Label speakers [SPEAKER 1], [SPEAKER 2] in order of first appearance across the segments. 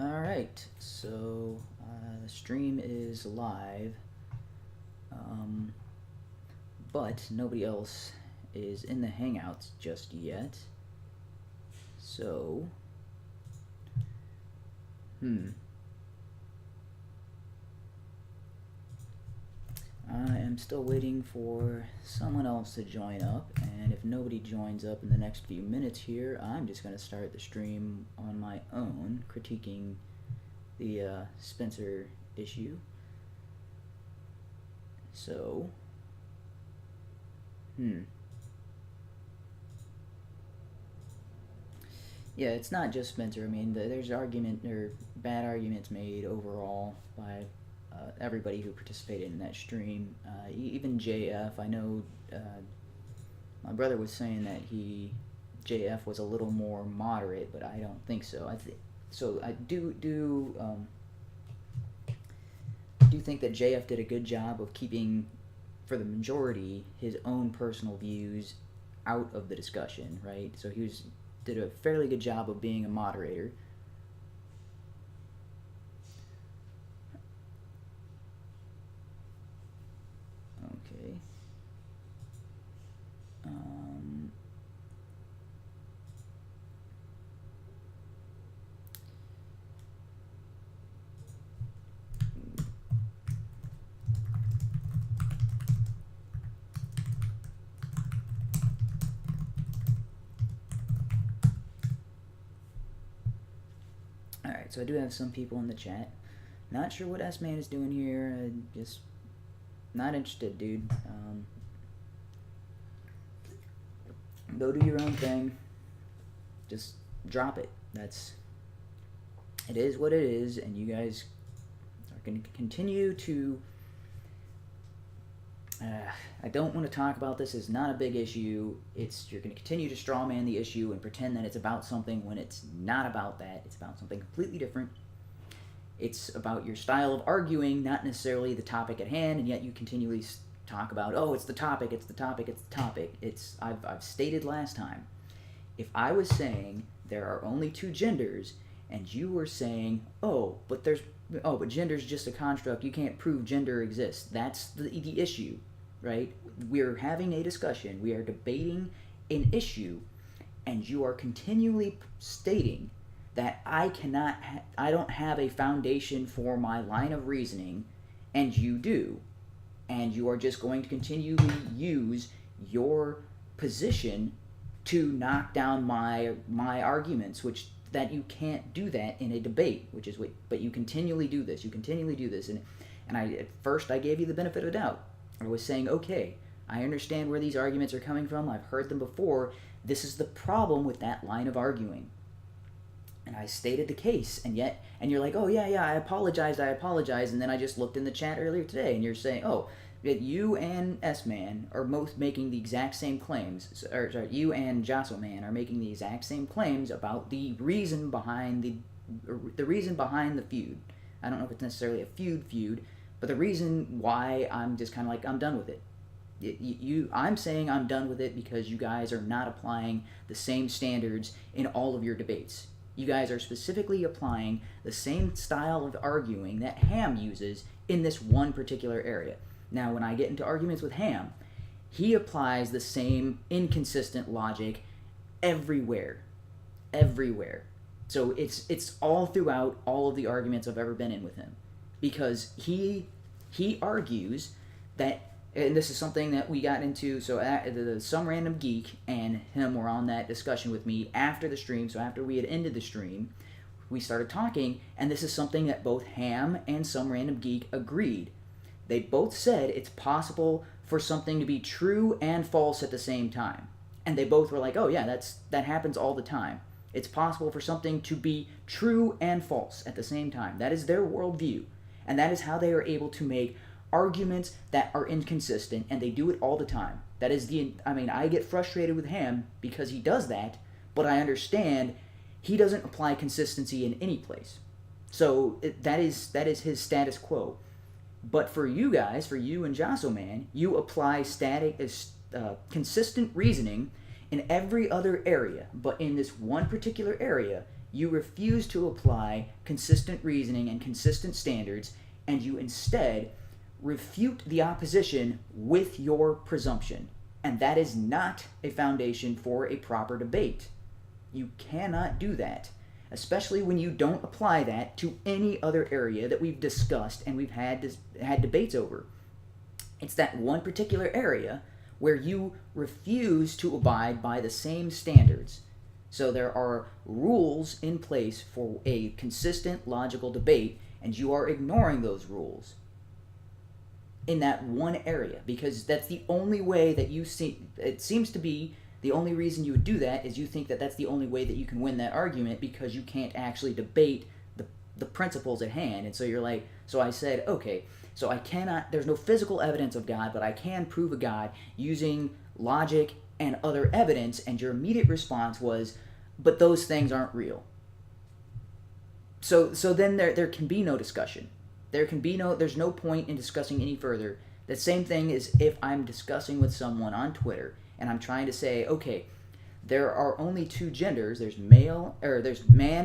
[SPEAKER 1] Alright, so the stream is live, but nobody else is in the Hangouts just yet. So, I am still waiting for someone else to join up, and if nobody joins up in the next few minutes here, I'm just going to start the stream on my own, critiquing the Spencer issue. So, yeah, it's not just Spencer. I mean, there's bad arguments made overall by everybody who participated in that stream. Even JF, I know my brother was saying that JF was a little more moderate, but I don't think so. I do think that JF did a good job of keeping, for the majority, his own personal views out of the discussion, right? So he did a fairly good job of being a moderator. Okay. Alright, so I do have some people in the chat. Not sure what S-Man is doing here. Just not interested, dude. Go do your own thing. Just drop it. It is what it is, and you guys are going to continue to... I don't want to talk about this. It's not a big issue. You're going to continue to strawman the issue and pretend that it's about something when it's not about that. It's about something completely different. It's about your style of arguing, not necessarily the topic at hand, and yet you continually talk about, oh, it's the topic, it's the topic, it's the topic. I've stated last time, if I was saying there are only two genders, and you were saying, but gender's just a construct, you can't prove gender exists. That's the issue, right? We're having a discussion, we are debating an issue, and you are continually stating that I don't have a foundation for my line of reasoning, and you do. And you are just going to continually use your position to knock down my arguments, that you can't do that in a debate, but you continually do this. And at first I gave you the benefit of the doubt. I was saying, okay, I understand where these arguments are coming from. I've heard them before. This is the problem with that line of arguing. And I stated the case, and you're like, oh, yeah, I apologize, and then I just looked in the chat earlier today, and you're saying, that you and S-Man are both making the exact same claims, or sorry, you and Josselman are making the exact same claims about the reason behind the reason behind the feud. I don't know if it's necessarily a feud, but the reason why I'm just kind of like, I'm done with it. I'm saying I'm done with it because you guys are not applying the same standards in all of your debates. You guys are specifically applying the same style of arguing that Ham uses in this one particular area. Now, when I get into arguments with Ham, he applies the same inconsistent logic everywhere. So it's all throughout all of the arguments I've ever been in with him. Because he argues that, and this is something that we got into, so some random geek and him were on that discussion with me after the stream, so after we had ended the stream, we started talking, and this is something that both Ham and some random geek agreed. They both said it's possible for something to be true and false at the same time. And they both were like, oh yeah, that happens all the time. It's possible for something to be true and false at the same time. That is their worldview. And that is how they are able to make arguments that are inconsistent, and they do it all the time. I get frustrated with Ham because he does that, but I understand he doesn't apply consistency in any place. So that is his status quo. But for you guys, for you and Josselman, you apply consistent reasoning in every other area, but in this one particular area, You refuse to apply consistent reasoning and consistent standards, and you instead refute the opposition with your presumption. And that is not a foundation for a proper debate. You cannot do that, especially when you don't apply that to any other area that we've discussed and we've had debates over. It's that one particular area where you refuse to abide by the same standards. So there are rules in place for a consistent, logical debate, and you are ignoring those rules in that one area, because that's the only way that you see. It seems to be the only reason you would do that is you think that that's the only way that you can win that argument, because you can't actually debate the principles at hand. And so you're like, so I said, okay, so I cannot, there's no physical evidence of God, but I can prove a God using logic and other evidence. And your immediate response was, but those things aren't real. So then there can be no discussion. There's no point in discussing any further. The same thing is if I'm discussing with someone on Twitter and I'm trying to say, okay, there are only two genders. There's man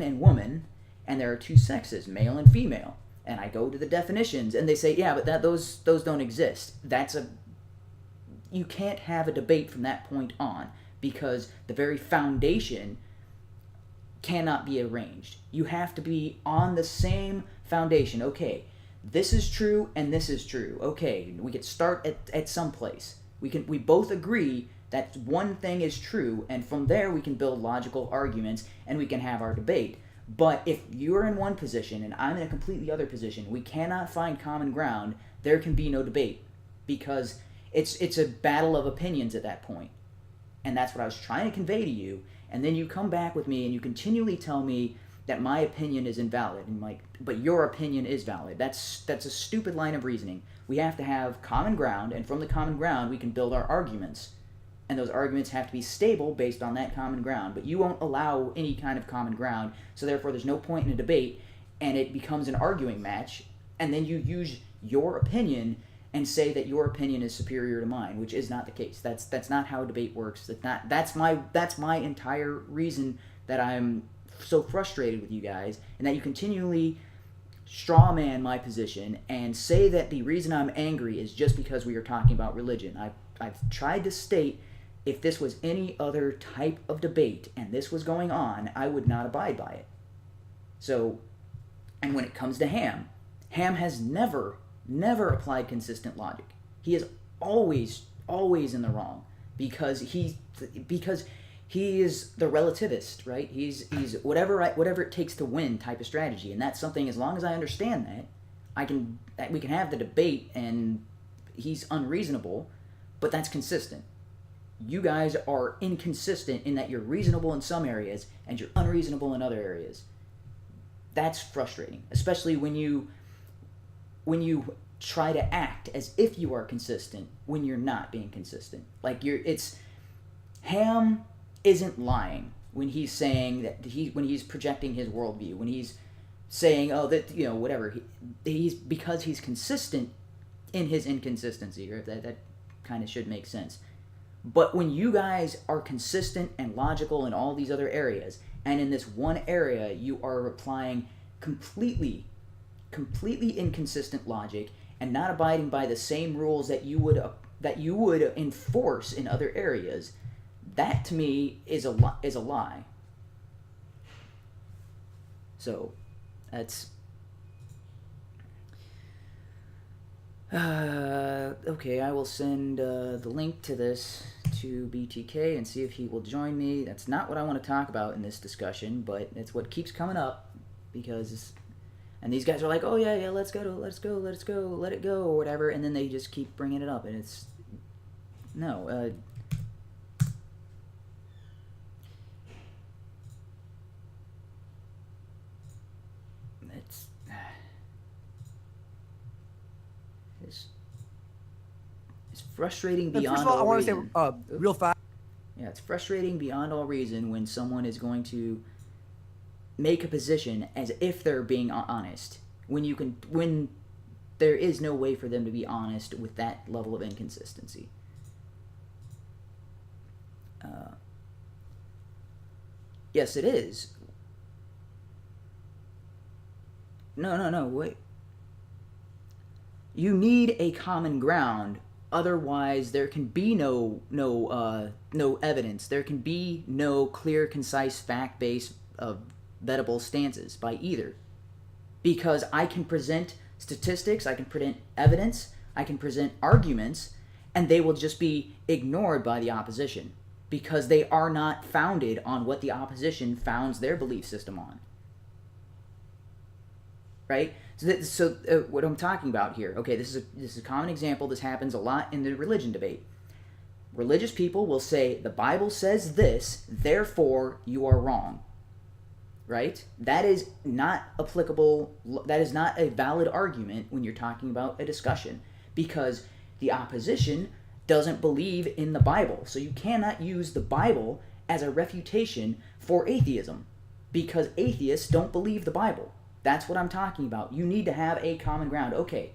[SPEAKER 1] and woman, and there are two sexes, male and female. And I go to the definitions, and they say, yeah, but those don't exist. You can't have a debate from that point on, because the very foundation cannot be arranged. You have to be on the same foundation. Okay, this is true and this is true. Okay, we could start at some place. We both agree that one thing is true, and from there we can build logical arguments and we can have our debate. But if you're in one position and I'm in a completely other position, we cannot find common ground. There can be no debate, because it's a battle of opinions at that point. And that's what I was trying to convey to you. And then you come back with me and you continually tell me that my opinion is invalid. And like, but your opinion is valid. That's a stupid line of reasoning. We have to have common ground, and from the common ground we can build our arguments. And those arguments have to be stable based on that common ground. But you won't allow any kind of common ground, so therefore there's no point in a debate, and it becomes an arguing match. And then you use your opinion and say that your opinion is superior to mine, which is not the case. That's not how a debate works. That's my entire reason that I'm so frustrated with you guys, and that you continually straw man my position and say that the reason I'm angry is just because we are talking about religion. I've tried to state, if this was any other type of debate and this was going on, I would not abide by it. So, and when it comes to Ham has never applied consistent logic. He is always in the wrong, because he is the relativist, right? He's whatever it takes to win type of strategy, and that's something, as long as I understand that, we can have the debate, and he's unreasonable, but that's consistent. You guys are inconsistent in that you're reasonable in some areas and you're unreasonable in other areas. That's frustrating, especially when you try to act as if you are consistent when you're not being consistent. Like Ham isn't lying when he's saying that when he's projecting his worldview, when he's saying, oh, that, whatever, he's because he's consistent in his inconsistency, or that kind of should make sense. But when you guys are consistent and logical in all these other areas, and in this one area you are applying completely inconsistent logic and not abiding by the same rules that you would enforce in other areas, that to me is a lie. So that's okay. I will send the link to this to BTK and see if he will join me. That's not what I want to talk about in this discussion, but it's what keeps coming up, because and these guys are like, oh yeah, let's go, let it go, or whatever, and then they just keep bringing it up, and it's no. It's frustrating beyond
[SPEAKER 2] First of all, I want to
[SPEAKER 1] reason.
[SPEAKER 2] say real fast.
[SPEAKER 1] Yeah, it's frustrating beyond all reason when someone is going to make a position as if they're being honest, when there is no way for them to be honest with that level of inconsistency. Yes, it is. No, wait. You need a common ground. Otherwise, there can be no evidence. There can be no clear, concise, fact-based, vettable stances by either. Because I can present statistics, I can present evidence, I can present arguments, and they will just be ignored by the opposition because they are not founded on what the opposition founds their belief system on. Right? So what I'm talking about here, okay, this is a common example. This happens a lot in the religion debate. Religious people will say, the Bible says this, therefore you are wrong. Right? That is not applicable. That is not a valid argument when you're talking about a discussion because the opposition doesn't believe in the Bible. So you cannot use the Bible as a refutation for atheism because atheists don't believe the Bible. That's what I'm talking about. You need to have a common ground. Okay,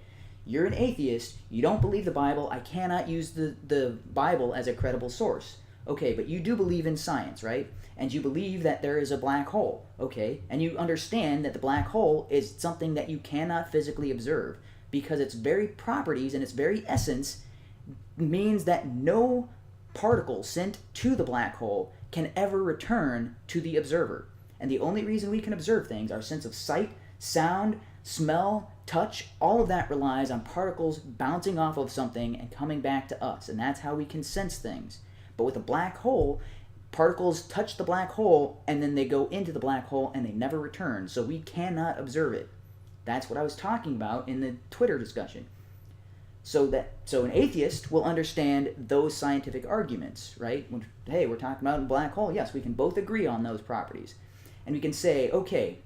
[SPEAKER 1] you're an atheist. You don't believe the Bible. I cannot use the Bible as a credible source. Okay, but you do believe in science, right? And you believe that there is a black hole, okay? And you understand that the black hole is something that you cannot physically observe because its very properties and its very essence means that no particle sent to the black hole can ever return to the observer. And the only reason we can observe things, our sense of sight, sound, smell, touch, all of that relies on particles bouncing off of something and coming back to us. And that's how we can sense things. But with a black hole, particles touch the black hole and then they go into the black hole and they never return. So we cannot observe it. That's what I was talking about in the Twitter discussion. So an atheist will understand those scientific arguments, right? When, hey, we're talking about a black hole. Yes, we can both agree on those properties. And we can say, okay,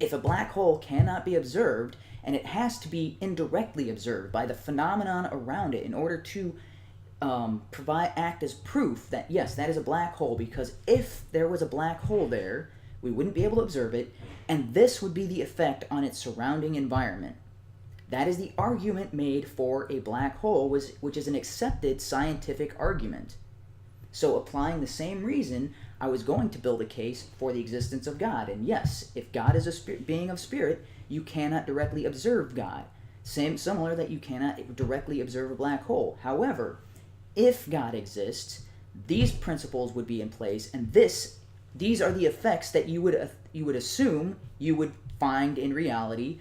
[SPEAKER 1] if a black hole cannot be observed and it has to be indirectly observed by the phenomenon around it in order to act as proof that yes, that is a black hole, because if there was a black hole there, we wouldn't be able to observe it, and this would be the effect on its surrounding environment. That is the argument made for a black hole, which is an accepted scientific argument. So applying the same reason, I was going to build a case for the existence of God. And yes, if God is a being of spirit, you cannot directly observe God. Similar that you cannot directly observe a black hole. However, if God exists, these principles would be in place, and these are the effects that you would assume you would find in reality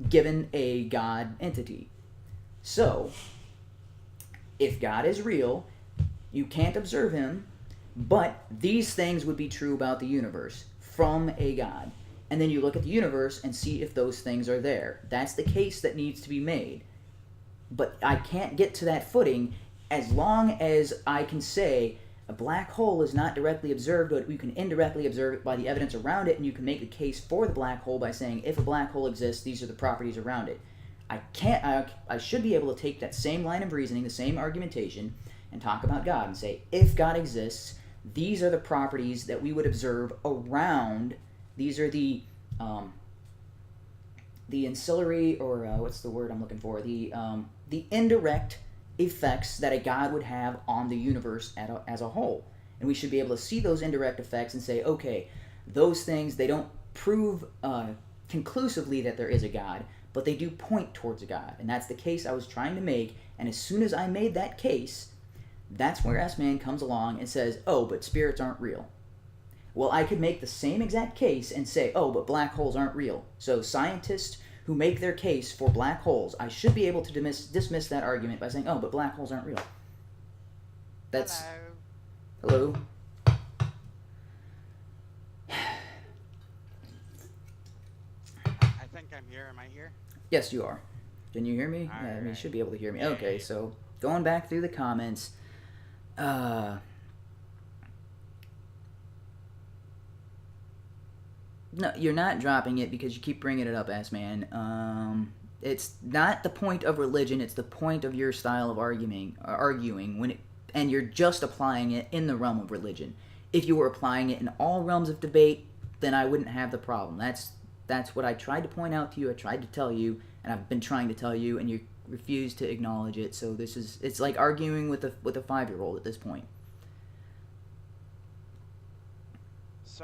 [SPEAKER 1] given a God entity. So, if God is real, you can't observe him, but these things would be true about the universe from a God. And then you look at the universe and see if those things are there. That's the case that needs to be made. But I can't get to that footing as long as I can say a black hole is not directly observed, but you can indirectly observe it by the evidence around it, and you can make the case for the black hole by saying if a black hole exists, these are the properties around it. I should be able to take that same line of reasoning, the same argumentation, and talk about God and say, if God exists, these are the properties that we would observe around. These are the ancillary, or what's the word I'm looking for? The indirect effects that a God would have on the universe as a whole. And we should be able to see those indirect effects and say, okay, those things, they don't prove conclusively that there is a God, but they do point towards a God. And that's the case I was trying to make. And as soon as I made that case, that's where S-Man comes along and says, oh, but spirits aren't real. Well, I could make the same exact case and say, oh, but black holes aren't real. So scientists who make their case for black holes, I should be able to dismiss that argument by saying, oh, but black holes aren't real. That's... Hello?
[SPEAKER 2] I think I'm here. Am I here?
[SPEAKER 1] Yes, you are. Can you hear me?
[SPEAKER 2] All right.
[SPEAKER 1] You should be able to hear me. Okay, so going back through the comments... No, you're not dropping it because you keep bringing it up, S-Man. It's not the point of religion, it's the point of your style of arguing and you're just applying it in the realm of religion. If you were applying it in all realms of debate, then I wouldn't have the problem. That's what I tried to point out to you, I tried to tell you, and I've been trying to tell you, and you refuse to acknowledge it. So it's like arguing with a 5-year-old at this point.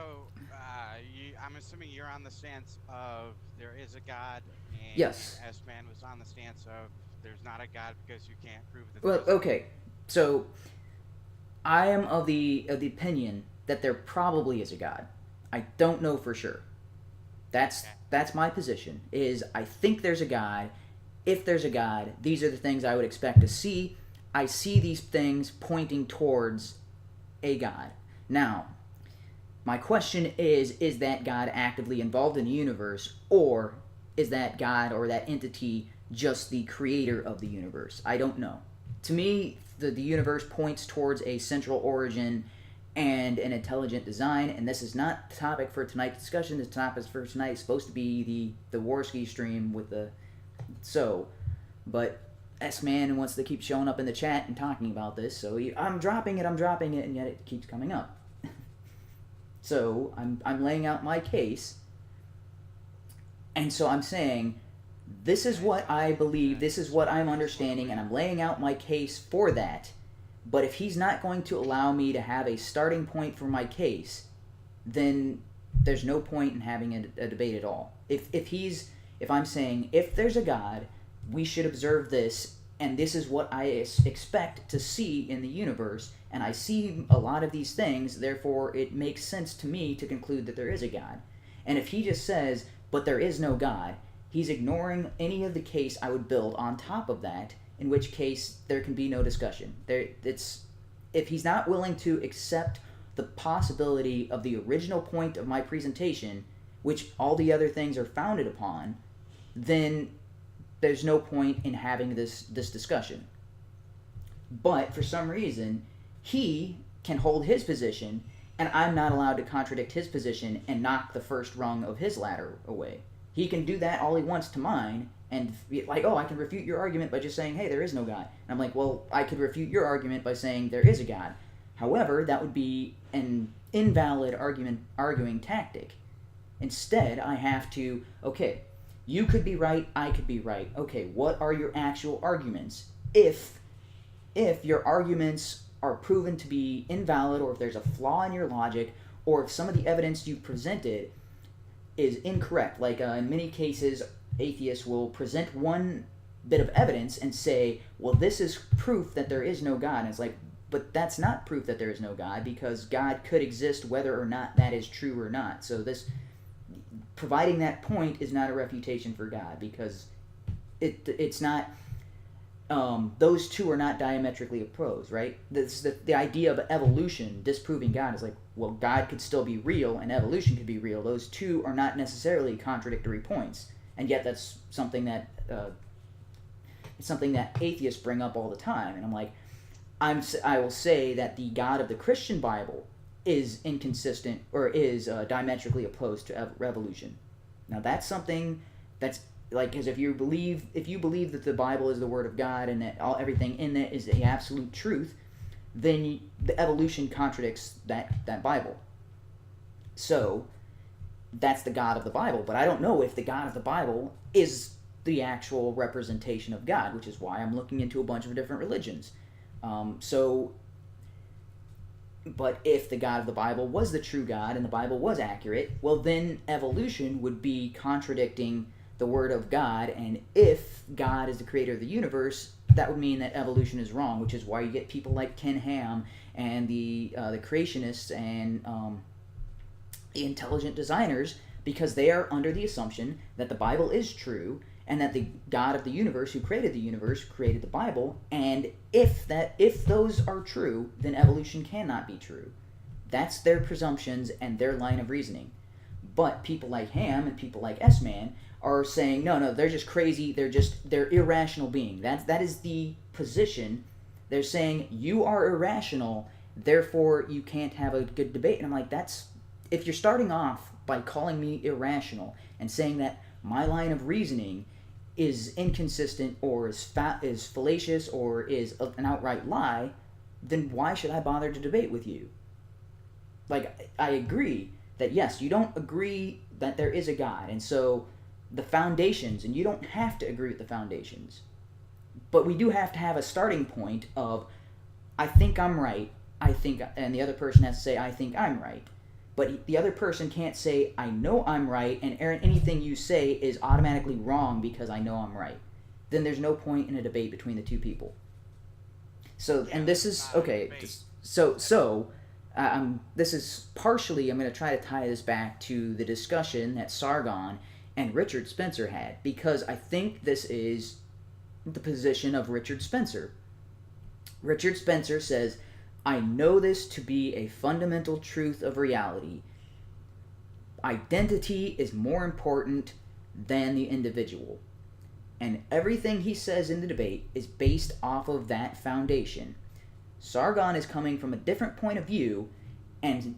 [SPEAKER 2] I'm assuming you're on the stance of there is a God, and
[SPEAKER 1] Yes.
[SPEAKER 2] S Man was on the stance of there's not a God because you can't prove that there
[SPEAKER 1] Well,
[SPEAKER 2] is a God.
[SPEAKER 1] okay. So I am of the opinion that there probably is a God. I don't know for sure.
[SPEAKER 2] Okay.
[SPEAKER 1] That's my position. Is I think there's a God. If there's a God, these are the things I would expect to see. I see these things pointing towards a God. Now, my question is that God actively involved in the universe, or is that God or that entity just the creator of the universe? I don't know. To me, the universe points towards a central origin and an intelligent design, and this is not the topic for tonight's discussion. The topic for tonight is supposed to be the Warski stream with the so, but S Man wants to keep showing up in the chat and talking about this, so I'm dropping it, and yet it keeps coming up. So I'm laying out my case, and so I'm saying this is what I believe, this is what I'm understanding, and I'm laying out my case for that. But if he's not going to allow me to have a starting point for my case, then there's no point in having a debate at all. If I'm saying if there's a God, we should observe this, and this is what I expect to see in the universe, and I see a lot of these things, therefore it makes sense to me to conclude that there is a God. And if he just says, but there is no God, he's ignoring any of the case I would build on top of that, in which case there can be no discussion. If he's not willing to accept the possibility of the original point of my presentation, which all the other things are founded upon, then there's no point in having this discussion. But for some reason, he can hold his position, and I'm not allowed to contradict his position and knock the first rung of his ladder away. He can do that all he wants to mine, and be like, oh, I can refute your argument by just saying, hey, there is no God. And I'm like, well, I could refute your argument by saying there is a God. However, that would be an invalid arguing tactic. Instead, I have to, okay, you could be right, I could be right. Okay, what are your actual arguments? If your arguments are proven to be invalid, or if there's a flaw in your logic, or if some of the evidence you've presented is incorrect, like in many cases, atheists will present one bit of evidence and say, well, this is proof that there is no God. And it's like, but that's not proof that there is no God, because God could exist whether or not that is true or not. So this providing that point is not a refutation for God, because it's not. Those two are not diametrically opposed, right? The idea of evolution disproving God is like, well, God could still be real and evolution could be real. Those two are not necessarily contradictory points, and yet that's something that it's something that atheists bring up all the time. And I'm like, I will say that the God of the Christian Bible is inconsistent, or is diametrically opposed to evolution. Now that's something that's like, because if you believe that the Bible is the Word of God and that everything in it is the absolute truth, then the evolution contradicts that Bible. So that's the God of the Bible. But I don't know if the God of the Bible is the actual representation of God, which is why I'm looking into a bunch of different religions. But if the God of the Bible was the true God and the Bible was accurate, well, then evolution would be contradicting the Word of God. And if God is the creator of the universe, that would mean that evolution is wrong, which is why you get people like Ken Ham and the creationists and the intelligent designers, because they are under the assumption that the Bible is true and that the God of the universe, who created the universe, created the Bible. And if those are true, then evolution cannot be true. That's their presumptions and their line of reasoning. But people like Ham and people like S-Man are saying, no, they're just crazy. They're irrational beings. That is the position. They're saying you are irrational, therefore you can't have a good debate. And I'm like, if you're starting off by calling me irrational and saying that my line of reasoning is inconsistent or is fallacious or is an outright lie, then why should I bother to debate with you? Like, I agree that yes, you don't agree that there is a God, and so the foundations, and you don't have to agree with the foundations, but we do have to have a starting point of, I think I'm right, and the other person has to say, I think I'm right. but the other person can't say, I know I'm right, and Aaron, anything you say is automatically wrong because I know I'm right. Then there's no point in a debate between the two people. So, and this is, okay, this is partially, I'm going to try to tie this back to the discussion that Sargon and Richard Spencer had, because I think this is the position of Richard Spencer. Richard Spencer says, I know this to be a fundamental truth of reality. Identity is more important than the individual. And everything he says in the debate is based off of that foundation. Sargon is coming from a different point of view, and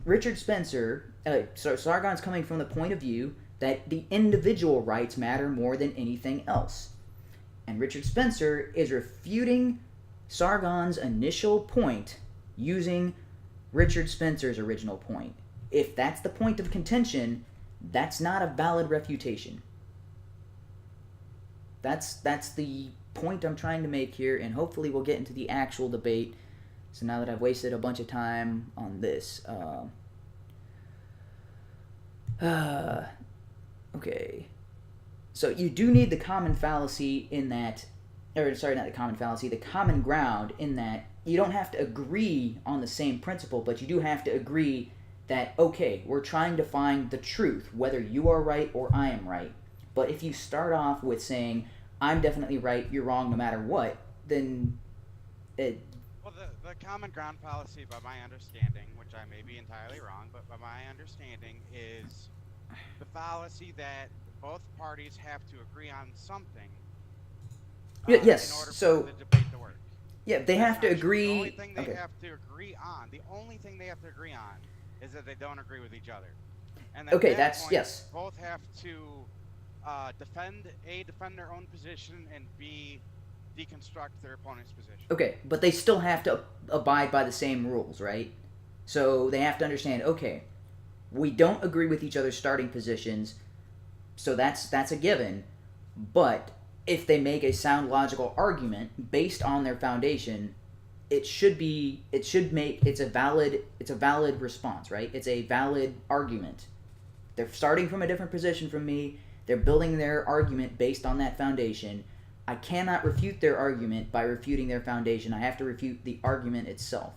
[SPEAKER 1] Sargon's coming from the point of view that the individual rights matter more than anything else. And Richard Spencer is refuting Sargon's initial point using Richard Spencer's original point. If that's the point of contention, that's not a valid refutation. That's the point I'm trying to make here, and hopefully we'll get into the actual debate. So now that I've wasted a bunch of time on this, okay. So you do need the common fallacy in that, or sorry, not the common fallacy, the common ground in that you don't have to agree on the same principle, but you do have to agree that, okay, we're trying to find the truth, whether you are right or I am right. But if you start off with saying, I'm definitely right, you're wrong no matter what, then it...
[SPEAKER 2] Well, the common ground fallacy, by my understanding, which I may be entirely wrong, but by my understanding, is the fallacy that both parties have to agree on something
[SPEAKER 1] yes,
[SPEAKER 2] in order
[SPEAKER 1] so,
[SPEAKER 2] for the debate to work.
[SPEAKER 1] Yeah, they have to agree...
[SPEAKER 2] The only thing they have to agree on, is that they don't agree with each other. And then
[SPEAKER 1] okay,
[SPEAKER 2] at
[SPEAKER 1] that's...
[SPEAKER 2] point,
[SPEAKER 1] yes.
[SPEAKER 2] Both have to defend their own position, and B, deconstruct their opponent's position.
[SPEAKER 1] Okay, but they still have to abide by the same rules, right? So they have to understand, okay, we don't agree with each other's starting positions, so that's a given, but if they make a sound logical argument based on their foundation, it's a valid response, right? It's a valid argument. They're starting from a different position from me. They're building their argument based on that foundation. I cannot refute their argument by refuting their foundation. I have to refute the argument itself.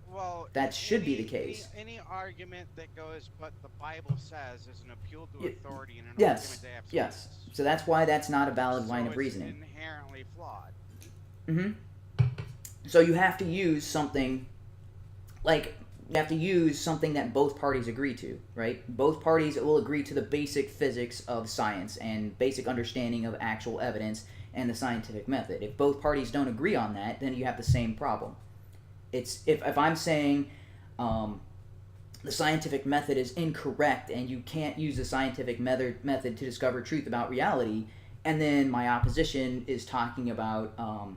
[SPEAKER 2] Well,
[SPEAKER 1] that should be the case.
[SPEAKER 2] Any argument that goes, but the Bible says, is an appeal to authority and an argument to absolutes.
[SPEAKER 1] Yes. So that's why that's not a valid line of reasoning.
[SPEAKER 2] It's inherently flawed.
[SPEAKER 1] Mm-hmm. So you have to use something that both parties agree to, right? Both parties will agree to the basic physics of science and basic understanding of actual evidence and the scientific method. If both parties don't agree on that, then you have the same problem. It's if I'm saying the scientific method is incorrect and you can't use the scientific method to discover truth about reality, and then my opposition is talking about
[SPEAKER 2] the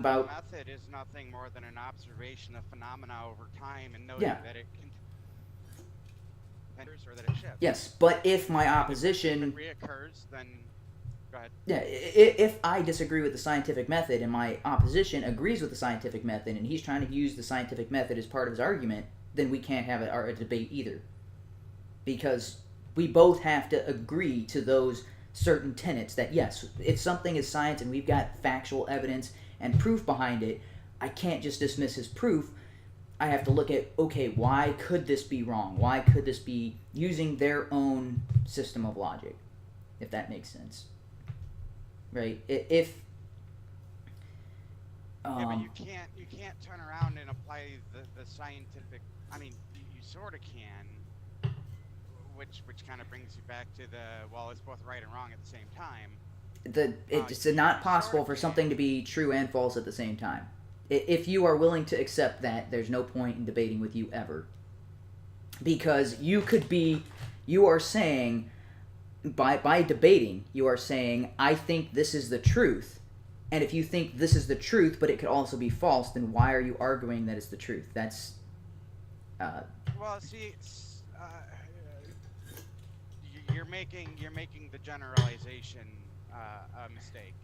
[SPEAKER 2] method is nothing more than an observation of phenomena over time and noting that it can or that it shifts.
[SPEAKER 1] Yes, but if my opposition
[SPEAKER 2] reoccurs, then go ahead.
[SPEAKER 1] Yeah, if I disagree with the scientific method and my opposition agrees with the scientific method and he's trying to use the scientific method as part of his argument, then we can't have a debate either. Because we both have to agree to those certain tenets that, yes, if something is science and we've got factual evidence and proof behind it, I can't just dismiss his proof. I have to look at, okay, why could this be wrong? Why could this be using their own system of logic? If that makes sense. Right?
[SPEAKER 2] But you can't turn around and apply the scientific. I mean, you sort of can, which kind of brings you back to it's both right and wrong at the same time.
[SPEAKER 1] It's not possible for something to be true and false at the same time. If you are willing to accept that, there's no point in debating with you ever. Because you are saying, by debating, you are saying, I think this is the truth. And if you think this is the truth, but it could also be false, then why are you arguing that it's the truth? That's...
[SPEAKER 2] Well, see, you're making the generalization a mistake.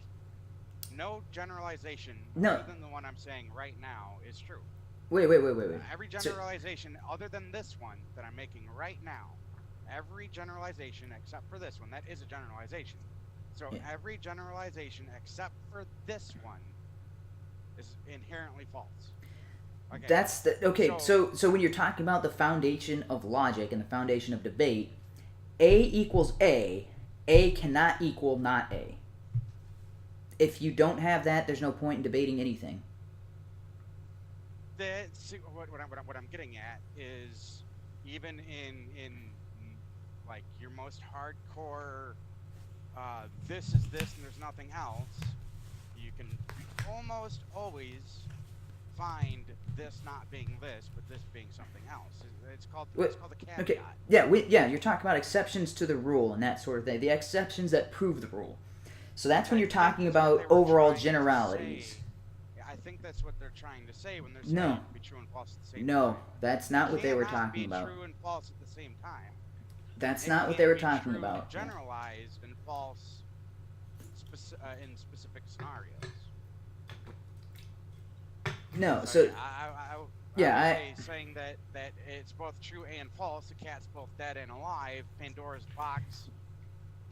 [SPEAKER 2] No generalization, other than the one I'm saying right now, is true.
[SPEAKER 1] Wait.
[SPEAKER 2] Every generalization other than this one that I'm making right now, every generalization except for this one, that is a generalization. So every generalization except for this one is inherently false. Okay.
[SPEAKER 1] That's the okay. So when you're talking about the foundation of logic and the foundation of debate, A equals A cannot equal not A. If you don't have that, there's no point in debating anything.
[SPEAKER 2] What I'm getting at is, even in like your most hardcore, this is this and there's nothing else, you can almost always find this not being this, but this being something else. It's called a caveat.
[SPEAKER 1] Okay. Yeah. You're talking about exceptions to the rule and that sort of thing. The exceptions that prove the rule. So that's when you're talking about overall generalities.
[SPEAKER 2] I think that's what they're trying to say when they're saying it can be true and false at the same time.
[SPEAKER 1] No, that's not what they were talking about.
[SPEAKER 2] It cannot be true and false at the same time.
[SPEAKER 1] That's not what they were talking about.
[SPEAKER 2] Generalized and false in specific scenarios.
[SPEAKER 1] No, so
[SPEAKER 2] saying that it's both true and false. The cat's both dead and alive. Pandora's box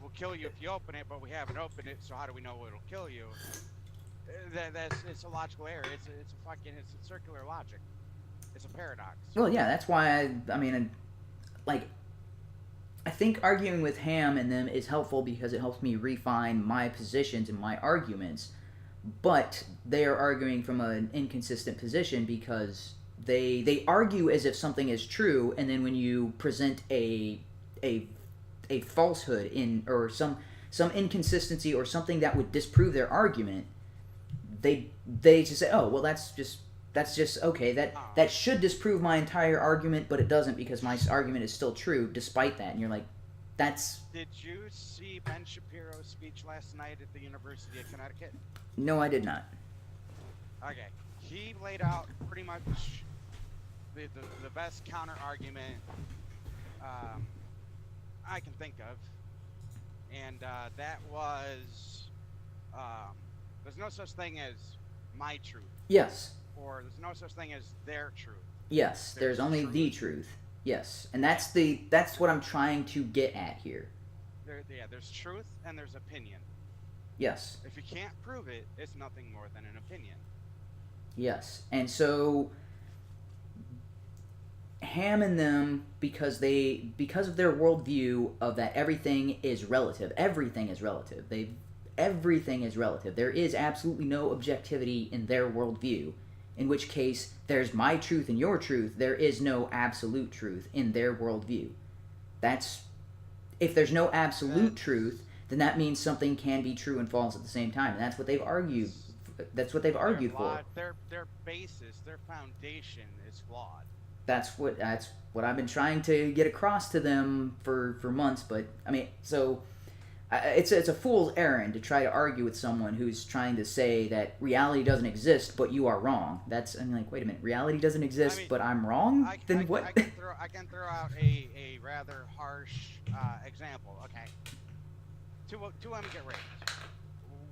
[SPEAKER 2] will kill you if you open it, but we haven't opened it, so how do we know it'll kill you? It's a logical error. It's a circular logic. It's a paradox.
[SPEAKER 1] Well, yeah, that's why I think arguing with Ham and them is helpful because it helps me refine my positions and my arguments. But they are arguing from an inconsistent position because they argue as if something is true, and then when you present a falsehood or some inconsistency or something that would disprove their argument, they just say, oh well, that's just okay, that should disprove my entire argument, but it doesn't because my argument is still true despite that. And you're like, that's...
[SPEAKER 2] Did you see Ben Shapiro's speech last night at the University of Connecticut?
[SPEAKER 1] No, I did not.
[SPEAKER 2] Okay. He laid out pretty much the best counter argument I can think of. And that was there's no such thing as my truth.
[SPEAKER 1] Yes.
[SPEAKER 2] Or there's no such thing as their truth.
[SPEAKER 1] Yes, there's only the truth. Yes, and that's what I'm trying to get at here.
[SPEAKER 2] There's truth and there's opinion.
[SPEAKER 1] Yes.
[SPEAKER 2] If you can't prove it, it's nothing more than an opinion.
[SPEAKER 1] Yes, and so Ham and them, because of their worldview of that everything is relative. Everything is relative. Everything is relative. There is absolutely no objectivity in their worldview. In which case, there's my truth and your truth. There is no absolute truth in their worldview. If there's no absolute truth, then that means something can be true and false at the same time. And that's what they've argued. That's what they've argued for.
[SPEAKER 2] Their basis, their foundation is flawed.
[SPEAKER 1] That's what I've been trying to get across to them for months. But I mean, so it's a fool's errand to try to argue with someone who's trying to say that reality doesn't exist, but you are wrong. I'm like, wait a minute, reality doesn't exist, but I'm wrong? Then what?
[SPEAKER 2] I can throw out a rather harsh example. Okay, two women get raped.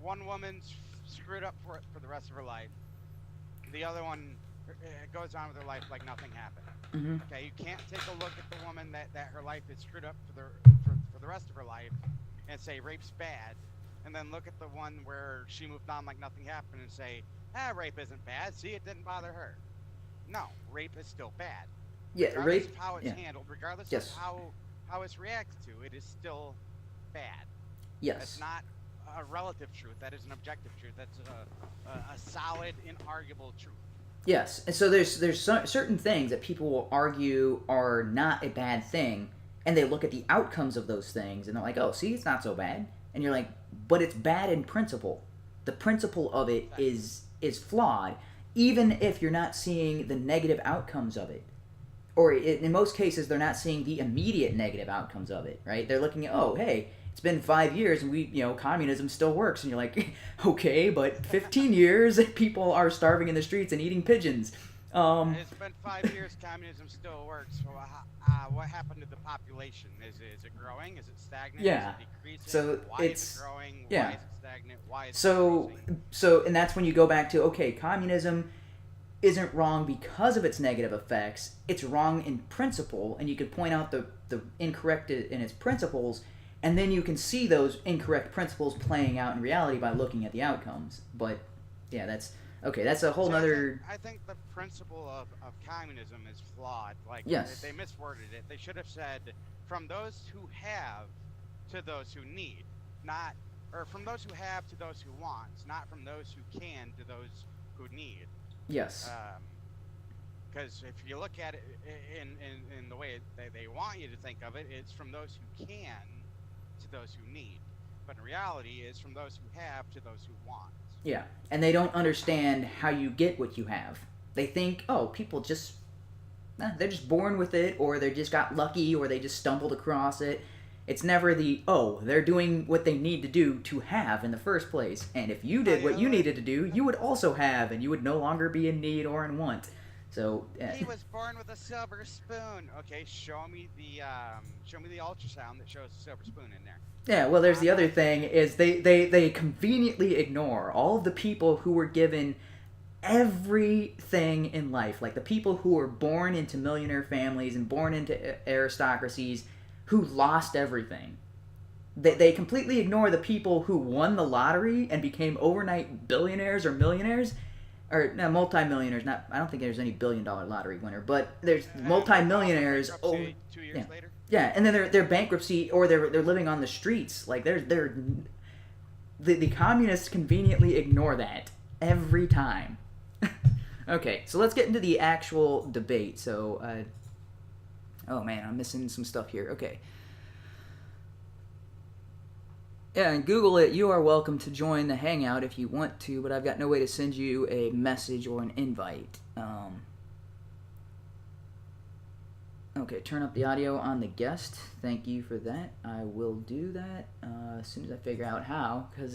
[SPEAKER 2] One woman's screwed up for the rest of her life. The other one goes on with her life like nothing happened.
[SPEAKER 1] Mm-hmm.
[SPEAKER 2] Okay, you can't take a look at the woman that her life is screwed up for the rest of her life and say rape's bad, and then look at the one where she moved on like nothing happened and say, rape isn't bad. See, it didn't bother her. No, rape is still bad.
[SPEAKER 1] Yeah,
[SPEAKER 2] regardless
[SPEAKER 1] rape.
[SPEAKER 2] Of how it's handled, regardless of how it's reacted to, it is still bad.
[SPEAKER 1] Yes.
[SPEAKER 2] That's not a relative truth. That is an objective truth. That's a solid, inarguable truth.
[SPEAKER 1] Yes, and so there's certain things that people will argue are not a bad thing, and they look at the outcomes of those things, and they're like, oh, see, it's not so bad. And you're like, but it's bad in principle. The principle of it is flawed, even if you're not seeing the negative outcomes of it. Or in most cases, they're not seeing the immediate negative outcomes of it, right? They're looking at, oh, hey, it's been 5 years and communism still works. And you're like, okay, but 15 years, people are starving in the streets and eating pigeons.
[SPEAKER 2] It's been 5 years, communism still works. So, what happened to the population? Is it growing? Is it stagnant?
[SPEAKER 1] Yeah.
[SPEAKER 2] Is it decreasing?
[SPEAKER 1] So
[SPEAKER 2] why is it growing?
[SPEAKER 1] Yeah.
[SPEAKER 2] Why is it stagnant? Why is it
[SPEAKER 1] So,
[SPEAKER 2] decreasing?
[SPEAKER 1] and that's when you go back to, okay, communism isn't wrong because of its negative effects. It's wrong in principle, and you could point out the incorrect in its principles, and then you can see those incorrect principles playing out in reality by looking at the outcomes. But yeah, that's okay. That's a whole nother.
[SPEAKER 2] I think the principle of communism is flawed. Like,
[SPEAKER 1] yes,
[SPEAKER 2] they misworded it. They should have said, from those who have to those who need, not, or from those who have to those who want, not from those who can to those who need.
[SPEAKER 1] yes,
[SPEAKER 2] because if you look at it in the way they want you to think of it, it's from those who can to those who need. But in reality, it's from those who have to those who want.
[SPEAKER 1] Yeah, and they don't understand how you get what you have. They think, oh, people just, they're just born with it, or they just got lucky, or they just stumbled across it. It's never the, oh, they're doing what they need to do to have in the first place. And if you did what you needed to do, you would also have, and you would no longer be in need or in want. So
[SPEAKER 2] he was born with a silver spoon. Okay, show me the ultrasound that shows a silver spoon in there.
[SPEAKER 1] Yeah, well, there's the other thing is they conveniently ignore all of the people who were given everything in life, like the people who were born into millionaire families and born into aristocracies who lost everything. They completely ignore the people who won the lottery and became overnight billionaires or millionaires, or no, multi-millionaires. Not, I don't think there's any billion-dollar lottery winner, but there's multi-millionaires.
[SPEAKER 2] 2 years later.
[SPEAKER 1] Yeah, and then they're bankruptcy, or they're living on the streets. Like the communists conveniently ignore that every time. Okay, so let's get into the actual debate. So, oh man, I'm missing some stuff here. Okay. Yeah, and Google it. You are welcome to join the Hangout if you want to, but I've got no way to send you a message or an invite. Okay, turn up the audio on the guest. Thank you for that. I will do that as soon as I figure out how, because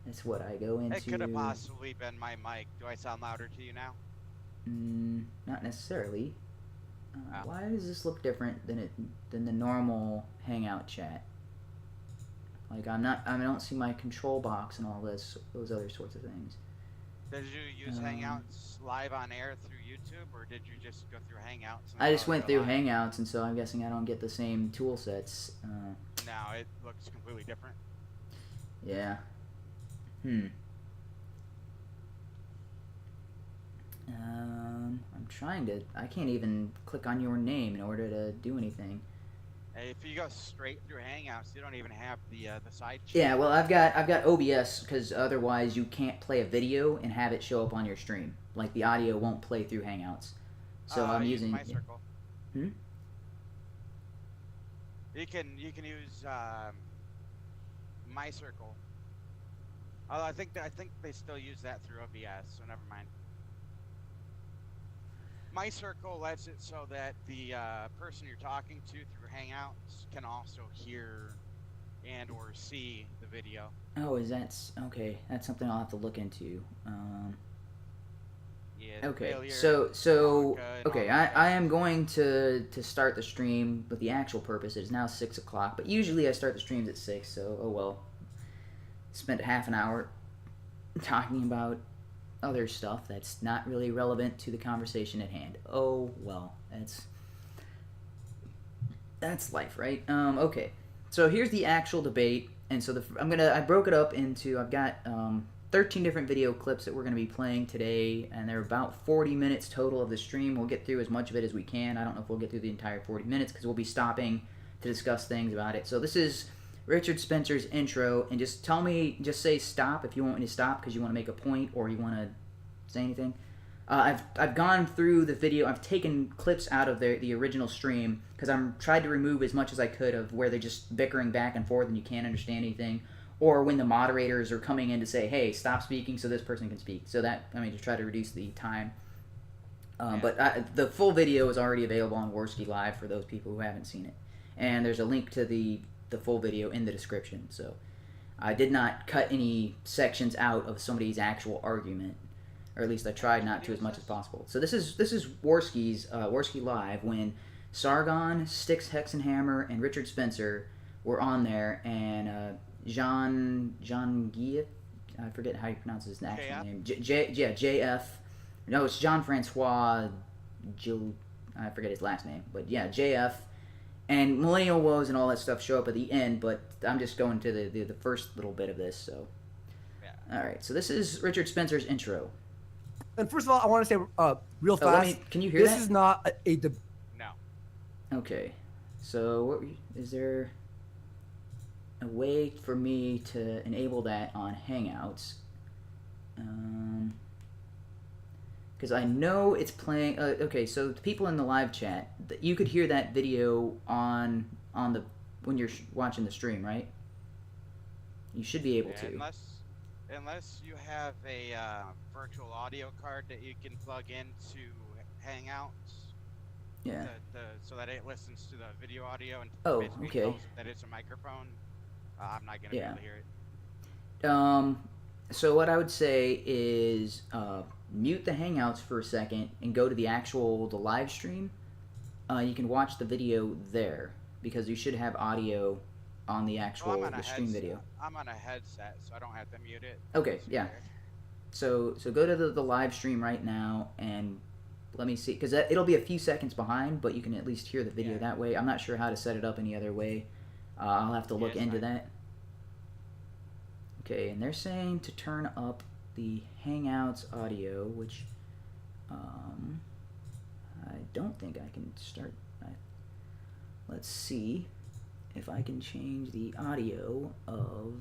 [SPEAKER 1] that's what I go into.
[SPEAKER 2] It could have possibly been my mic. Do I sound louder to you now?
[SPEAKER 1] Not necessarily. Why does this look different than the normal Hangout chat? Like I don't see my control box and all those other sorts of things.
[SPEAKER 2] Did you use Hangouts live on air through YouTube, or did you just go through Hangouts?
[SPEAKER 1] I just went through Hangouts, and so I'm guessing I don't get the same tool sets.
[SPEAKER 2] No, it looks completely different.
[SPEAKER 1] Yeah. I'm trying to. I can't even click on your name in order to do anything.
[SPEAKER 2] If you go straight through Hangouts, you don't even have the side chat.
[SPEAKER 1] Yeah, well, I've got OBS, because otherwise you can't play a video and have it show up on your stream. Like the audio won't play through Hangouts. So I'm using
[SPEAKER 2] MyCircle.
[SPEAKER 1] Hmm?
[SPEAKER 2] You can use MyCircle. Although I think they still use that through OBS, so never mind. MyCircle lets it so that the person you're talking to through Hangouts can also hear and or see the video.
[SPEAKER 1] Oh, okay? That's something I'll have to look into.
[SPEAKER 2] Yeah.
[SPEAKER 1] Okay. So okay, I am going to start the stream, but the actual purpose is now 6 o'clock. But usually I start the streams at 6. So oh well. Spent half an hour talking about other stuff that's not really relevant to the conversation at hand. Oh well, that's life, right? Okay, so here's the actual debate, and so I broke it up into, I've got 13 different video clips that we're going to be playing today, and they're about 40 minutes total of the stream. We'll get through as much of it as we can. I don't know if we'll get through the entire 40 minutes because we'll be stopping to discuss things about it. So this is Richard Spencer's intro, and just say stop if you want me to stop because you want to make a point or you want to say anything. I've gone through the video. I've taken clips out of the original stream because I'm tried to remove as much as I could of where they're just bickering back and forth and you can't understand anything, or when the moderators are coming in to say, hey, stop speaking so this person can speak. So that, to try to reduce the time. But the full video is already available on Warski Live for those people who haven't seen it, and there's a link to the full video in the description. So I did not cut any sections out of somebody's actual argument, or at least I tried not to as much as possible. So this is Warski's Warski Live when Sargon, Styx Hexenhammer, and Richard Spencer were on there, and Jean-Francois, I forget how you pronounce his actual
[SPEAKER 2] JF?
[SPEAKER 1] name. JF. No, it's Jean-Francois. I forget his last name, but yeah, JF. And Millennial Woes and all that stuff show up at the end, but I'm just going to the first little bit of this. So,
[SPEAKER 2] Yeah.
[SPEAKER 1] all right. So this is Richard Spencer's intro.
[SPEAKER 3] And first of all, I want to say real fast.
[SPEAKER 1] Can you hear that?
[SPEAKER 3] This is not a
[SPEAKER 2] No.
[SPEAKER 1] Okay. So is there a way for me to enable that on Hangouts? Because I know it's playing. Okay, so the people in the live chat, you could hear that video on the when you're watching the stream, right? You should be able to.
[SPEAKER 2] Unless you have a virtual audio card that you can plug into Hangouts.
[SPEAKER 1] Yeah.
[SPEAKER 2] So that it listens to the video audio and
[SPEAKER 1] basically
[SPEAKER 2] knows that it's a microphone. I'm not gonna be able to hear it.
[SPEAKER 1] So what I would say is mute the Hangouts for a second and go to the live stream. You can watch the video there because you should have audio on the actual the stream video.
[SPEAKER 2] I'm on a headset, so I don't have to mute it.
[SPEAKER 1] Okay, yeah. So go to the live stream right now and let me see, because it'll be a few seconds behind, but you can at least hear the video that way. I'm not sure how to set it up any other way. I'll have to look into that. Okay, and they're saying to turn up the Hangouts audio, which I don't think I can start. Let's see if I can change the audio of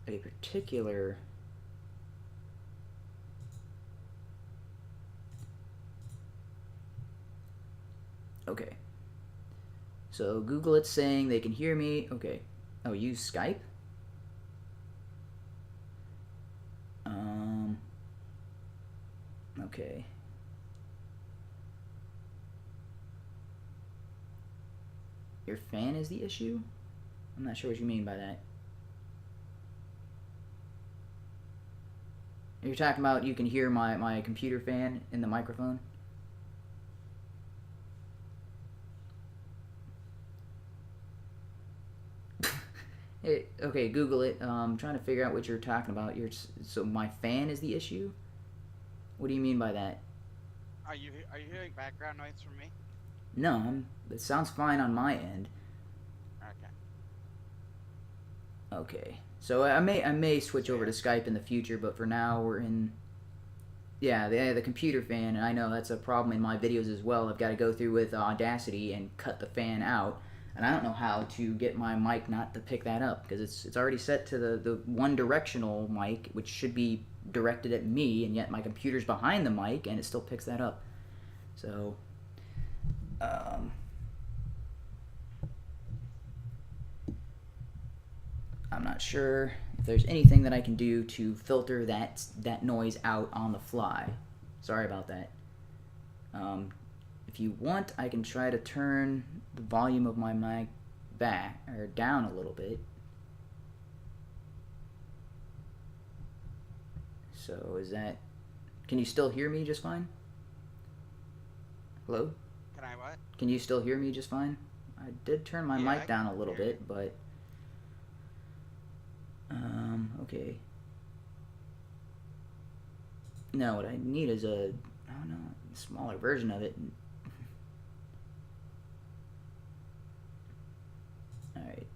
[SPEAKER 1] a particular. Okay. So Google it's saying they can hear me. Okay. Oh, use Skype? Okay. Your fan is the issue? I'm not sure what you mean by that. You're talking about you can hear my computer fan in the microphone? Okay, Google it. I'm trying to figure out what you're talking about. So my fan is the issue? What do you mean by that?
[SPEAKER 2] Are you hearing background noise from me?
[SPEAKER 1] No, it sounds fine on my end. Okay. So I may switch over to Skype in the future, but for now we're in. Yeah, the computer fan, and I know that's a problem in my videos as well. I've got to go through with Audacity and cut the fan out. And I don't know how to get my mic not to pick that up because it's already set to the one directional mic, which should be directed at me, and yet my computer's behind the mic and it still picks that up. So, I'm not sure if there's anything that I can do to filter that noise out on the fly. Sorry about that. If you want, I can try to turn the volume of my mic back or down a little bit. So is that... Can you still hear me just fine? Hello?
[SPEAKER 2] Can I what?
[SPEAKER 1] Can you still hear me just fine? I did turn my mic down a little bit, but... okay. No, what I need is a... I don't know, a smaller version of it. Alright,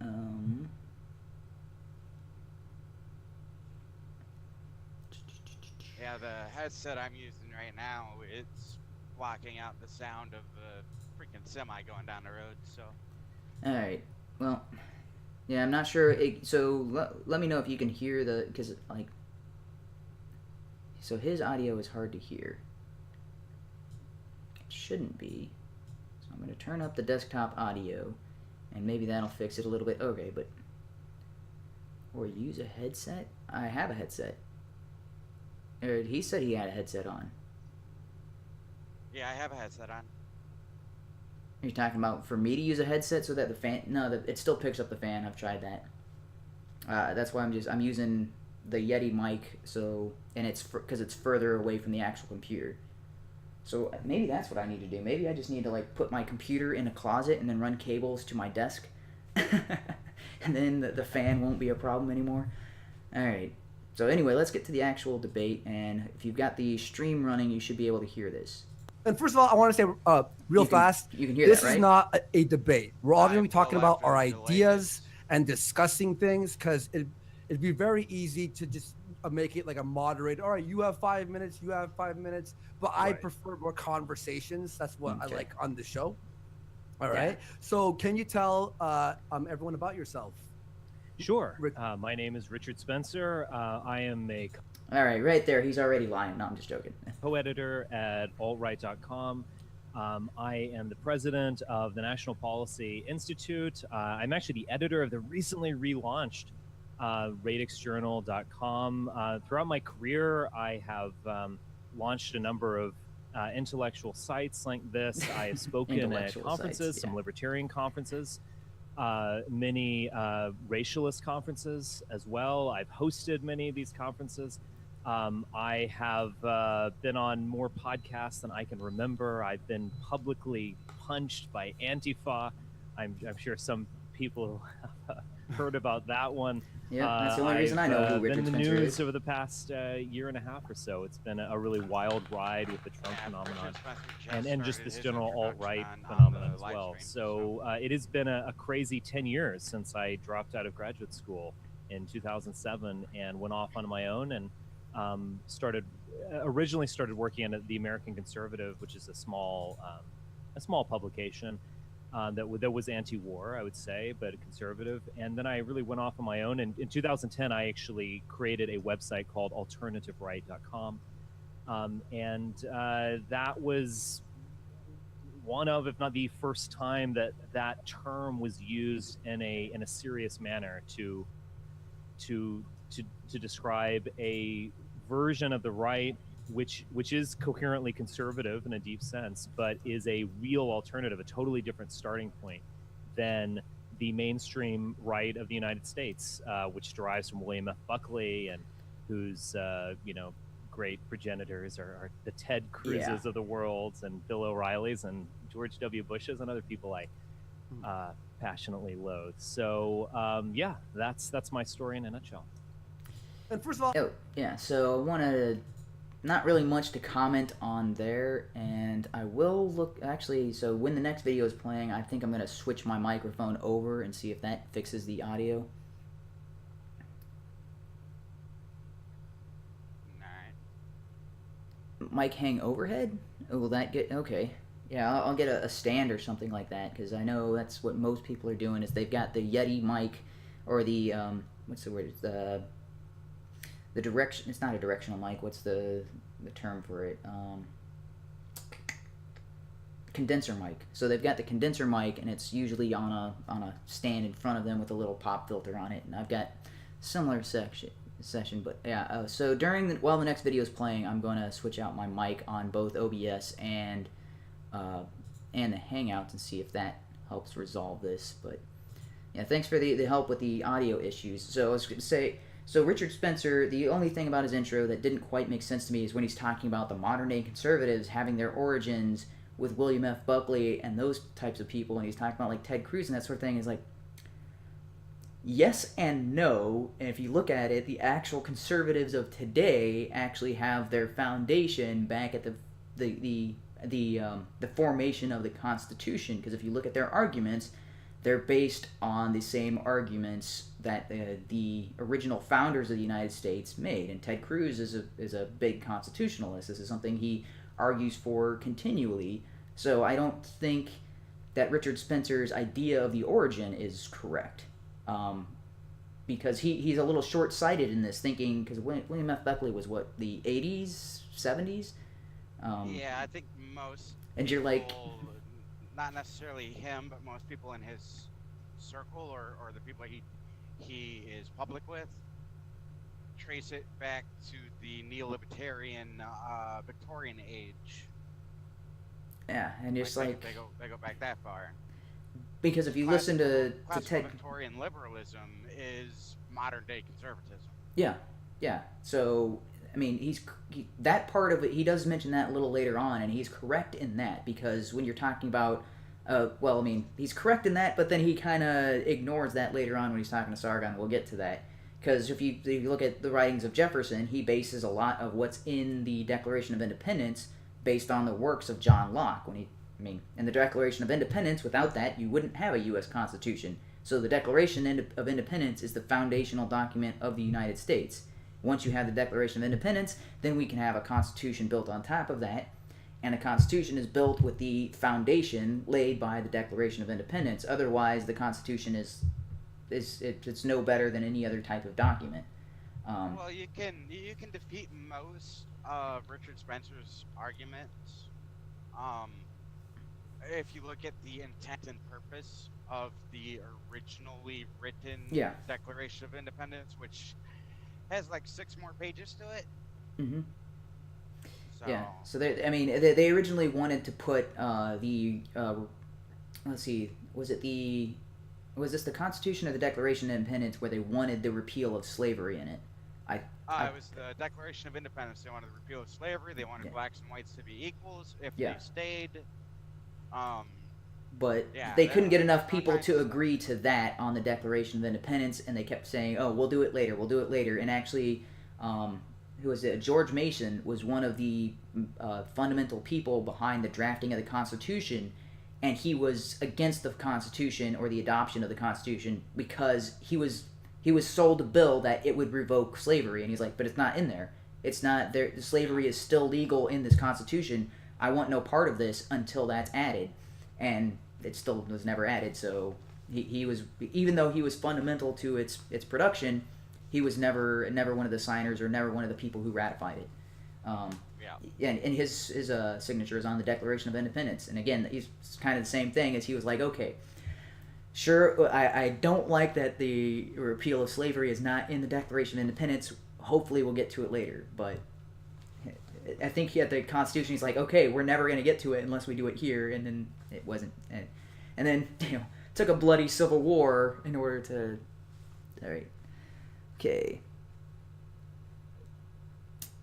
[SPEAKER 2] Yeah, the headset I'm using right now, it's blocking out the sound of the freaking semi going down the road, so...
[SPEAKER 1] Alright, well... Yeah, I'm not sure. So let me know if you can hear the... Because, like... So his audio is hard to hear. It shouldn't be. So I'm going to turn up the desktop audio. And maybe that'll fix it a little bit. Okay, but... Or use a headset? I have a headset. Or he said he had a headset on.
[SPEAKER 2] Yeah, I have a headset on.
[SPEAKER 1] You're talking about for me to use a headset so that the fan... No, it still picks up the fan. I've tried that. That's why I'm using the Yeti mic, so... And it's... Because it's further away from the actual computer. So maybe that's what I need to do. Maybe I just need to, like, put my computer in a closet and then run cables to my desk. Because and then the fan won't be a problem anymore. All right. So anyway, let's get to the actual debate. And if you've got the stream running, you should be able to hear this.
[SPEAKER 3] And first of all, I want to say real fast,
[SPEAKER 1] you can hear
[SPEAKER 3] this
[SPEAKER 1] that, right?
[SPEAKER 3] is not a debate. We're all going to be talking about our
[SPEAKER 2] and the
[SPEAKER 3] ideas and discussing things, because it'd be very easy to just make it like a moderator. All right, you have 5 minutes, you have 5 minutes. But I prefer more conversations. That's what I like on the show. All right. So can you tell everyone about yourself?
[SPEAKER 4] Sure. My name is Richard Spencer. I am a
[SPEAKER 1] All right there. He's already lying. No, I'm just joking.
[SPEAKER 4] co-editor at altright.com. I am the president of the National Policy Institute. I'm actually the editor of the recently relaunched radixjournal.com. Throughout my career, I have launched a number of intellectual sites like this. I have spoken at conferences, some libertarian conferences, many racialist conferences as well. I've hosted many of these conferences. I have been on more podcasts than I can remember. I've been publicly punched by Antifa. I'm sure some people have heard about that one.
[SPEAKER 1] Yeah, that's the only reason I know who Richard
[SPEAKER 4] Spencer is. Been in the news over the past year and a half or so. It's been a really wild ride with the Trump phenomenon and just this general alt-right phenomenon as well. So it has been a crazy 10 years since I dropped out of graduate school in 2007 and went off on my own and originally started working at the American Conservative, which is a small publication that was anti-war, I would say, but that and then I really went off on my own. And in 2010, I actually created a website called alternativeright.com, and that was one of, if not the first time, that term was used in a serious manner to describe a version of the right which is coherently conservative in a deep sense, but is a real alternative, a totally different starting point than the mainstream right of the United States, which derives from William F. Buckley, and whose great progenitors are the Ted Cruzes of the world, and Bill O'Reillys, and George W. Bushes, and other people I passionately loathe. So that's my story in a nutshell.
[SPEAKER 3] And first of all,
[SPEAKER 1] so I wanted not really much to comment on there, and I will look, actually, so when the next video is playing, I think I'm going to switch my microphone over and see if that fixes the audio.
[SPEAKER 2] Alright.
[SPEAKER 1] Mic hang overhead? Will that get, okay. Yeah, I'll get a stand or something like that, because I know that's what most people are doing, is they've got the Yeti mic, or the, what's the word, the direction, it's not a directional mic, what's the term for it? Condenser mic. So they've got the condenser mic, and it's usually on a stand in front of them with a little pop filter on it, and I've got similar session, but yeah, so while the next video is playing, I'm going to switch out my mic on both OBS and the Hangouts and see if that helps resolve this. But yeah, thanks for the help with the audio issues. So I was going to say, so Richard Spencer, the only thing about his intro that didn't quite make sense to me is when he's talking about the modern-day conservatives having their origins with William F. Buckley and those types of people, and he's talking about like Ted Cruz and that sort of thing. Is like, yes and no. And if you look at it, the actual conservatives of today actually have their foundation back at the formation of the Constitution, because if you look at their arguments, they're based on the same arguments that the original founders of the United States made. And Ted Cruz is a big constitutionalist. This is something he argues for continually. So I don't think that Richard Spencer's idea of the origin is correct, because he's a little short-sighted in this, thinking, because William F. Buckley was what, the 80s, 70s?
[SPEAKER 2] Yeah, I think most
[SPEAKER 1] and you're like,
[SPEAKER 2] not necessarily him, but most people in his circle or the people he is public with trace it back to the neo-libertarian Victorian age.
[SPEAKER 1] Yeah, and it's like
[SPEAKER 2] they go back that far.
[SPEAKER 1] Because if you listen to Ted,
[SPEAKER 2] Victorian liberalism is modern day conservatism.
[SPEAKER 1] Yeah. So I mean, that part of it, he does mention that a little later on, and he's correct in that, because when you're talking about Well, I mean, he's correct in that, but then he kind of ignores that later on when he's talking to Sargon. We'll get to that. Because if you look at the writings of Jefferson, he bases a lot of what's in the Declaration of Independence based on the works of John Locke. In the Declaration of Independence, without that, you wouldn't have a U.S. Constitution. So the Declaration of Independence is the foundational document of the United States. Once you have the Declaration of Independence, then we can have a Constitution built on top of that. And the Constitution is built with the foundation laid by the Declaration of Independence. Otherwise, the Constitution it's no better than any other type of document.
[SPEAKER 2] Well, you can defeat most of Richard Spencer's arguments if you look at the intent and purpose of the originally written Declaration of Independence, which has like 6 more pages to it.
[SPEAKER 1] Mm-hmm.
[SPEAKER 2] So.
[SPEAKER 1] Yeah. So they originally wanted to put let's see, was this the Constitution or the Declaration of Independence where they wanted the repeal of slavery in it?
[SPEAKER 2] It was the Declaration of Independence. They wanted the repeal of slavery. They wanted blacks and whites to be equals if they stayed.
[SPEAKER 1] But they couldn't get enough people to agree to that on the Declaration of Independence, and they kept saying, "Oh, we'll do it later." And actually, who was it? George Mason was one of the fundamental people behind the drafting of the Constitution, and he was against the Constitution or the adoption of the Constitution because he was sold a bill that it would revoke slavery, and he's like, "But it's not in there. It's not there. Slavery is still legal in this Constitution. I want no part of this until that's added," and it still was never added. So he was, even though he was fundamental to its production, he was never one of the signers or never one of the people who ratified it. And his signature is on the Declaration of Independence. And again, he's kind of the same thing as he was like, okay, sure, I don't like that the repeal of slavery is not in the Declaration of Independence. Hopefully we'll get to it later, but I think he had the Constitution. He's like, okay, we're never going to get to it unless we do it here, and then it wasn't. And then took a bloody civil war in order to. All right. Okay.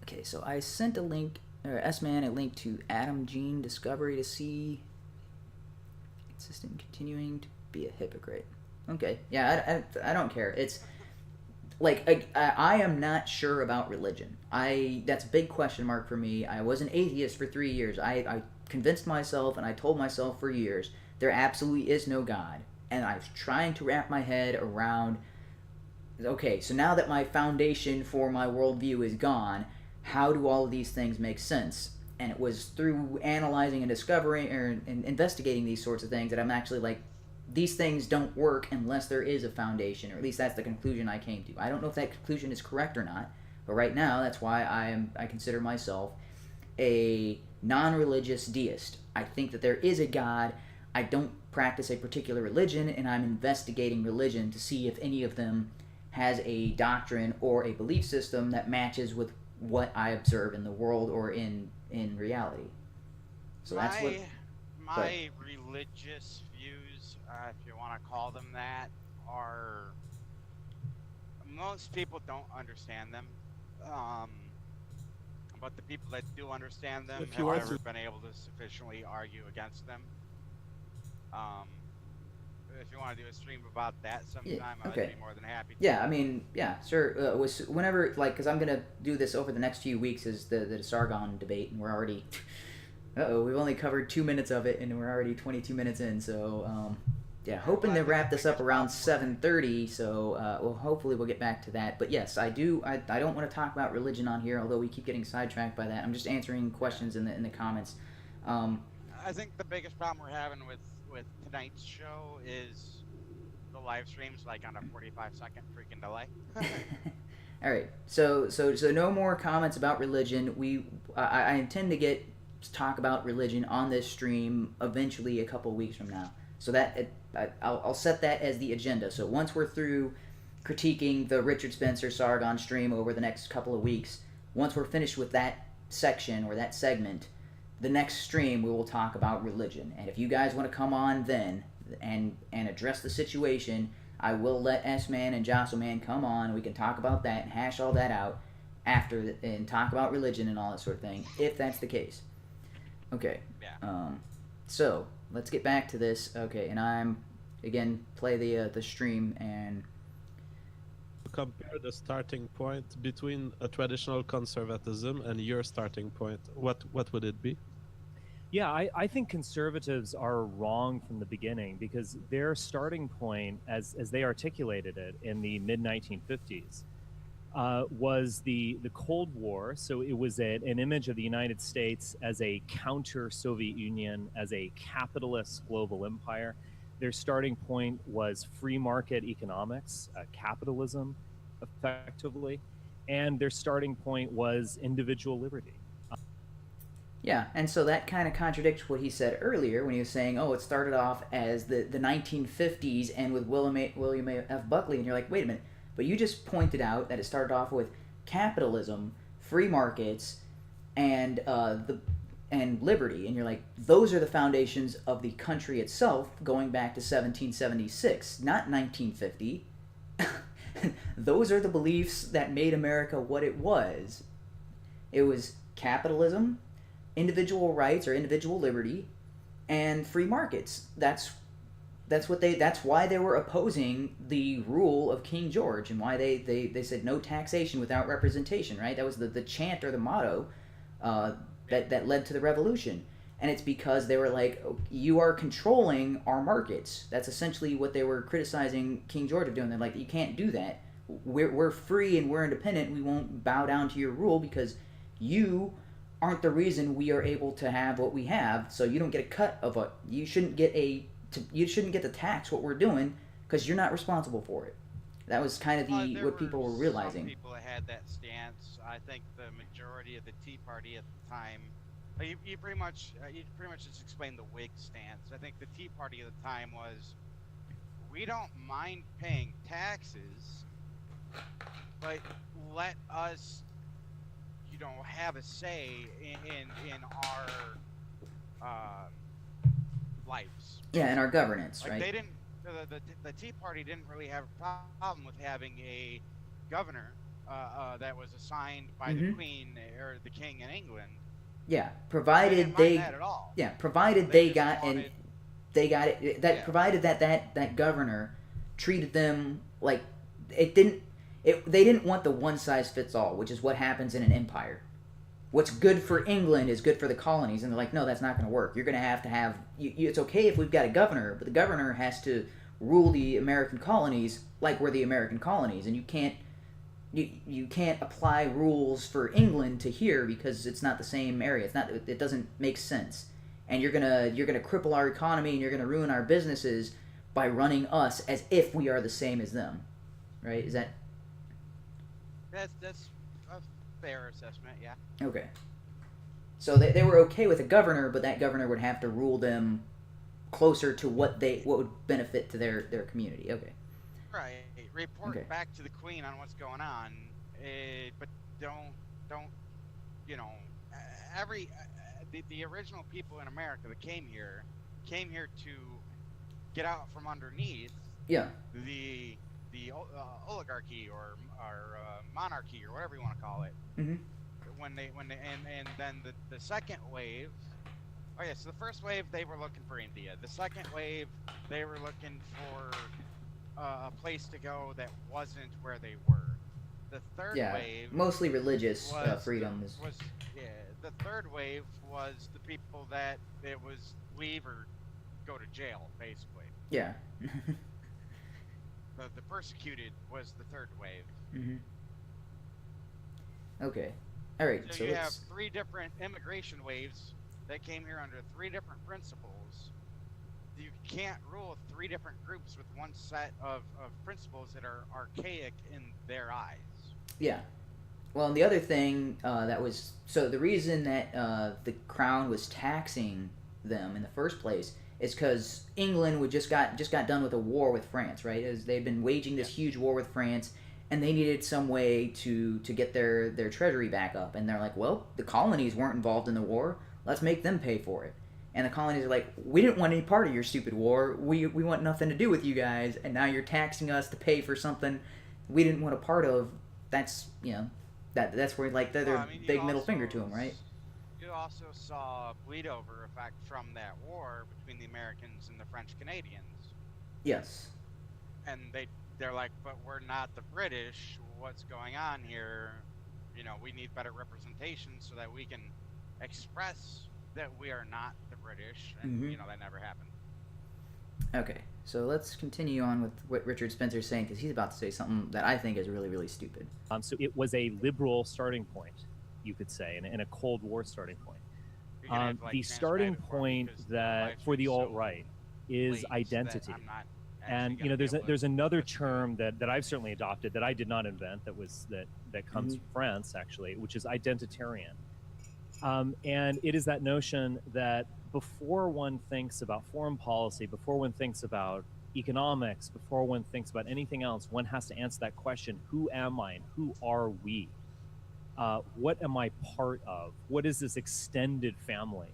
[SPEAKER 1] Okay, so I sent a link, or S-Man, a link to Adam Gene Discovery to see consistent continuing to be a hypocrite. Okay, yeah, I don't care. It's like I am not sure about religion. That's a big question mark for me. I was an atheist for 3 years. I convinced myself and I told myself for years there absolutely is no God. And I was trying to wrap my head around, okay, so now that my foundation for my worldview is gone, how do all of these things make sense? And it was through analyzing and discovering and investigating these sorts of things that I'm actually like, these things don't work unless there is a foundation, or at least that's the conclusion I came to. I don't know if that conclusion is correct or not, but right now that's why I consider myself a non-religious deist. I think that there is a God. I don't practice a particular religion, and I'm investigating religion to see if any of them has a doctrine or a belief system that matches with what I observe in the world or in reality. So that's what
[SPEAKER 2] my religious views, if you want to call them that, are, most people don't understand them. But the people that do understand them have never been able to sufficiently argue against them. If you want to do a stream about that sometime, I'd be more than happy to.
[SPEAKER 1] Yeah, I mean, yeah, sure. Whenever, like, because I'm going to do this over the next few weeks is the Sargon debate, and we're already, we've only covered 2 minutes of it, and we're already 22 minutes in, so, yeah, hoping to wrap this up around 7:30, so, well, hopefully we'll get back to that. But yes, I don't want to talk about religion on here, although we keep getting sidetracked by that. I'm just answering questions in the comments.
[SPEAKER 2] I think the biggest problem we're having with tonight's show is the live streams like on a 45-second freaking delay.
[SPEAKER 1] All right, so no more comments about religion. I intend to talk about religion on this stream eventually a couple weeks from now. So that I'll set that as the agenda. So once we're through critiquing the Richard Spencer Sargon stream over the next couple of weeks, once we're finished with that section or that segment, the next stream we will talk about religion. And if you guys want to come on then and address the situation, I will let S-Man and Josselman come on. We can talk about that and hash all that out after and talk about religion and all that sort of thing, if that's the case. Okay.
[SPEAKER 2] Yeah.
[SPEAKER 1] So let's get back to this. Okay, and I'm again play the stream and
[SPEAKER 5] compare the starting point between a traditional conservatism and your starting point, what would it be?
[SPEAKER 4] Yeah, I think conservatives are wrong from the beginning because their starting point, as they articulated it in the mid 1950s, was the Cold War. So it was an image of the United States as a counter Soviet Union, as a capitalist global empire. Their starting point was free market economics, capitalism, effectively, and their starting point was individual liberty.
[SPEAKER 1] yeah, and so that kind of contradicts what he said earlier when he was saying, "Oh, it started off as the 1950s and with William F. Buckley," and you're like, "Wait a minute!" But you just pointed out that it started off with capitalism, free markets, and and liberty, and you're like, those are the foundations of the country itself, going back to 1776, not 1950. Those are the beliefs that made America what it was. It was capitalism, individual rights or individual liberty, and free markets. That's why they were opposing the rule of King George, and why they said no taxation without representation, right? That was the chant or the motto that led to the revolution. And it's because they were like, you are controlling our markets. That's essentially what they were criticizing King George of doing. They're like, you can't do that. We're free and we're independent. We won't bow down to your rule because you aren't the reason we are able to have what we have. So you don't get a cut of what you shouldn't get to tax what we're doing because you're not responsible for it. That was kind of what people were realizing.
[SPEAKER 2] Some people had that stance. I think the majority of the Tea Party at the time. You pretty much just explained the Whig stance. I think the Tea Party at the time was, we don't mind paying taxes, but let us, have a say in our lives.
[SPEAKER 1] Yeah, in our governance,
[SPEAKER 2] like
[SPEAKER 1] right?
[SPEAKER 2] They didn't. The Tea Party didn't really have a problem with having a governor that was assigned by the Queen or the King in England.
[SPEAKER 1] Yeah, provided provided they got it. Provided that governor treated them like it didn't. They didn't want the one size fits all, which is what happens in an empire. What's good for England is good for the colonies, and they're like, no, that's not going to work. You're going to have. It's okay if we've got a governor, but the governor has to rule the American colonies like we're the American colonies, and you can't. You can't apply rules for England to here because it's not the same area. It doesn't make sense. And you're gonna cripple our economy and you're gonna ruin our businesses by running us as if we are the same as them. Right? Is that
[SPEAKER 2] that's a fair assessment, yeah.
[SPEAKER 1] okay? So they were okay with a governor, but that governor would have to rule them closer to what would benefit to their community. Okay.
[SPEAKER 2] Right. Report back to the Queen on what's going on, but don't the original people in America that came here to get out from underneath the oligarchy or monarchy or whatever you want to call it.
[SPEAKER 1] Mm-hmm.
[SPEAKER 2] When then the second wave. Oh yeah, so the first wave they were looking for India. The second wave they were looking for a place to go that wasn't where they were. The third wave,
[SPEAKER 1] mostly religious freedoms.
[SPEAKER 2] The third wave was the people that it was leave or go to jail, basically.
[SPEAKER 1] Yeah.
[SPEAKER 2] The persecuted was the third wave.
[SPEAKER 1] Mm-hmm. Okay. All right.
[SPEAKER 2] So you have three different immigration waves that came here under three different principles. You can't rule three different groups with one set of principles that are archaic in their eyes. Yeah.
[SPEAKER 1] Well, and the other thing the reason that the crown was taxing them in the first place is because England just got done with a war with France, right? As they've been waging this huge war with France, and they needed some way to get their treasury back up. And they're like, well, the colonies weren't involved in the war. Let's make them pay for it. And the colonies are like, we didn't want any part of your stupid war. We want nothing to do with you guys. And now you're taxing us to pay for something we didn't want a part of. That's, that's where, like, they're big middle finger to them, right?
[SPEAKER 2] you also saw a bleed over effect from that war between the Americans and the French Canadians.
[SPEAKER 1] Yes.
[SPEAKER 2] And they're like, but we're not the British. What's going on here? You know, we need better representation so that we can express that we are not the British. And
[SPEAKER 1] Mhm.
[SPEAKER 2] you know, that never happened.
[SPEAKER 1] Okay, so let's continue on with what Richard Spencer's saying, because he's about to say something that I think is really, really stupid.
[SPEAKER 4] So it was a liberal starting point, you could say, and a Cold War starting point.
[SPEAKER 2] You're gonna have to, like,
[SPEAKER 4] The
[SPEAKER 2] transcribe
[SPEAKER 4] starting
[SPEAKER 2] it for me,
[SPEAKER 4] point
[SPEAKER 2] 'cause the
[SPEAKER 4] that
[SPEAKER 2] live
[SPEAKER 4] for the
[SPEAKER 2] stream's so
[SPEAKER 4] alt-right is
[SPEAKER 2] late that
[SPEAKER 4] identity.
[SPEAKER 2] I'm not
[SPEAKER 4] And
[SPEAKER 2] actually
[SPEAKER 4] you know,
[SPEAKER 2] gonna be able to
[SPEAKER 4] there's another
[SPEAKER 2] listen to it.
[SPEAKER 4] term that I've certainly adopted that I did not invent, that comes from France actually, which is identitarian. And it is that notion that before one thinks about foreign policy, before one thinks about economics, before one thinks about anything else, one has to answer that question: who am I and who are we? What am I part of? What is this extended family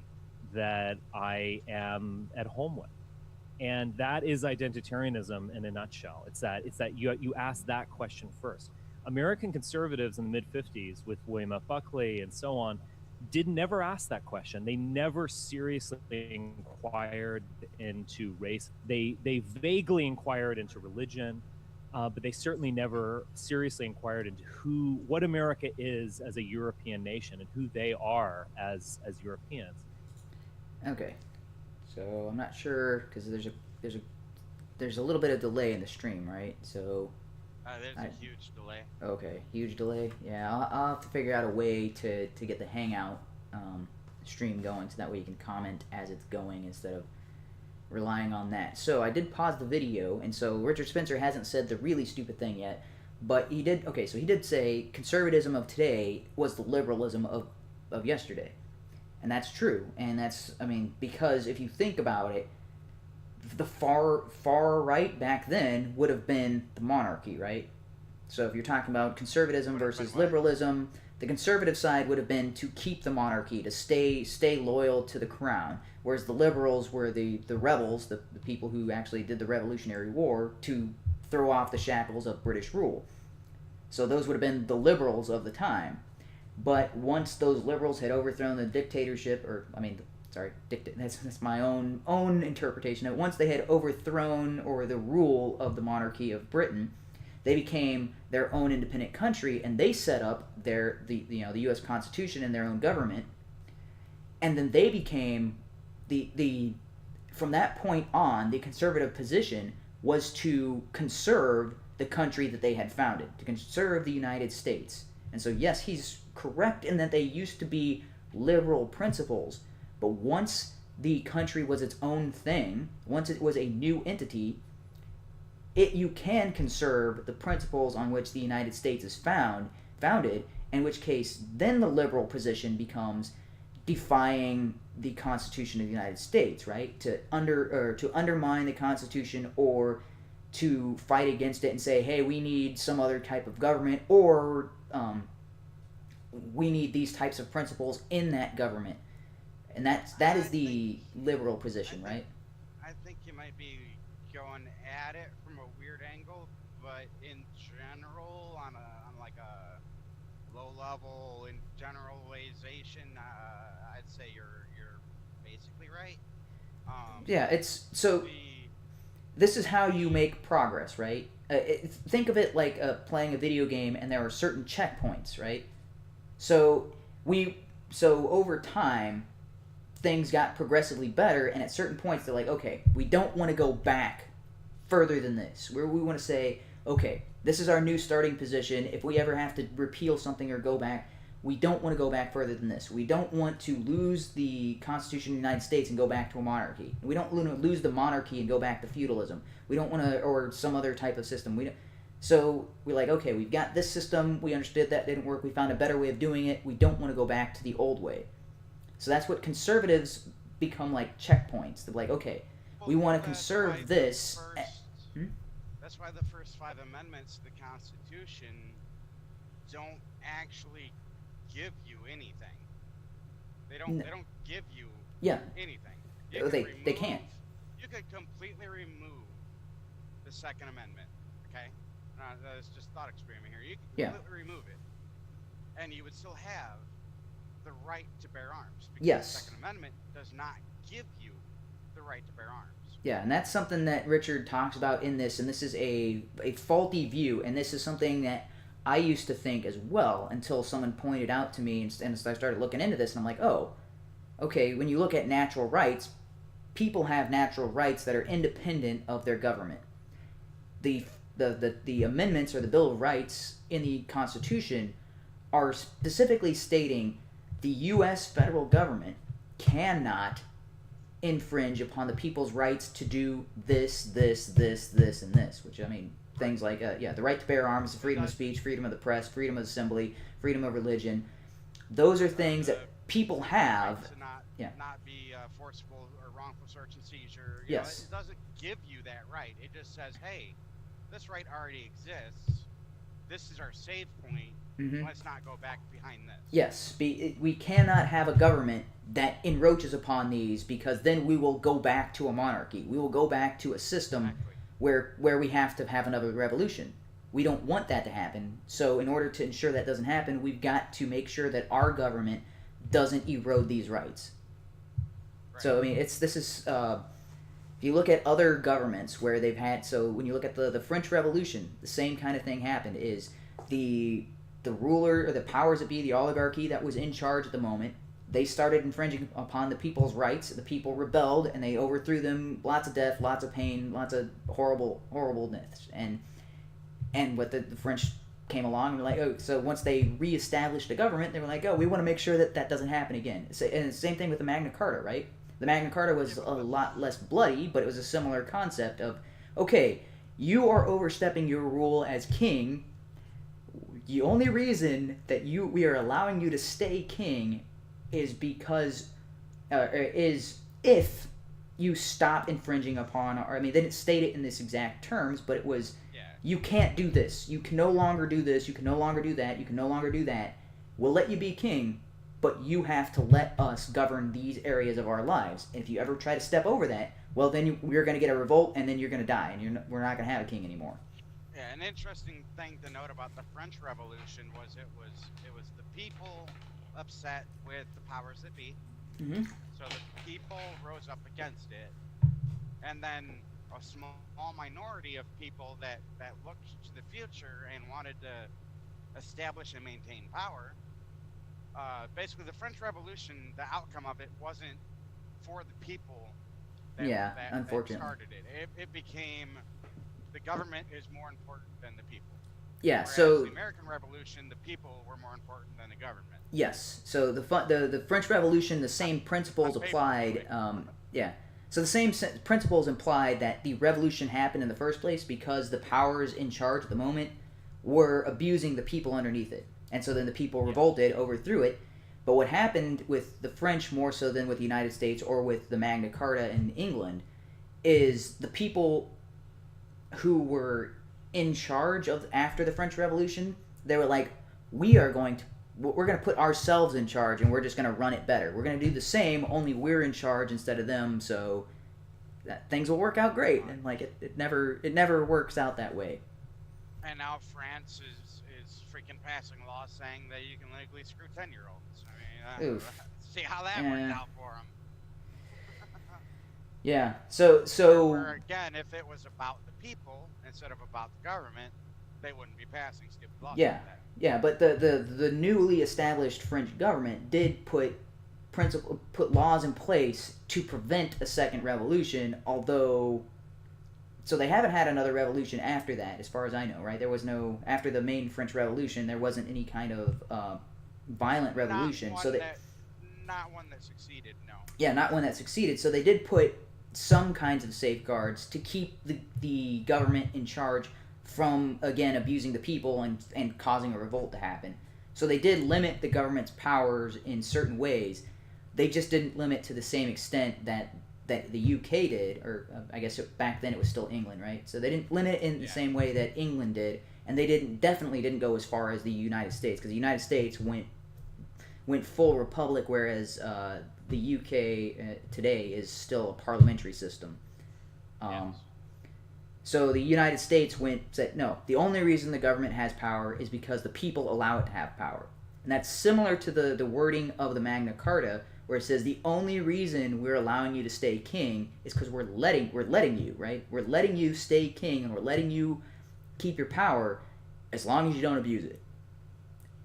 [SPEAKER 4] that I am at home with? And that is identitarianism in a nutshell. It's that you ask that question first. American conservatives in the mid 50s with William F. Buckley and so on did never ask that question. They never seriously inquired into race. They vaguely inquired into religion, but they certainly never seriously inquired into what America is as a European nation and who they are as Europeans.
[SPEAKER 1] Okay, so I'm not sure because there's a little bit of delay in the stream, right? So
[SPEAKER 2] There's a huge delay.
[SPEAKER 1] okay, huge delay. Yeah, I'll have to figure out a way to get the Hangout stream going, so that way you can comment as it's going instead of relying on that. So I did pause the video, and so Richard Spencer hasn't said the really stupid thing yet, but he did. Okay, so he did say conservatism of today was the liberalism of yesterday, and that's true. And that's, I mean, because if you think about it, the far right back then would have been the monarchy, right? So if you're talking about conservatism versus liberalism, the conservative side would have been to keep the monarchy, to stay loyal to the crown, whereas the liberals were the rebels, the people who actually did the Revolutionary War, to throw off the shackles of British rule. So those would have been the liberals of the time. But once those liberals had overthrown the dictatorship, or I mean, sorry, that's my own interpretation. That once they had overthrown or the rule of the monarchy of Britain, they became their own independent country, and they set up the U.S. Constitution and their own government, and then they became from that point on, the conservative position was to conserve the country that they had founded, to conserve the United States. And so yes, he's correct in that they used to be liberal principles, but once the country was its own thing, once it was a new entity, you can conserve the principles on which the United States is founded, in which case then the liberal position becomes defying the Constitution of the United States, right? To undermine the Constitution, or to fight against it and say, hey, we need some other type of government, or we need these types of principles in that government. And that is the liberal position, right?
[SPEAKER 2] I think you might be going at it from a weird angle, but in general, on like a low level in generalization, I'd say you're basically right.
[SPEAKER 1] Yeah, it's so. This is how you make progress, right? Think of it like playing a video game, and there are certain checkpoints, right? So over time, things got progressively better, and at certain points, they're like, okay, we don't want to go back further than this. Where we want to say, okay, this is our new starting position. If we ever have to repeal something or go back, we don't want to go back further than this. We don't want to lose the Constitution of the United States and go back to a monarchy. We don't want to lose the monarchy and go back to feudalism. We don't want to, or some other type of system. So we're like, okay, we've got this system. We understood that didn't work. We found a better way of doing it. We don't want to go back to the old way. So that's what conservatives become like checkpoints. They're like, okay, we want to conserve this.
[SPEAKER 2] That's why the first 5 amendments to the Constitution don't actually give you anything. They don't give you anything.
[SPEAKER 1] They can't.
[SPEAKER 2] You could completely remove the Second Amendment. Okay, that's just thought experiment here. You could completely remove it, and you would still have the right to bear arms. Because
[SPEAKER 1] Yes.
[SPEAKER 2] the Second Amendment does not give you the right to bear arms.
[SPEAKER 1] Yeah, and that's something that Richard talks about in this, and this is a faulty view, and this is something that I used to think as well until someone pointed out to me, and I started looking into this, and I'm like, oh, okay, when you look at natural rights, people have natural rights that are independent of their government. The amendments or the Bill of Rights in the Constitution are specifically stating the U.S. federal government cannot infringe upon the people's rights to do this, and this. Which, I mean, things like, the right to bear arms, freedom of speech, freedom of the press, freedom of assembly, freedom of religion. Those are things that people have.
[SPEAKER 2] To not be forcible or wrongful search and seizure. You
[SPEAKER 1] Yes.
[SPEAKER 2] know, it doesn't give you that right. It just says, hey, this right already exists. This is our save point.
[SPEAKER 1] Mm-hmm.
[SPEAKER 2] Let's not go back behind this.
[SPEAKER 1] Yes, we cannot have a government that encroaches upon these, because then we will go back to a monarchy. We will go back to a system
[SPEAKER 2] Exactly.
[SPEAKER 1] where we have to have another revolution. We don't want that to happen. So in order to ensure that doesn't happen, we've got to make sure that our government doesn't erode these rights.
[SPEAKER 2] Right.
[SPEAKER 1] So I mean, if you look at other governments where they've had, so when you look at the French Revolution, the same kind of thing happened. Is the ruler or the powers that be, the oligarchy that was in charge at the moment, they started infringing upon the people's rights. The people rebelled, and they overthrew them. Lots of death, lots of pain, lots of horribleness. And what the French came along and were like, oh, so once they reestablished the government, they were like, oh, we want to make sure that doesn't happen again. And the same thing with the Magna Carta, right? The Magna Carta was a lot less bloody, but it was a similar concept of, okay, you are overstepping your rule as king. The only reason that we are allowing you to stay king is because is if you stop infringing upon, or I mean, they didn't state it in this exact terms, but it was, you can't do this, you can no longer do this, you can no longer do that, you can no longer do that. We'll let you be king, but you have to let us govern these areas of our lives. And if you ever try to step over that, well, then we're going to get a revolt, and then you're going to die, and we're not going to have a king anymore.
[SPEAKER 2] Yeah, an interesting thing to note about the French Revolution was it was the people upset with the powers that be.
[SPEAKER 1] Mm-hmm.
[SPEAKER 2] So the people rose up against it, and then a small minority of people that looked to the future and wanted to establish and maintain power. Basically, the French Revolution, the outcome of it wasn't for the people that
[SPEAKER 1] unfortunately.
[SPEAKER 2] started it. It became the government is more important than the people.
[SPEAKER 1] Yeah,
[SPEAKER 2] Whereas
[SPEAKER 1] so
[SPEAKER 2] the American Revolution, the people were more important than the government.
[SPEAKER 1] yes, so the French Revolution, the same principles applied. So the same principles implied that the revolution happened in the first place because the powers in charge at the moment were abusing the people underneath it, and so then the people revolted, overthrew it. But what happened with the French more so than with the United States or with the Magna Carta in England is the people who were in charge of after the French Revolution, they were like, we're going to put ourselves in charge, and we're just going to run it better. We're going to do the same, only we're in charge instead of them, so things will work out great. And like it never works out that way.
[SPEAKER 2] And now France is freaking passing laws saying that you can legally screw 10-year-olds. I mean, see how that worked out for them.
[SPEAKER 1] Yeah. So
[SPEAKER 2] Where again, if it was about the people instead of about the government, they wouldn't be passing stupid laws.
[SPEAKER 1] Yeah.
[SPEAKER 2] Like that.
[SPEAKER 1] Yeah, but the newly established French government did put laws in place to prevent a second revolution, although so they haven't had another revolution after that, as far as I know, right? There was no, after the main French Revolution, there wasn't any kind of violent revolution.
[SPEAKER 2] Not one that succeeded, no.
[SPEAKER 1] Yeah, not one that succeeded. So they did put some kinds of safeguards to keep the government in charge from, again, abusing the people and causing a revolt to happen. So they did limit the government's powers in certain ways. They just didn't limit to the same extent that the UK did, or I guess back then it was still England, right? So they didn't limit it in the same way that England did, and they definitely didn't go as far as the United States, because the United States went full republic, whereas the UK today is still a parliamentary system. So the United States said, no, the only reason the government has power is because the people allow it to have power. And that's similar to the wording of the Magna Carta, where it says the only reason we're allowing you to stay king is because we're letting you, right? We're letting you stay king, and we're letting you keep your power as long as you don't abuse it.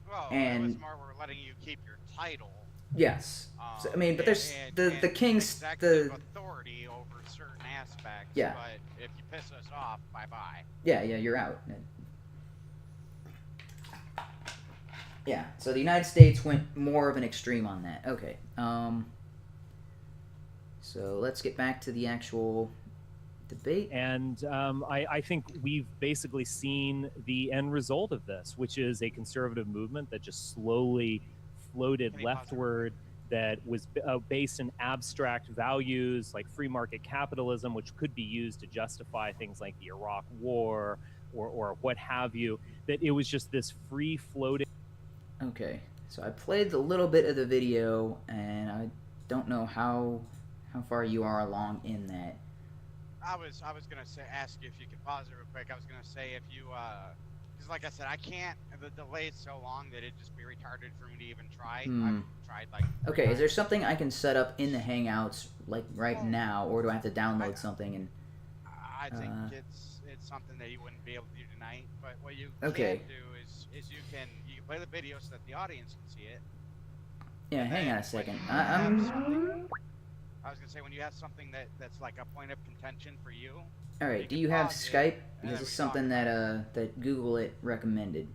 [SPEAKER 2] Well,
[SPEAKER 1] And
[SPEAKER 2] it was more we're letting you keep your title.
[SPEAKER 1] Yes. So, I mean, but there's the king's
[SPEAKER 2] executive authority over certain aspects.
[SPEAKER 1] Yeah.
[SPEAKER 2] But if you piss us off, bye bye.
[SPEAKER 1] Yeah, you're out. Yeah, so the United States went more of an extreme on that. Okay. So let's get back to the actual debate.
[SPEAKER 4] And I think we've basically seen the end result of this, which is a conservative movement that just slowly floated leftward, that was based in abstract values like free market capitalism, which could be used to justify things like the Iraq War or what have you, that it was just this free floating.
[SPEAKER 1] Okay, so I played a little bit of the video, and I don't know how far you are along in that.
[SPEAKER 2] I was gonna ask you if you could pause it real quick. I was gonna say if you because like I said, I can't. The delay is so long that it'd just be retarded for me to even try. I've tried like.
[SPEAKER 1] Okay, is there something I can set up in the Hangouts like right now, or do I have to download something and?
[SPEAKER 2] I think it's something that you wouldn't be able to do tonight. But what you can do is you can play the video so that the audience can see it.
[SPEAKER 1] Yeah, hang on a second.
[SPEAKER 2] I was gonna say when you have something that's like a point of contention for you.
[SPEAKER 1] All right. Do you have Skype? Because it's something that that Google it recommended.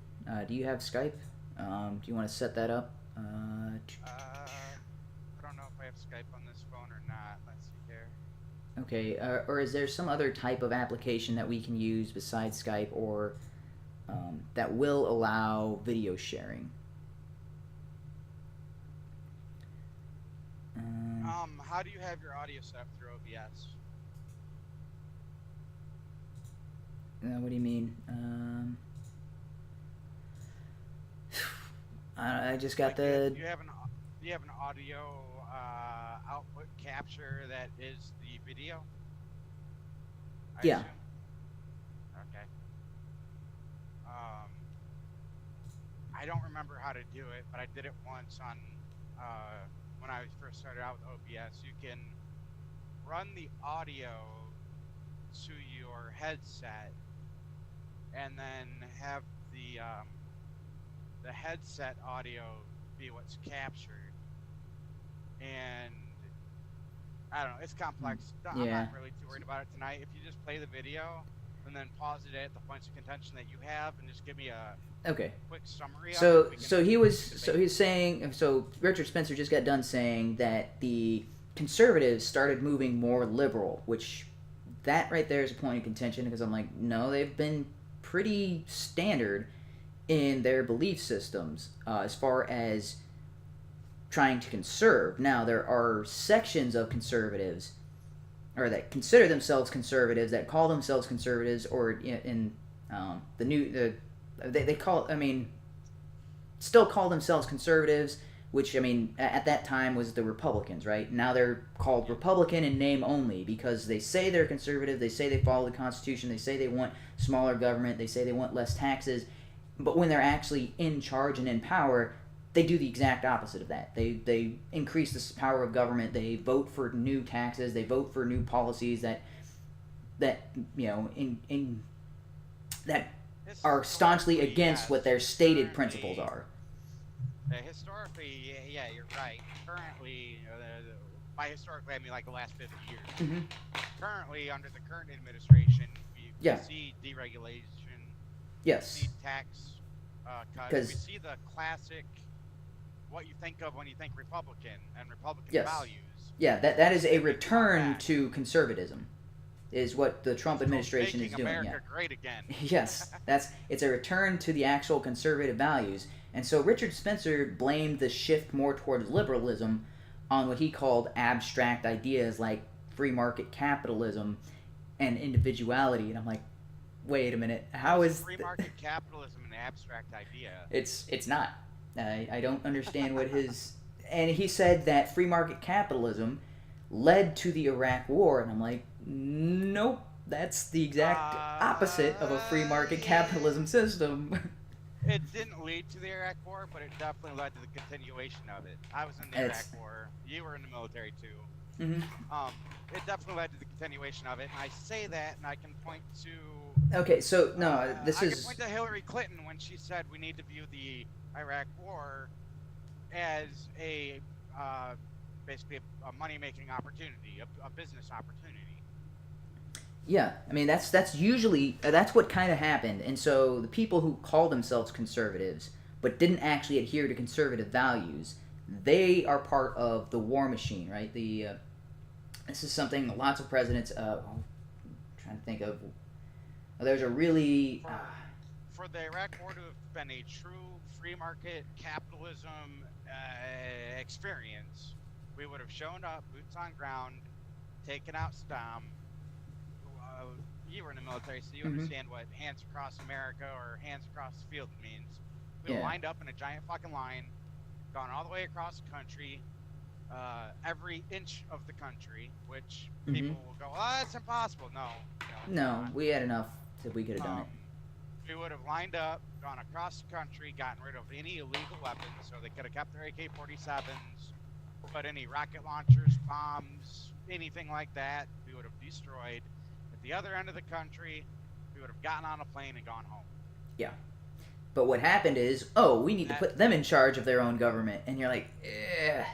[SPEAKER 1] Do you have Skype? Do you want to set that up?
[SPEAKER 2] I don't know if I have Skype on this phone or not. Let's see here.
[SPEAKER 1] Okay. Or is there some other type of application that we can use besides Skype, or that will allow video sharing?
[SPEAKER 2] How do you have your audio set up through OBS?
[SPEAKER 1] What do you mean? I just got
[SPEAKER 2] Do you have an audio output capture that is the video?
[SPEAKER 1] Yeah.
[SPEAKER 2] Assume? Okay. I don't remember how to do it, but I did it once on when I first started out with OBS. You can run the audio to your headset and then have the headset audio be what's captured. And I don't know, it's complex. I'm not really too worried about it tonight. If you just play the video and then pause it at the points of contention that you have and just give me a quick summary.
[SPEAKER 1] So he's saying, so Richard Spencer just got done saying that the conservatives started moving more liberal, which that right there is a point of contention, because I'm like, no, they've been pretty standard in their belief systems as far as trying to conserve. Now, there are sections of conservatives, or that consider themselves conservatives, that call themselves conservatives, or in the new, they call, still call themselves conservatives, which, at that time was the Republicans, right? Now they're called Republican in name only, because they say they're conservative, they say they follow the Constitution, they say they want smaller government, they say they want less taxes, but when they're actually in charge and in power, they do the exact opposite of that. They increase the power of government, they vote for new taxes, they vote for new policies that are staunchly against what their stated principles are.
[SPEAKER 2] Historically, yeah, you're right. Currently, by historically I mean like the last 50 years.
[SPEAKER 1] Mm-hmm.
[SPEAKER 2] Currently, under the current administration, we see deregulation.
[SPEAKER 1] Yes.
[SPEAKER 2] We see tax cuts. We see the classic, what you think of when you think Republican and Republican values.
[SPEAKER 1] Yeah, that is a return to conservatism, is what the Trump administration is doing.
[SPEAKER 2] America great again.
[SPEAKER 1] Yes, it's a return to the actual conservative values. And so Richard Spencer blamed the shift more towards liberalism on what he called abstract ideas like free market capitalism and individuality. And I'm like, wait a minute, how is
[SPEAKER 2] free market capitalism an abstract idea?
[SPEAKER 1] It's not. I don't understand what his... And he said that free market capitalism led to the Iraq War, and I'm like, nope, that's the exact opposite of a free market capitalism system.
[SPEAKER 2] it didn't lead to the Iraq War, but it definitely led to the continuation of it. I was in the
[SPEAKER 1] It's-
[SPEAKER 2] Iraq War. You were in the military too.
[SPEAKER 1] Mhm.
[SPEAKER 2] It definitely led to the continuation of it, and I say that, and I can point to.
[SPEAKER 1] Okay, so no, this
[SPEAKER 2] I
[SPEAKER 1] is
[SPEAKER 2] can point to Hillary Clinton when she said we need to view the Iraq War as a basically a money-making opportunity, a business opportunity.
[SPEAKER 1] yeah. I mean, that's usually that's what kind of happened, and so the people who call themselves conservatives but didn't actually adhere to conservative values, they are part of the war machine, right? This is something lots of presidents. I'm trying to think of. There's a really.
[SPEAKER 2] For the Iraq War to have been a true free market capitalism experience, we would have shown up, boots on ground, taken out Saddam. You were in the military, so you understand what hands across America or hands across the field means. We
[SPEAKER 1] Yeah.
[SPEAKER 2] lined up in a giant fucking line, gone all the way across the country, every inch of the country, which people will go, oh, that's impossible. No,
[SPEAKER 1] We had enough that we could have done it.
[SPEAKER 2] We would have lined up, gone across the country, gotten rid of any illegal weapons, so they could have kept their AK-47s, but any rocket launchers, bombs, anything like that, we would have destroyed. At the other end of the country, we would have gotten on a plane and gone home.
[SPEAKER 1] Yeah. But what happened is, we need to put them in charge of their own government, and you're like, eh.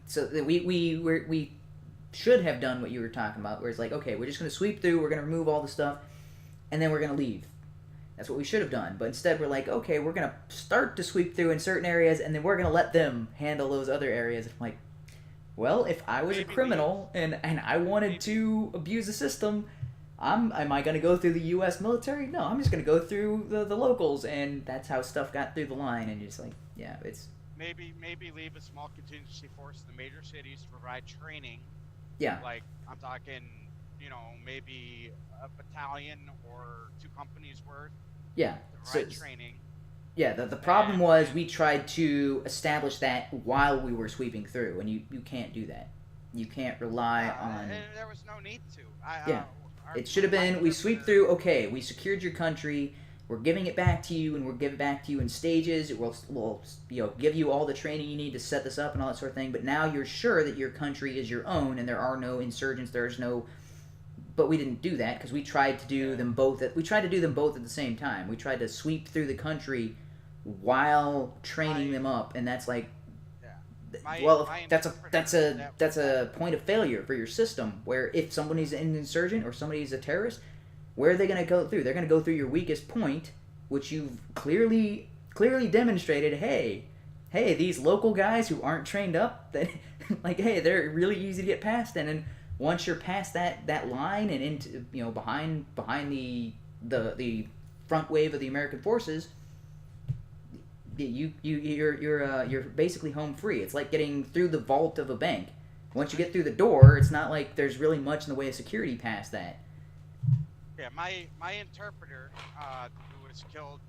[SPEAKER 1] So we should have done what you were talking about, where it's like, okay, we're just going to sweep through, we're going to remove all the stuff, and then we're going to leave. That's what we should have done. But instead, we're like, okay, we're going to start to sweep through in certain areas, and then we're going to let them handle those other areas. I'm like, well, if I was a criminal and I wanted to abuse the system, am I going to go through the U.S. military? No, I'm just going to go through the locals, and that's how stuff got through the line. And you're just like, yeah, it's...
[SPEAKER 2] Maybe leave a small contingency force in the major cities to provide training.
[SPEAKER 1] Yeah.
[SPEAKER 2] Like, I'm talking, maybe a battalion or 2 companies worth.
[SPEAKER 1] Yeah.
[SPEAKER 2] To provide training.
[SPEAKER 1] Yeah, the problem was we tried to establish that while we were sweeping through, and you can't do that. You can't rely on...
[SPEAKER 2] There was no need to.
[SPEAKER 1] It should have been, we sweep through, okay, we secured your country, we're giving it back to you, and we'll give it back to you in stages. We'll give you all the training you need to set this up and all that sort of thing. But now you're sure that your country is your own, and there are no insurgents. There's no. But we didn't do that because we tried to do them both. We tried to do them both at the same time. We tried to sweep through the country while training them up, and that's like. That's a point of failure for your system. Where if somebody's an insurgent or somebody's a terrorist. Where are they going to go through? They're going to go through your weakest point, which you've clearly demonstrated. Hey, these local guys who aren't trained up, they're really easy to get past. And then once you're past that line and into behind the front wave of the American forces, you're basically home free. It's like getting through the vault of a bank. Once you get through the door, it's not like there's really much in the way of security past that.
[SPEAKER 2] Yeah, my interpreter, who was killed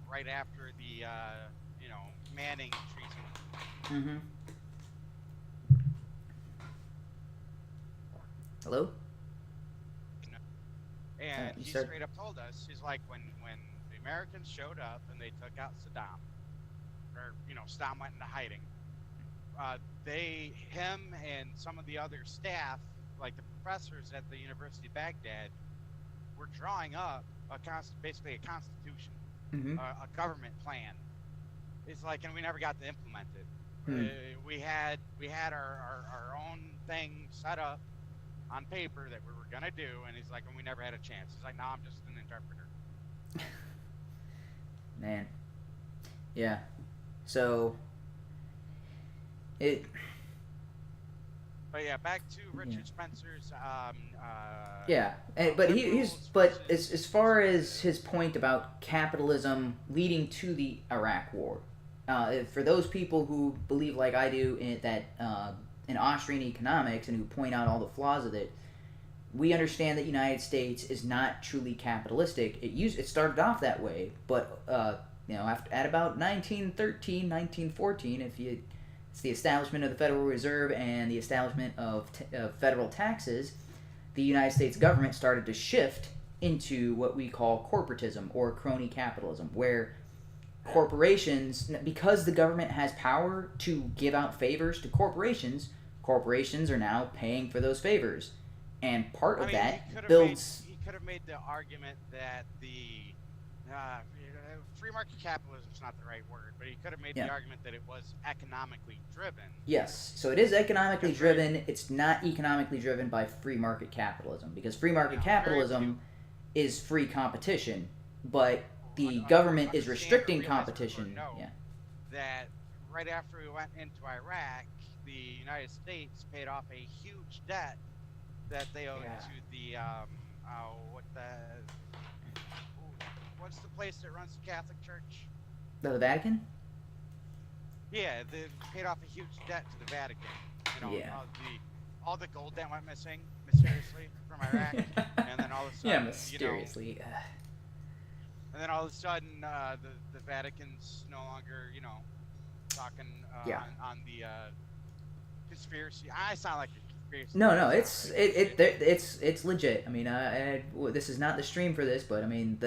[SPEAKER 2] right after the Manning treason.
[SPEAKER 1] Hello?
[SPEAKER 2] And he straight up told us, he's like, when the Americans showed up and they took out Saddam, or Saddam went into hiding, him and some of the other staff, like the professors at the University of Baghdad, we're drawing up basically a constitution, a government plan. It's like, and we never got to implement it. We had our own thing set up on paper that we were gonna do, and he's like, and we never had a chance. He's like, no, I'm just an interpreter.
[SPEAKER 1] Man, yeah. So it.
[SPEAKER 2] But yeah, back to Richard Spencer's.
[SPEAKER 1] But as far as his point about capitalism leading to the Iraq War, for those people who believe like I do in Austrian economics and who point out all the flaws of it, we understand that the United States is not truly capitalistic. It started off that way, but at about 1913, 1914, it's the establishment of the Federal Reserve and the establishment of federal taxes, the United States government started to shift into what we call corporatism or crony capitalism, where corporations, because the government has power to give out favors to corporations, corporations are now paying for those favors, and part of that builds.
[SPEAKER 2] He could have made the argument that the free market capitalism is not the right word, but he could have made the argument that it was economically driven.
[SPEAKER 1] Yes, so it is economically driven. It's not economically driven by free market capitalism, because free market capitalism is free competition, but the government is restricting competition.
[SPEAKER 2] That right after we went into Iraq, the United States paid off a huge debt that they owed to the what's the place that runs the Catholic Church?
[SPEAKER 1] The Vatican?
[SPEAKER 2] Yeah, they paid off a huge debt to the Vatican. You know, all the gold that went missing mysteriously from Iraq, and then all of a sudden,
[SPEAKER 1] mysteriously.
[SPEAKER 2] You know, and then all of a sudden, the Vatican's no longer, you know, talking on the conspiracy. I sound like a conspiracy.
[SPEAKER 1] No, it's legit. I mean, this is not the stream for this, but I mean,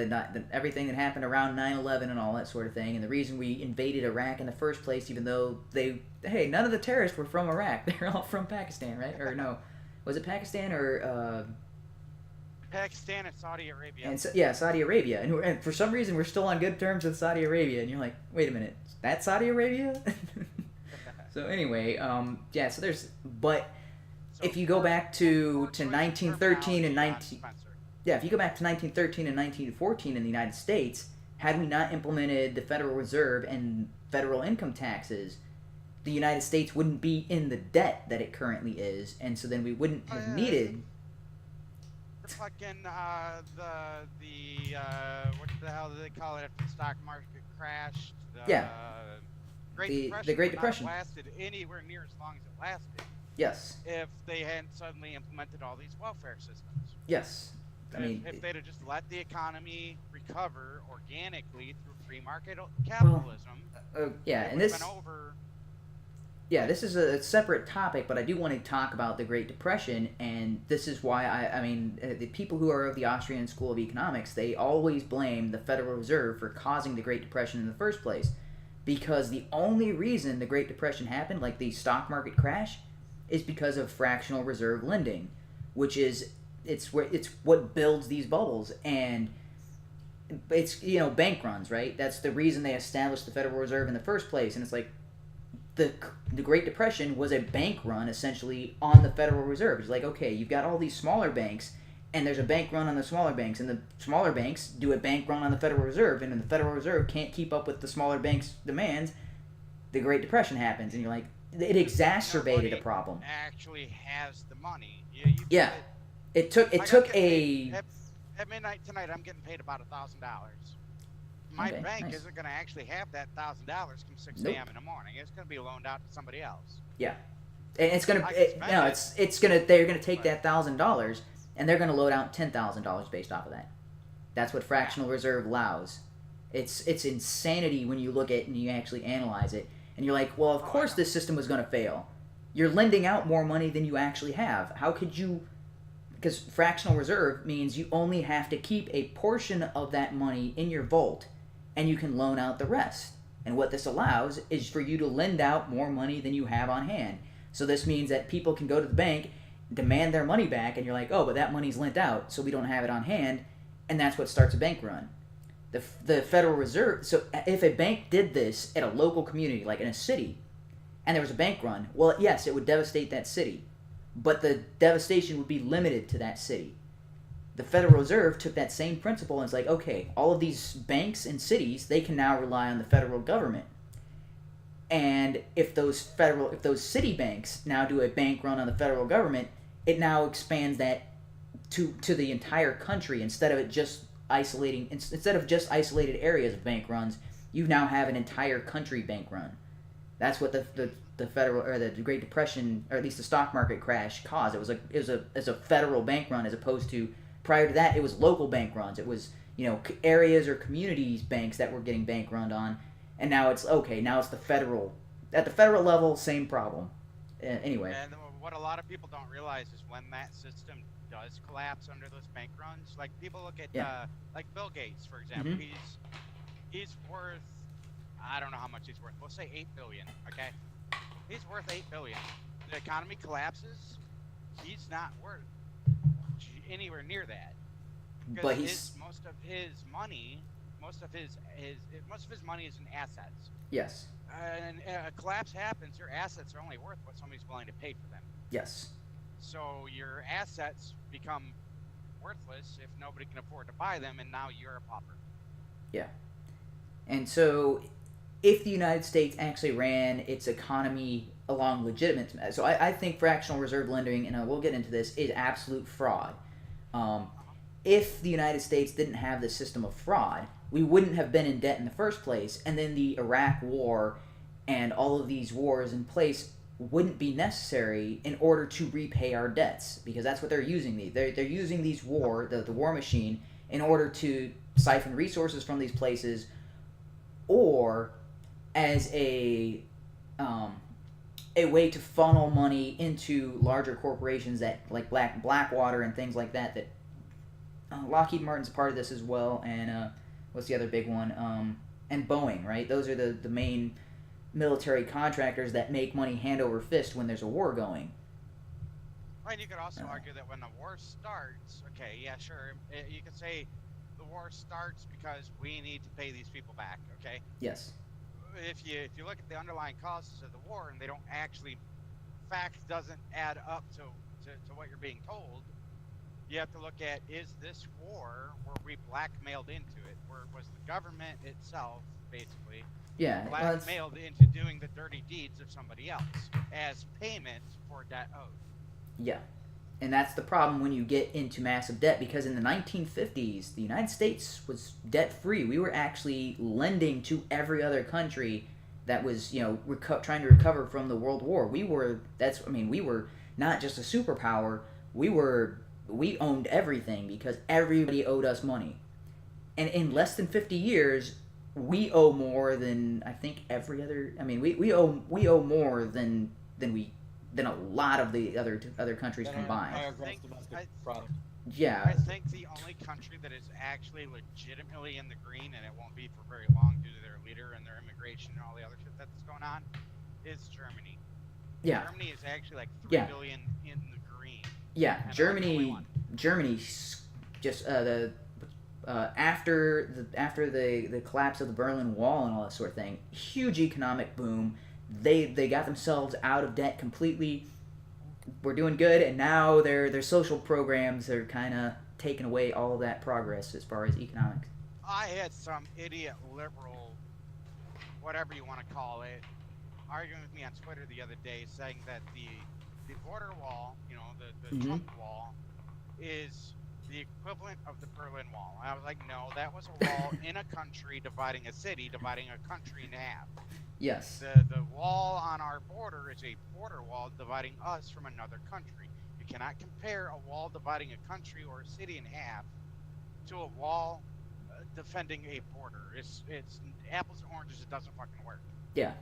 [SPEAKER 1] everything that happened around 9/11 and all that sort of thing, and the reason we invaded Iraq in the first place, even though none of the terrorists were from Iraq. They're all from Pakistan, right? Or no, was it Pakistan or?
[SPEAKER 2] Pakistan and Saudi Arabia.
[SPEAKER 1] And Saudi Arabia, and for some reason we're still on good terms with Saudi Arabia, and you're like, wait a minute, that's Saudi Arabia? So anyway, so there's, but if you go back to 1913 and if you go back to 1913 and 1914 in the United States, had we not implemented the Federal Reserve and federal income taxes, the United States wouldn't be in the debt that it currently is, and so then we wouldn't have needed.
[SPEAKER 2] The fucking what the hell do they call it after the stock market crashed? The Great Depression lasted anywhere near as long as it lasted.
[SPEAKER 1] Yes.
[SPEAKER 2] If they hadn't suddenly implemented all these welfare systems.
[SPEAKER 1] Yes. I mean,
[SPEAKER 2] if they'd have just let the economy recover organically through free market capitalism,
[SPEAKER 1] and this. Yeah, this is a separate topic, but I do want to talk about the Great Depression, and this is why the people who are of the Austrian School of Economics, they always blame the Federal Reserve for causing the Great Depression in the first place, because the only reason the Great Depression happened, like the stock market crash, is because of fractional reserve lending, which is it's what builds these bubbles, and it's bank runs, right? That's the reason they established the Federal Reserve in the first place, and it's like. The Great Depression was a bank run, essentially, on the Federal Reserve. It's like, okay, you've got all these smaller banks, and there's a bank run on the smaller banks, and the smaller banks do a bank run on the Federal Reserve, and when the Federal Reserve can't keep up with the smaller banks' demands, the Great Depression happens, and you're like, it exacerbated a problem.
[SPEAKER 2] Actually has the money.
[SPEAKER 1] It took
[SPEAKER 2] at midnight tonight, I'm getting paid about $1,000. My bank isn't going to actually have that $1,000 come 6 a.m. in the morning. It's going to be loaned out to somebody else.
[SPEAKER 1] Yeah, and it's going to they're going to take that $1,000 and they're going to load out $10,000 based off of that. That's what fractional reserve allows. It's insanity when you look at it and you actually analyze it, and you're like, well, of course this system was going to fail. You're lending out more money than you actually have. How could you? Because fractional reserve means you only have to keep a portion of that money in your vault, and you can loan out the rest. And what this allows is for you to lend out more money than you have on hand. So this means that people can go to the bank, demand their money back, and you're like, oh, but that money's lent out, so we don't have it on hand, and that's what starts a bank run. The Federal Reserve, so if a bank did this at a local community, like in a city, and there was a bank run, well, yes, it would devastate that city, but the devastation would be limited to that city. The Federal Reserve took that same principle and it's like, okay, all of these banks and cities, they can now rely on the federal government. And if those city banks now do a bank run on the federal government, it now expands that to the entire country instead of just isolated areas of bank runs. You now have an entire country bank run. That's what the federal or the Great Depression, or at least the stock market crash, caused. It was a federal bank run as opposed to. Prior to that, it was local bank runs. It was, areas or communities banks that were getting bank run on, and now it's the federal. At the federal level, same problem. Anyway.
[SPEAKER 2] And what a lot of people don't realize is when that system does collapse under those bank runs, like people look at like Bill Gates, for example. Mm-hmm. He's worth I don't know how much he's worth. We'll say 8 billion. Okay, he's worth 8 billion. The economy collapses. He's not worth anywhere near that.
[SPEAKER 1] But he's
[SPEAKER 2] most of his money is in assets.
[SPEAKER 1] yes,
[SPEAKER 2] And a collapse happens. Your assets are only worth what somebody's willing to pay for them.
[SPEAKER 1] yes,
[SPEAKER 2] So your assets become worthless if nobody can afford to buy them, and now you're a pauper.
[SPEAKER 1] yeah. And so, if the United States actually ran its economy along legitimate, so I think fractional reserve lending, and we'll get into this, is absolute fraud. If the United States didn't have this system of fraud, we wouldn't have been in debt in the first place, and then the Iraq War and all of these wars in place wouldn't be necessary in order to repay our debts, because that's what they're using. They're using the war machine, in order to siphon resources from these places, or as a way to funnel money into larger corporations that like Blackwater and things like that. That Lockheed Martin's part of this as well, and what's the other big one? And Boeing, right? Those are the main military contractors that make money hand over fist when there's a war going.
[SPEAKER 2] Right. You could also argue that when the war starts, okay, yeah, sure, you could say the war starts because we need to pay these people back. Okay.
[SPEAKER 1] Yes.
[SPEAKER 2] If you look at the underlying causes of the war and they don't actually, fact doesn't add up to what you're being told, you have to look at, is this war, were we blackmailed into it? Was the government itself basically blackmailed into doing the dirty deeds of somebody else as payment for debt owed?
[SPEAKER 1] Yeah. And that's the problem when you get into massive debt, because in the 1950s, the United States was debt-free. We were actually lending to every other country that was, trying to recover from the World War. We were not just a superpower. We owned everything because everybody owed us money. And in less than 50 years, we owe more than I think every other. We owe more than a lot of the other countries combined. Yeah.
[SPEAKER 2] I think the only country that is actually legitimately in the green, and it won't be for very long due to their leader and their immigration and all the other shit that's going on, is Germany.
[SPEAKER 1] Yeah.
[SPEAKER 2] Germany is actually like 3 billion in the green.
[SPEAKER 1] Yeah, Germany just after the collapse of the Berlin Wall and all that sort of thing, huge economic boom. They got themselves out of debt completely. We're doing good, and now their social programs are kind of taking away all of that progress as far as economics.
[SPEAKER 2] I had some idiot liberal, whatever you want to call it, arguing with me on Twitter the other day, saying that the border wall, the
[SPEAKER 1] Mm-hmm.
[SPEAKER 2] Trump wall, is the equivalent of the Berlin Wall. And I was like, no, that was a wall in a country dividing a city, dividing a country in half.
[SPEAKER 1] Yes.
[SPEAKER 2] The wall on our border is a border wall dividing us from another country. You cannot compare a wall dividing a country or a city in half to a wall defending a border. It's apples and oranges. It doesn't fucking work.
[SPEAKER 1] Yeah.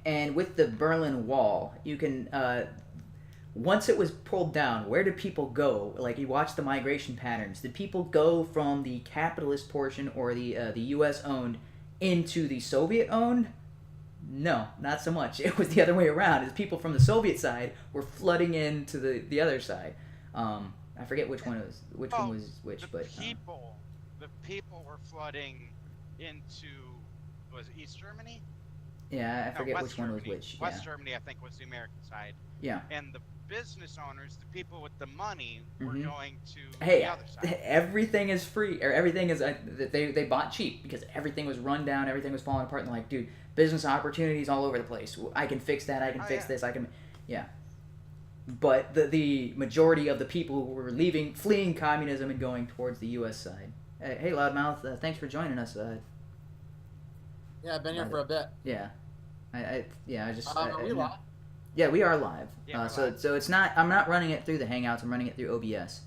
[SPEAKER 1] And with the Berlin Wall, you can once it was pulled down, where did people go? Like, you watch the migration patterns. Did people go from the capitalist portion or the U.S. owned into the Soviet owned? No, not so much. It was the other way around. As people from the Soviet side were flooding into the other side. I forget which one was which, but
[SPEAKER 2] the people were flooding into, was it East Germany?
[SPEAKER 1] Yeah, I forget
[SPEAKER 2] West
[SPEAKER 1] which one was
[SPEAKER 2] Germany.
[SPEAKER 1] which.
[SPEAKER 2] West
[SPEAKER 1] Yeah.
[SPEAKER 2] Germany, I think, was the American side.
[SPEAKER 1] Yeah.
[SPEAKER 2] And the business owners, the people with the money, were
[SPEAKER 1] Mhm.
[SPEAKER 2] going to
[SPEAKER 1] Hey,
[SPEAKER 2] the other side.
[SPEAKER 1] everything is free, or everything is they bought cheap because everything was run down, everything was falling apart, and like, dude, business opportunities all over the place. I can fix that. I can fix this. I can, yeah. But the majority of the people who were fleeing communism and going towards the U.S. side. Hey, Loudmouth, thanks for joining us.
[SPEAKER 6] Yeah, I've been here for a bit.
[SPEAKER 1] Yeah, I just.
[SPEAKER 6] Are we live?
[SPEAKER 1] Yeah, we are live.
[SPEAKER 2] Yeah,
[SPEAKER 1] So it's not. I'm not running it through the Hangouts. I'm running it through OBS.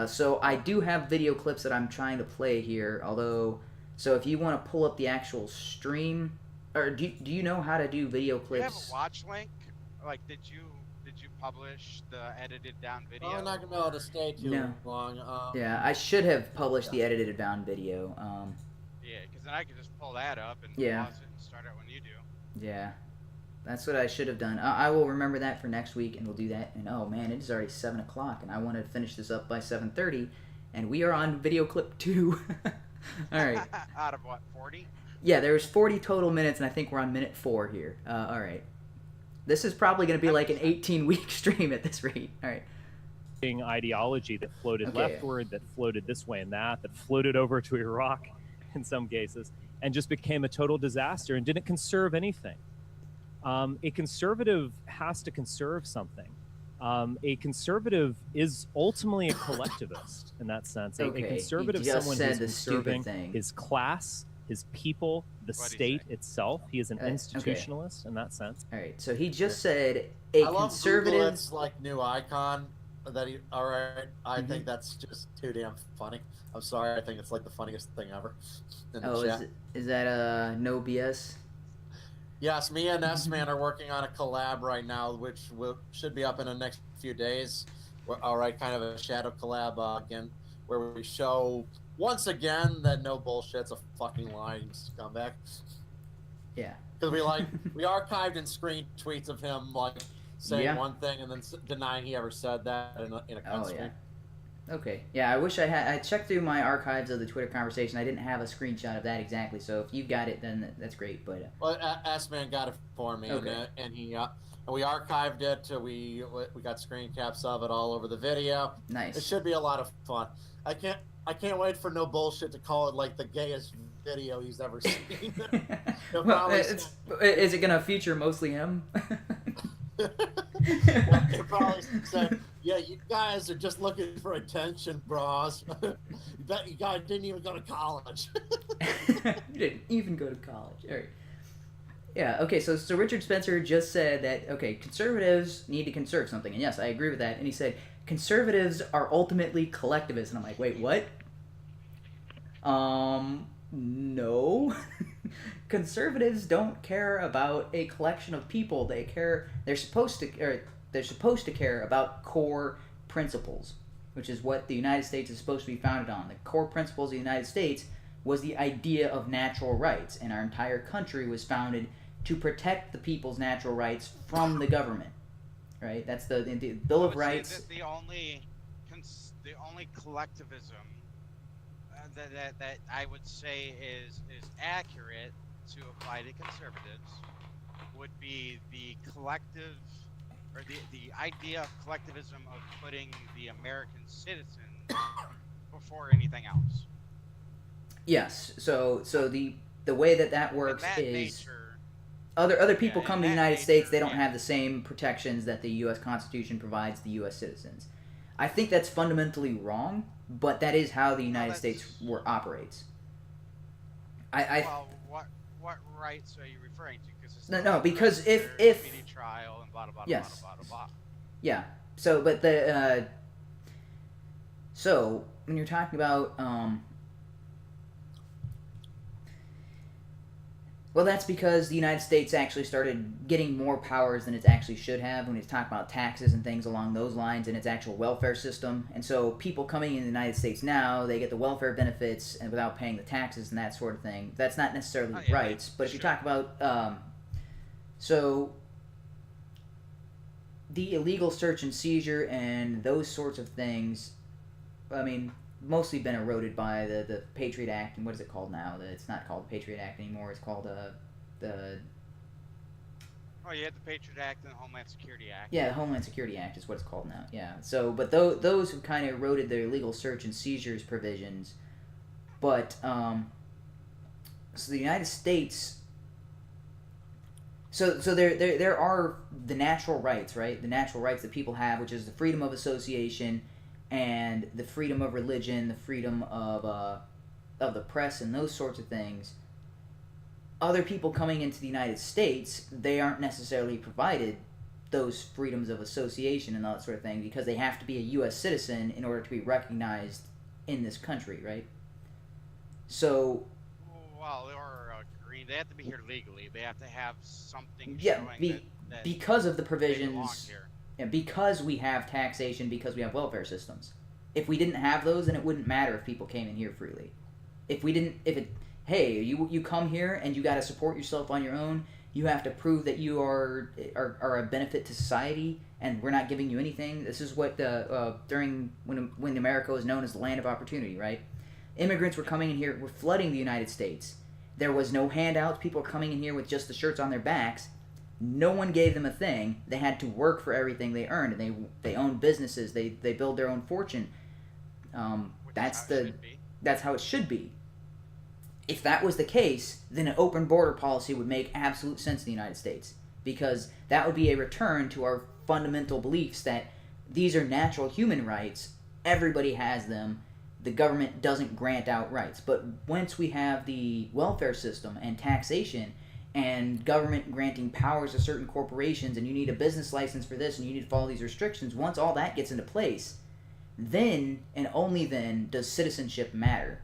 [SPEAKER 1] So I do have video clips that I'm trying to play here. Although, so if you want to pull up the actual stream, or do you know how to do video
[SPEAKER 2] Do you have
[SPEAKER 1] clips?
[SPEAKER 2] a watch link? Like, did you publish the edited down video?
[SPEAKER 6] I'm not gonna be able to stay too
[SPEAKER 1] No.
[SPEAKER 6] long.
[SPEAKER 1] Yeah, I should have published the edited down video.
[SPEAKER 2] Yeah, it, because then I could just pull that up and
[SPEAKER 1] Yeah.
[SPEAKER 2] pause it and start it when you do.
[SPEAKER 1] Yeah. That's what I should have done. I will remember that for next week, and we'll do that. And oh man, it is already 7 o'clock, and I want to finish this up by 7:30, and we are on video clip 2. All right.
[SPEAKER 2] Out of what, 40?
[SPEAKER 1] Yeah, there's 40 total minutes, and I think we're on minute 4 here. All right. This is probably going to be like an 18-week stream at this rate. All right.
[SPEAKER 4] Ideology that floated
[SPEAKER 1] Okay.
[SPEAKER 4] leftward, that floated this way and that floated over to Iraq in some cases, and just became a total disaster and didn't conserve anything. A conservative has to conserve something. A conservative is ultimately a collectivist in that sense. A
[SPEAKER 1] Okay,
[SPEAKER 4] conservative
[SPEAKER 1] you
[SPEAKER 4] is
[SPEAKER 1] just
[SPEAKER 4] someone
[SPEAKER 1] said
[SPEAKER 4] who's
[SPEAKER 1] the stupid
[SPEAKER 4] conserving
[SPEAKER 1] thing.
[SPEAKER 4] his class, his people, the
[SPEAKER 2] What'd he
[SPEAKER 4] state
[SPEAKER 2] say?
[SPEAKER 4] itself. He is an
[SPEAKER 1] Okay.
[SPEAKER 4] institutionalist in that sense.
[SPEAKER 1] All right. So he just said a
[SPEAKER 6] I love
[SPEAKER 1] conservative.
[SPEAKER 6] Google, it's like new icon that he. All right, I
[SPEAKER 1] Mhm.
[SPEAKER 6] think that's just too damn funny. I'm sorry, I think it's like the funniest thing ever. In the
[SPEAKER 1] Oh,
[SPEAKER 6] chat.
[SPEAKER 1] is that no BS?
[SPEAKER 6] Yes, me and S-Man are working on a collab right now, which should be up in the next few days. All right, kind of a shadow collab again, where we show once again that no bullshit's a fucking lying scumbag.
[SPEAKER 1] Yeah.
[SPEAKER 6] Because we archived and screen tweets of him like saying
[SPEAKER 1] Yeah.
[SPEAKER 6] one thing and then denying he ever said that in a cut
[SPEAKER 1] Oh
[SPEAKER 6] screen.
[SPEAKER 1] yeah. Okay. Yeah, I wish I checked through my archives of the Twitter conversation. I didn't have a screenshot of that exactly. So if you've got it, then that's great. But
[SPEAKER 6] Well, S-Man got it for me,
[SPEAKER 1] Okay.
[SPEAKER 6] and he and we archived it. We got screen caps of it all over the video. It
[SPEAKER 1] nice.
[SPEAKER 6] should be a lot of fun. I can't wait for no bullshit to call it like the gayest video he's ever seen. He'll
[SPEAKER 1] Well,
[SPEAKER 6] probably
[SPEAKER 1] is it gonna feature mostly him?
[SPEAKER 6] He'll probably say, "Yeah, you guys are just looking for attention, bros. You guys didn't even go to college."
[SPEAKER 1] You didn't even go to college. All right. Yeah. Okay. So Richard Spencer just said that conservatives need to conserve something, and yes, I agree with that. And he said conservatives are ultimately collectivists, and I'm like, wait, what? No. Conservatives don't care about a collection of people. They're supposed to care about core principles, which is what the United States is supposed to be founded on. The core principles of the United States was the idea of natural rights, and our entire country was founded to protect the people's natural rights from the government. Right? That's the Bill
[SPEAKER 2] I
[SPEAKER 1] of
[SPEAKER 2] would say
[SPEAKER 1] Rights.
[SPEAKER 2] that the only collectivism that I would say is accurate to apply to conservatives would be the collective, or the idea of collectivism of putting the American citizen before anything else.
[SPEAKER 1] Yes. So the way that works
[SPEAKER 2] In that
[SPEAKER 1] is
[SPEAKER 2] nature,
[SPEAKER 1] other people
[SPEAKER 2] in
[SPEAKER 1] come to the
[SPEAKER 2] that
[SPEAKER 1] United States. They
[SPEAKER 2] nature,
[SPEAKER 1] don't
[SPEAKER 2] yeah.
[SPEAKER 1] have the same protections that the U.S. Constitution provides the U.S. citizens. I think that's fundamentally wrong, but that is how the United States operates.
[SPEAKER 2] well, what rights are you referring to? Because
[SPEAKER 1] No, because if
[SPEAKER 2] speedy trial and blah blah blah
[SPEAKER 1] Yes.
[SPEAKER 2] blah blah blah.
[SPEAKER 1] yeah. So, but so when you're talking about well, that's because the United States actually started getting more powers than it actually should have when it's talking about taxes and things along those lines and its actual welfare system. And so people coming in the United States now, they get the welfare benefits and without paying the taxes and that sort of thing. That's not necessarily
[SPEAKER 2] yeah,
[SPEAKER 1] rights, but if you
[SPEAKER 2] sure.
[SPEAKER 1] talk about so the illegal search and seizure and those sorts of things, I mean, mostly been eroded by the Patriot Act, and what is it called now? It's not called the Patriot Act anymore. It's called the
[SPEAKER 2] Oh, you had the Patriot Act and the Homeland Security Act.
[SPEAKER 1] yeah, the Homeland Security Act is what it's called now. Yeah. So, but those have kind of eroded their illegal search and seizures provisions. But so the United States. So there are the natural rights, right? The natural rights that people have, which is the freedom of association, and the freedom of religion, the freedom of the press, and those sorts of things. Other people coming into the United States, they aren't necessarily provided those freedoms of association and all that sort of thing because they have to be a U.S. citizen in order to be recognized in this country, right? So
[SPEAKER 2] Well, or green. They have to be here legally. They have to have something
[SPEAKER 1] yeah,
[SPEAKER 2] showing that
[SPEAKER 1] because of the
[SPEAKER 2] they belong
[SPEAKER 1] provisions.
[SPEAKER 2] here.
[SPEAKER 1] Yeah, because we have taxation, because we have welfare systems. If we didn't have those, then it wouldn't matter if people came in here freely. If hey, you come here and you got to support yourself on your own. You have to prove that you are a benefit to society, and we're not giving you anything. This is what during when America was known as the land of opportunity, right? Immigrants were coming in here, were flooding the United States. There was no handouts. People were coming in here with just the shirts on their backs. No one gave them a thing. They had to work for everything they earned, and they owned businesses. They build their own fortune. That's how it should be. If that was the case, then an open border policy would make absolute sense in the United States, because that would be a return to our fundamental beliefs that these are natural human rights. Everybody has them. The government doesn't grant out rights. But once we have the welfare system and taxation and government granting powers to certain corporations, and you need a business license for this and you need to follow these restrictions, once all that gets into place, then and only then does citizenship matter.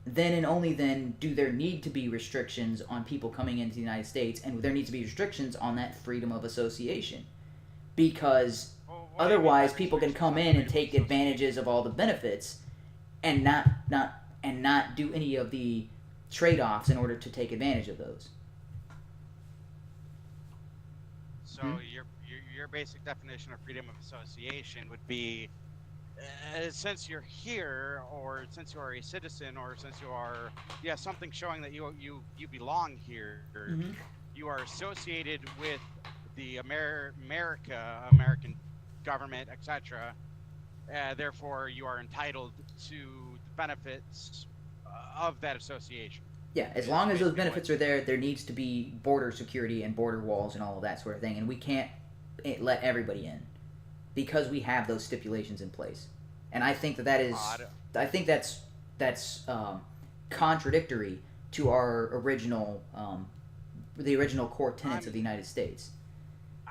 [SPEAKER 1] Then and only then do there need to be restrictions on people coming into the United States, and there needs to be restrictions on that freedom of association. Because otherwise people can come in and take advantages of all the benefits and not do any of the trade-offs in order to take advantage of those.
[SPEAKER 2] So your basic definition of freedom of association would be, since you're here, or since you are a citizen, or since you are something showing that you belong here, you are associated with the American government, etc. Therefore, you are entitled to the benefits of that association.
[SPEAKER 1] Yeah, as long as those benefits are there, there needs to be border security and border walls and all of that sort of thing, and we can't let everybody in because we have those stipulations in place. And I think that's contradictory to our original the original core tenets of the United States.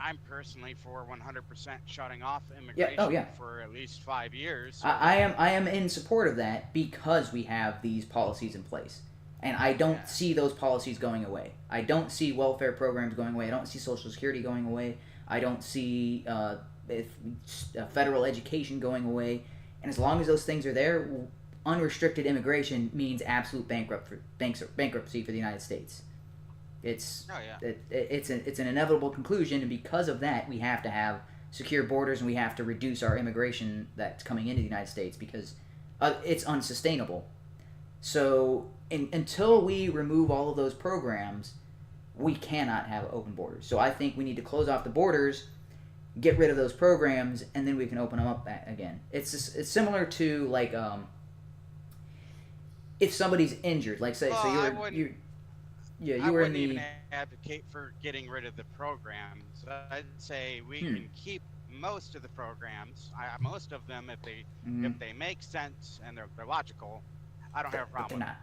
[SPEAKER 2] I'm personally for 100% shutting off immigration for at least 5 years. So
[SPEAKER 1] I am in support of that because we have these policies in place. And I don't see those policies going away. I don't see welfare programs going away. I don't see Social Security going away. I don't see federal education going away. And as long as those things are there, unrestricted immigration means absolute bankruptcy for the United States. It's an inevitable conclusion, and because of that, we have to have secure borders, and we have to reduce our immigration that's coming into the United States because it's unsustainable. So until we remove all of those programs, we cannot have open borders. So I think we need to close off the borders, get rid of those programs, and then we can open them up again. It's similar to like if somebody's injured, like say you were in the.
[SPEAKER 2] Even advocate for getting rid of the programs. I'd say we can keep most of the programs. Most of them, if they make sense and they're logical, I don't have a problem.
[SPEAKER 1] They're not.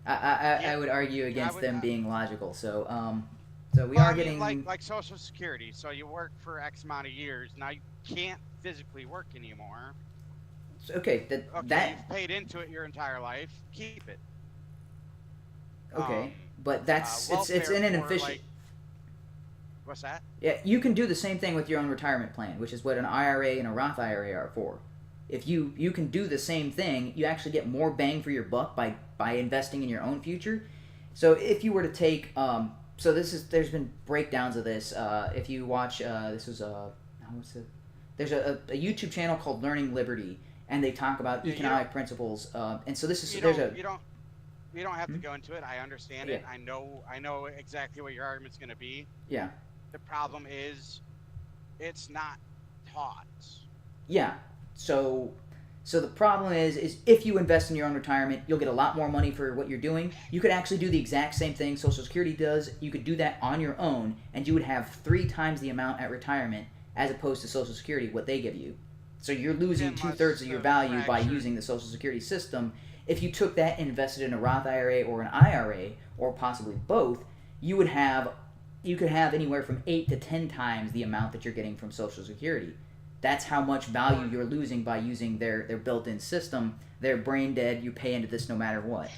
[SPEAKER 1] I would argue against them being logical. So we are getting
[SPEAKER 2] like Social Security. So you work for X amount of years. Now you can't physically work anymore.
[SPEAKER 1] Okay, that
[SPEAKER 2] you've paid into it your entire life. Keep it.
[SPEAKER 1] Okay, but it's inefficient.
[SPEAKER 2] What's that?
[SPEAKER 1] Yeah, you can do the same thing with your own retirement plan, which is what an IRA and a Roth IRA are for. If you can do the same thing, you actually get more bang for your buck by investing in your own future. So if you were to take, there's been breakdowns of this. If you watch, there's a YouTube channel called Learning Liberty, and they talk about economic principles. And so this is
[SPEAKER 2] You don't have to go into it. I understand it. I know exactly what your argument's going to be.
[SPEAKER 1] Yeah.
[SPEAKER 2] The problem is, it's not taught.
[SPEAKER 1] Yeah. So the problem is if you invest in your own retirement, you'll get a lot more money for what you're doing. You could actually do the exact same thing Social Security does. You could do that on your own, and you would have 3 times the amount at retirement as opposed to Social Security, what they give you. So you're losing 2/3 of your value by using the Social Security system. If you took that and invested in a Roth IRA or an IRA, or possibly both, you could have anywhere from 8 to 10 times the amount that you're getting from Social Security. That's how much value you're losing by using their built-in system. They're brain dead. You pay into this no matter what,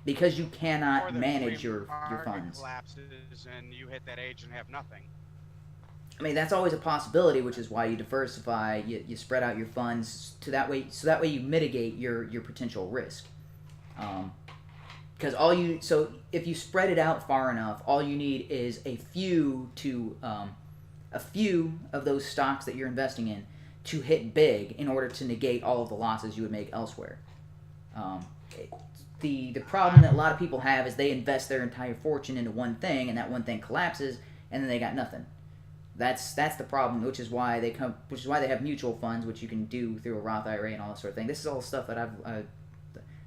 [SPEAKER 1] because you cannot manage your funds.
[SPEAKER 2] Collapses and you hit that age and have nothing.
[SPEAKER 1] I mean, that's always a possibility, which is why you diversify. You spread out your funds so that way you mitigate your potential risk. Because if you spread it out far enough, all you need is a few of those stocks that you're investing in to hit big in order to negate all of the losses you would make elsewhere. The problem that a lot of people have is they invest their entire fortune into one thing, and that one thing collapses, and then they got nothing. That's the problem, which is why they have mutual funds, which you can do through a Roth IRA and all that sort of thing. This is all stuff that I've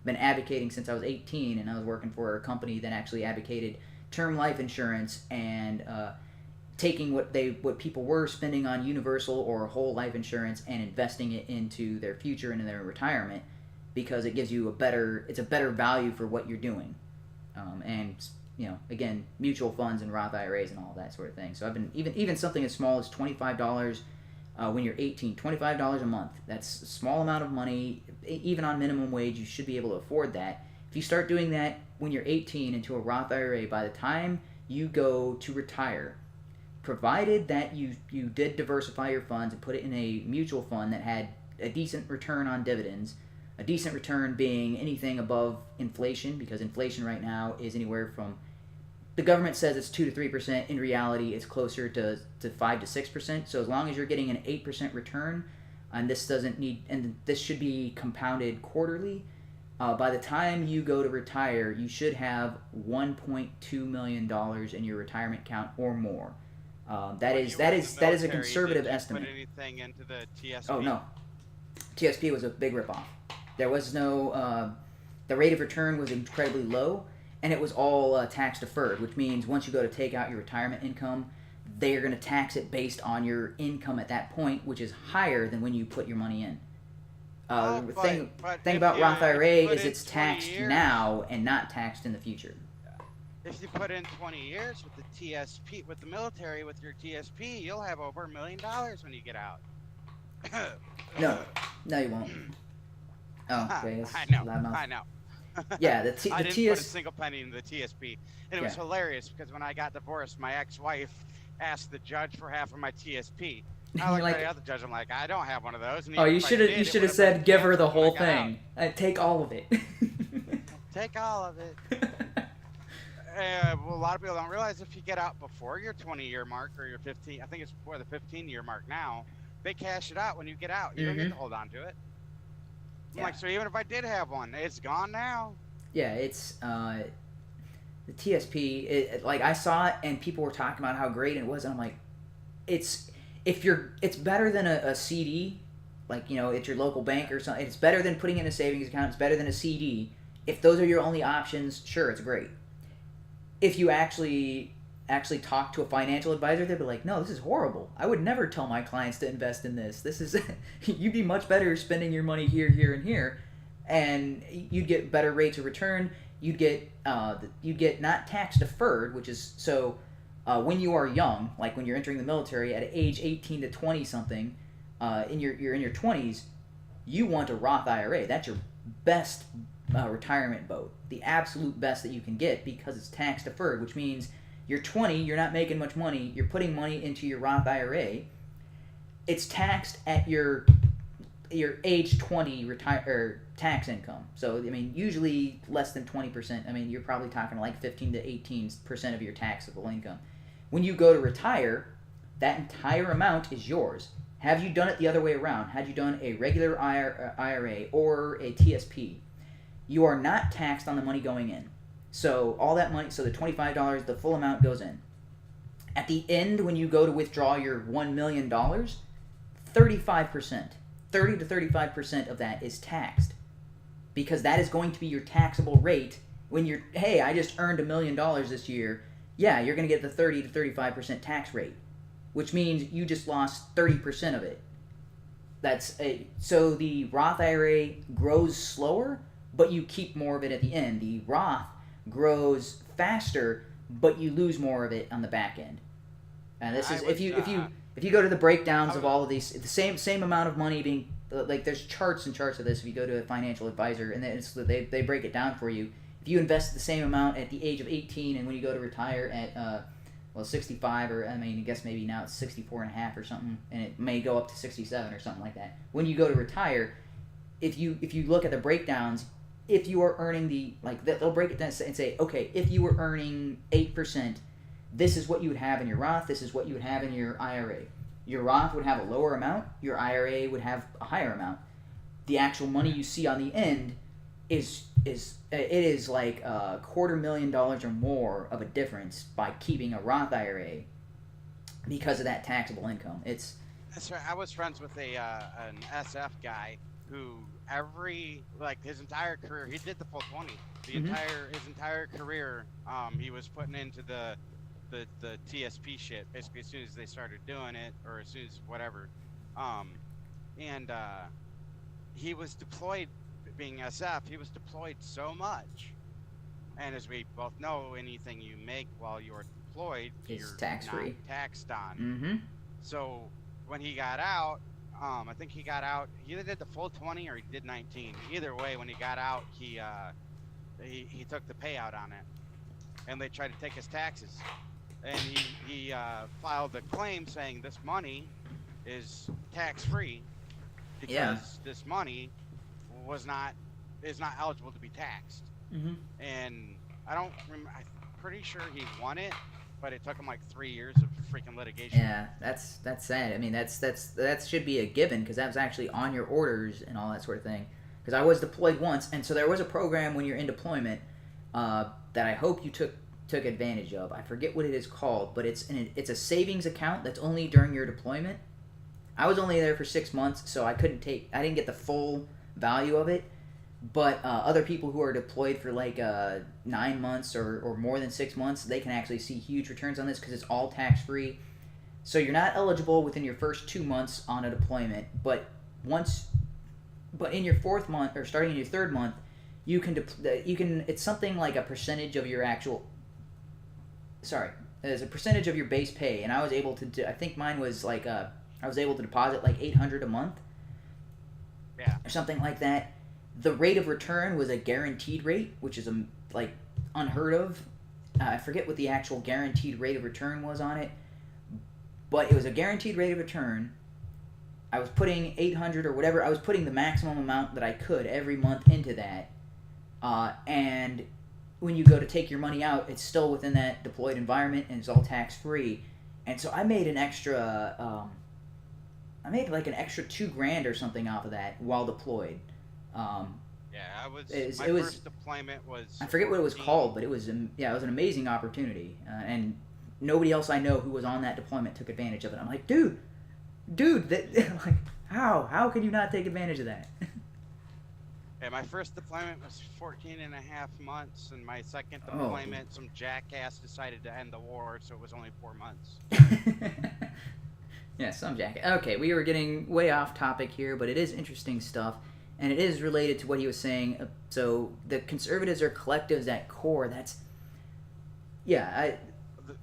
[SPEAKER 1] been advocating since I was 18, and I was working for a company that actually advocated term life insurance and taking what people were spending on universal or whole life insurance and investing it into their future and in their retirement, because it gives you a better value for what you're doing. And again, mutual funds and Roth IRAs and all that sort of thing. So I've been even something as small as $25 when you're 18, $25 a month. That's a small amount of money. Even on minimum wage, you should be able to afford that. If you start doing that when you're 18 into a Roth IRA, by the time you go to retire, provided that you did diversify your funds and put it in a mutual fund that had a decent return on dividends, a decent return being anything above inflation, because inflation right now is anywhere from, the government says it's 2 to 3%. In reality, it's closer to 5 to 6%. So as long as you're getting an 8% return, and this should be compounded quarterly, by the time you go to retire, you should have $1.2 million in your retirement account or more. That is a conservative estimate.
[SPEAKER 2] Put anything into the TSP?
[SPEAKER 1] Oh no, TSP was a big ripoff. There was no, the rate of return was incredibly low, and it was all tax deferred, which means once you go to take out your retirement income, they are going to tax it based on your income at that point, which is higher than when you put your money in. The thing about Roth IRA is it's taxed now and not taxed in the future.
[SPEAKER 2] If you put in 20 years with the TSP, with the military, with your TSP, you'll have over $1 million when you get out.
[SPEAKER 1] No, you won't. Oh, okay.
[SPEAKER 2] I know.
[SPEAKER 1] Yeah,
[SPEAKER 2] I didn't put a single penny into the TSP, and it was hilarious because when I got divorced, my ex-wife asked the judge for half of my TSP. I looked at the other judge. I'm like, I don't have one of those. And
[SPEAKER 1] you should have said, give her the whole thing. Take all of it.
[SPEAKER 2] Take all of it. Well, a lot of people don't realize if you get out before your 20-year mark or your 15, I think it's before the 15-year mark now, they cash it out when you get out. You don't get to hold on to it. I'm like, so even if I did have one, it's gone now.
[SPEAKER 1] Yeah, it's the TSP. Like I saw it, and people were talking about how great it was, and I'm like, it's better than a CD, like at your local bank or something. It's better than putting in a savings account. It's better than a CD. If those are your only options, sure, it's great. If you actually talk to a financial advisor, they'd be like, no, this is horrible. I would never tell my clients to invest in this. This is you'd be much better spending your money here, and here, and you'd get better rates of return. You'd get not tax deferred, which is so when you are young, like when you're entering the military at age 18 to 20 something, you're in your 20s, you want a Roth IRA. That's your best retirement boat, the absolute best that you can get, because it's tax deferred, which means you're 20, you're not making much money, you're putting money into your Roth IRA, it's taxed at your age 20 tax income. So I mean, usually less than 20%. I mean, you're probably talking like 15 to 18% of your taxable income. When you go to retire, that entire amount is yours. Have you done it the other way around? Had you done a regular IRA or a TSP, you are not taxed on the money going in. So all that money, so the $25, the full amount goes in. At the end, when you go to withdraw your $1 million, 35%, 30 to 35% of that is taxed. Because that is going to be your taxable rate when you're, hey, I just earned $1 million this year. Yeah, you're going to get the 30 to 35% tax rate, which means you just lost 30% of it. So the Roth IRA grows slower, but you keep more of it at the end. The Roth grows faster, but you lose more of it on the back end. And this is if you go to the breakdowns of all of these, the same amount of money being, like, there's charts and charts of this. If you go to a financial advisor, and they break it down for you. If you invest the same amount at the age of 18, and when you go to retire at 65, or I guess maybe now it's 64 and a half or something, and it may go up to 67 or something like that. When you go to retire, if you look at the breakdowns, if you are earning they'll break it down and say, okay, if you were earning 8%, this is what you would have in your Roth, this is what you would have in your IRA. Your Roth would have a lower amount, your IRA would have a higher amount. The actual money you see on the end is like $250,000 or more of a difference by keeping a Roth IRA because of that taxable income. That's
[SPEAKER 2] right. I was friends with an SF guy who his entire career, he did the full 20. His entire career, he was putting into the TSP shit basically as soon as they started doing it, or as soon as whatever. He was deployed, being SF, he was deployed so much. And as we both know, anything you make while you're deployed, you're
[SPEAKER 1] tax-free.
[SPEAKER 2] not taxed on.
[SPEAKER 1] Mm-hmm.
[SPEAKER 2] So when he got out, I think he got out, he either did the full 20 or he did 19. Either way, when he got out, he took the payout on it. And they tried to take his taxes. And he filed a claim saying this money is tax-free because this money is not eligible to be taxed.
[SPEAKER 1] Mm-hmm.
[SPEAKER 2] And I'm pretty sure he won it, but it took him like 3 years of freaking litigation.
[SPEAKER 1] Yeah, that's sad. I mean, that should be a given, because that was actually on your orders and all that sort of thing. Because I was deployed once, and so there was a program when you're in deployment that I hope you took advantage of. I forget what it is called, but it's a savings account that's only during your deployment. I was only there for 6 months, so I didn't get the full value of it. But other people who are deployed for like 9 months or more than 6 months, they can actually see huge returns on this because it's all tax-free. So you're not eligible within your first 2 months on a deployment, but in your 4th month or starting in your 3rd month, you can it's something like a percentage of your there's a percentage of your base pay, and I was able to I think mine was like I was able to deposit like $800 a month.
[SPEAKER 2] Yeah.
[SPEAKER 1] Or something like that. The rate of return was a guaranteed rate, which is like unheard of. I forget what the actual guaranteed rate of return was on it, but it was a guaranteed rate of return. I was putting 800 or whatever. I was putting the maximum amount that I could every month into that, and when you go to take your money out, it's still within that deployed environment and it's all tax free. And so I made an extra. I made like an extra $2,000 or something off of that while deployed.
[SPEAKER 2] First deployment was.
[SPEAKER 1] I forget what it was called, but it was an amazing opportunity, and nobody else I know who was on that deployment took advantage of it. I'm like, dude, like, how could you not take advantage of that?
[SPEAKER 2] Yeah, my first deployment was 14 and a half months, and my second deployment, some jackass decided to end the war, so it was only 4 months.
[SPEAKER 1] Yeah, some jackass. Okay, we were getting way off topic here, but it is interesting stuff. And it is related to what he was saying. So the conservatives are collectivists at core.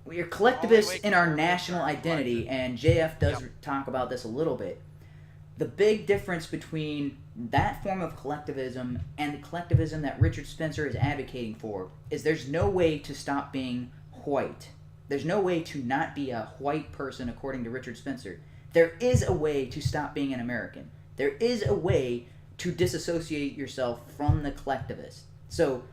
[SPEAKER 1] We're collectivists in our national identity, and JF does talk about this a little bit. The big difference between that form of collectivism and the collectivism that Richard Spencer is advocating for is there's no way to stop being white. There's no way to not be a white person according to Richard Spencer. There is a way to stop being an American. There is a way to disassociate yourself from the collectivist. So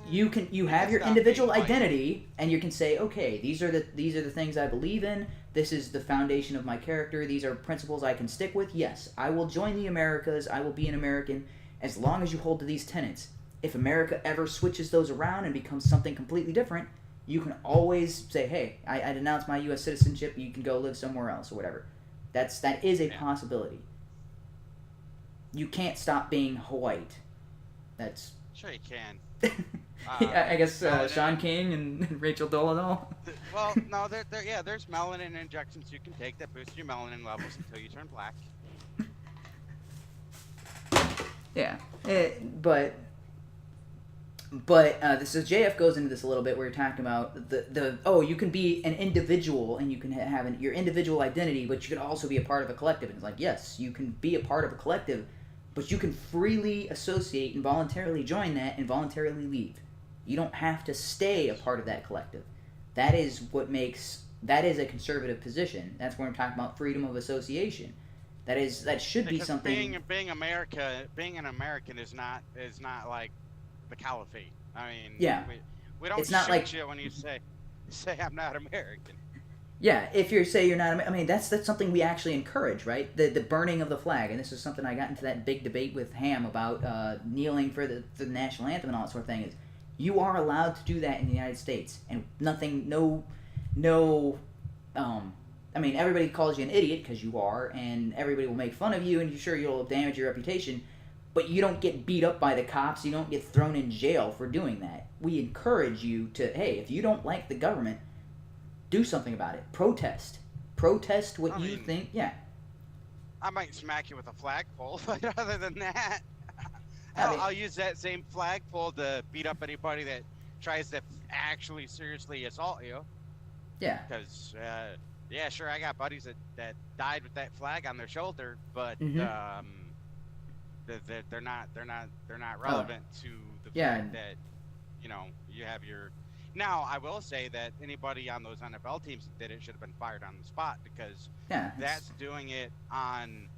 [SPEAKER 1] you have your individual identity, and you can say, okay, these are the things I believe in. This is the foundation of my character. These are principles I can stick with. Yes, I will join the Americas. I will be an American as long as you hold to these tenets. If America ever switches those around and becomes something completely different, you can always say, hey, I denounce my U.S. citizenship. You can go live somewhere else or whatever. That is a possibility. You can't stop being white. That's
[SPEAKER 2] sure you can.
[SPEAKER 1] I guess Sean King and Rachel Dolezal.
[SPEAKER 2] Well, no, there's melanin injections you can take that boost your melanin levels until you turn black.
[SPEAKER 1] Yeah, but this is JF goes into this a little bit where you're talking about you can be an individual and you can have your individual identity, but you can also be a part of a collective. And it's like, yes, you can be a part of a collective, but you can freely associate and voluntarily join that and voluntarily leave. You don't have to stay a part of that collective. That is a conservative position. That's when we're talking about freedom of association. That should be something.
[SPEAKER 2] Being an American is not like the caliphate. I mean,
[SPEAKER 1] Yeah.
[SPEAKER 2] we don't
[SPEAKER 1] It's not
[SPEAKER 2] shoot
[SPEAKER 1] like-
[SPEAKER 2] you when you say I'm not American.
[SPEAKER 1] Yeah, if you say you're not, I mean, that's something we actually encourage, right? The burning of the flag, and this is something I got into that big debate with Ham about kneeling for the national anthem and all that sort of thing. Is you are allowed to do that in the United States, and I mean, everybody calls you an idiot because you are, and everybody will make fun of you, and you're sure you'll damage your reputation, but you don't get beat up by the cops, you don't get thrown in jail for doing that. We encourage you to, hey, if you don't like the government, do something about it. Protest what you think. Yeah.
[SPEAKER 2] I might smack you with a flagpole, but other than that,
[SPEAKER 1] I mean-
[SPEAKER 2] I'll use that same flagpole to beat up anybody that tries to actually seriously assault you.
[SPEAKER 1] Yeah.
[SPEAKER 2] Because, yeah, sure, I got buddies that died with that flag on their shoulder, but
[SPEAKER 1] Mhm.
[SPEAKER 2] they're not relevant to the
[SPEAKER 1] Yeah.
[SPEAKER 2] fact that you have your. Now, I will say that anybody on those NFL teams that did it should have been fired on the spot, because
[SPEAKER 1] Yeah.
[SPEAKER 2] that's doing it on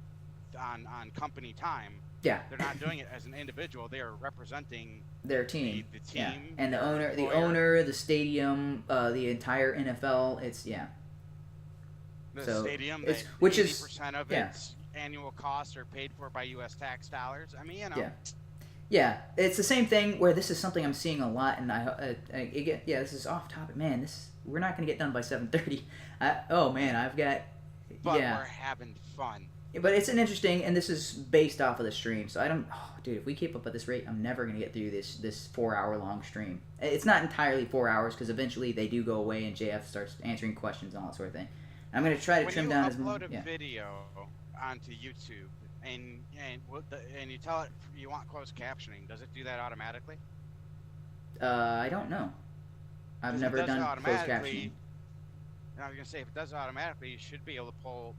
[SPEAKER 2] company time.
[SPEAKER 1] Yeah.
[SPEAKER 2] They're not doing it as an individual. They are representing
[SPEAKER 1] Their team.
[SPEAKER 2] the
[SPEAKER 1] Yeah.
[SPEAKER 2] team,
[SPEAKER 1] And the
[SPEAKER 2] their
[SPEAKER 1] owner,
[SPEAKER 2] employer.
[SPEAKER 1] the stadium, the entire NFL. It's
[SPEAKER 2] The
[SPEAKER 1] So,
[SPEAKER 2] stadium,
[SPEAKER 1] it's-
[SPEAKER 2] that
[SPEAKER 1] which is-
[SPEAKER 2] 80% of
[SPEAKER 1] yeah.
[SPEAKER 2] its annual costs are paid for by U.S. tax dollars. I mean,
[SPEAKER 1] Yeah. Yeah, it's the same thing where this is something I'm seeing a lot, and this is off topic, man. We're not gonna get done by 7:30. Oh man, I've got
[SPEAKER 2] but
[SPEAKER 1] yeah,
[SPEAKER 2] we're having fun.
[SPEAKER 1] but it's an interesting, and this is based off of the stream. So dude, if we keep up at this rate, I'm never gonna get through this 4 hour long stream. It's not entirely 4 hours because eventually they do go away, and JF starts answering questions and all that sort of thing. I'm gonna try to
[SPEAKER 2] When
[SPEAKER 1] trim
[SPEAKER 2] you
[SPEAKER 1] down as
[SPEAKER 2] upload
[SPEAKER 1] much.
[SPEAKER 2] a
[SPEAKER 1] Yeah.
[SPEAKER 2] video onto YouTube and you tell it you want closed captioning, does it do that automatically?
[SPEAKER 1] I don't know. I've
[SPEAKER 2] 'Cause if it
[SPEAKER 1] never
[SPEAKER 2] does it
[SPEAKER 1] done closed
[SPEAKER 2] automatically,
[SPEAKER 1] captioning.
[SPEAKER 2] I was gonna say, if it does it automatically, you should be able to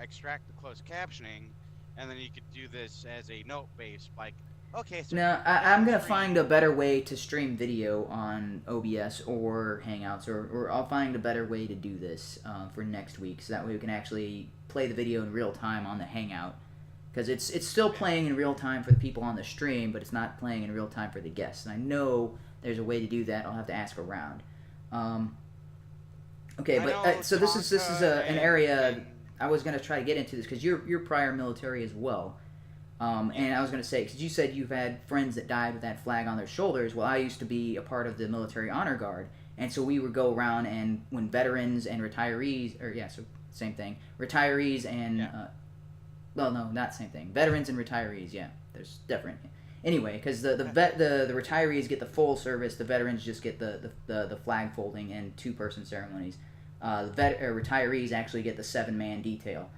[SPEAKER 2] extract the closed captioning, and then you could do this as a note base, like, okay. So
[SPEAKER 1] No, I'm gonna find a better way to stream video on OBS or Hangouts, or I'll find a better way to do this for next week, so that way we can actually play the video in real time on the Hangout, because it's still playing in real time for the people on the stream, but it's not playing in real time for the guests. And I know there's a way to do that. I'll have to ask around. Okay, but so this is an area I was gonna try to get into this because you're prior military as well. And I was going to say, because you said you've had friends that died with that flag on their shoulders. Well, I used to be a part of the military honor guard, and so we would go around, and when veterans and retirees, so same thing, retirees and, well, no, not same thing, veterans and retirees, there's different. Anyway, because the retirees get the full service, the veterans just get the flag folding and 2-person ceremonies. Retirees actually get the 7-man detail.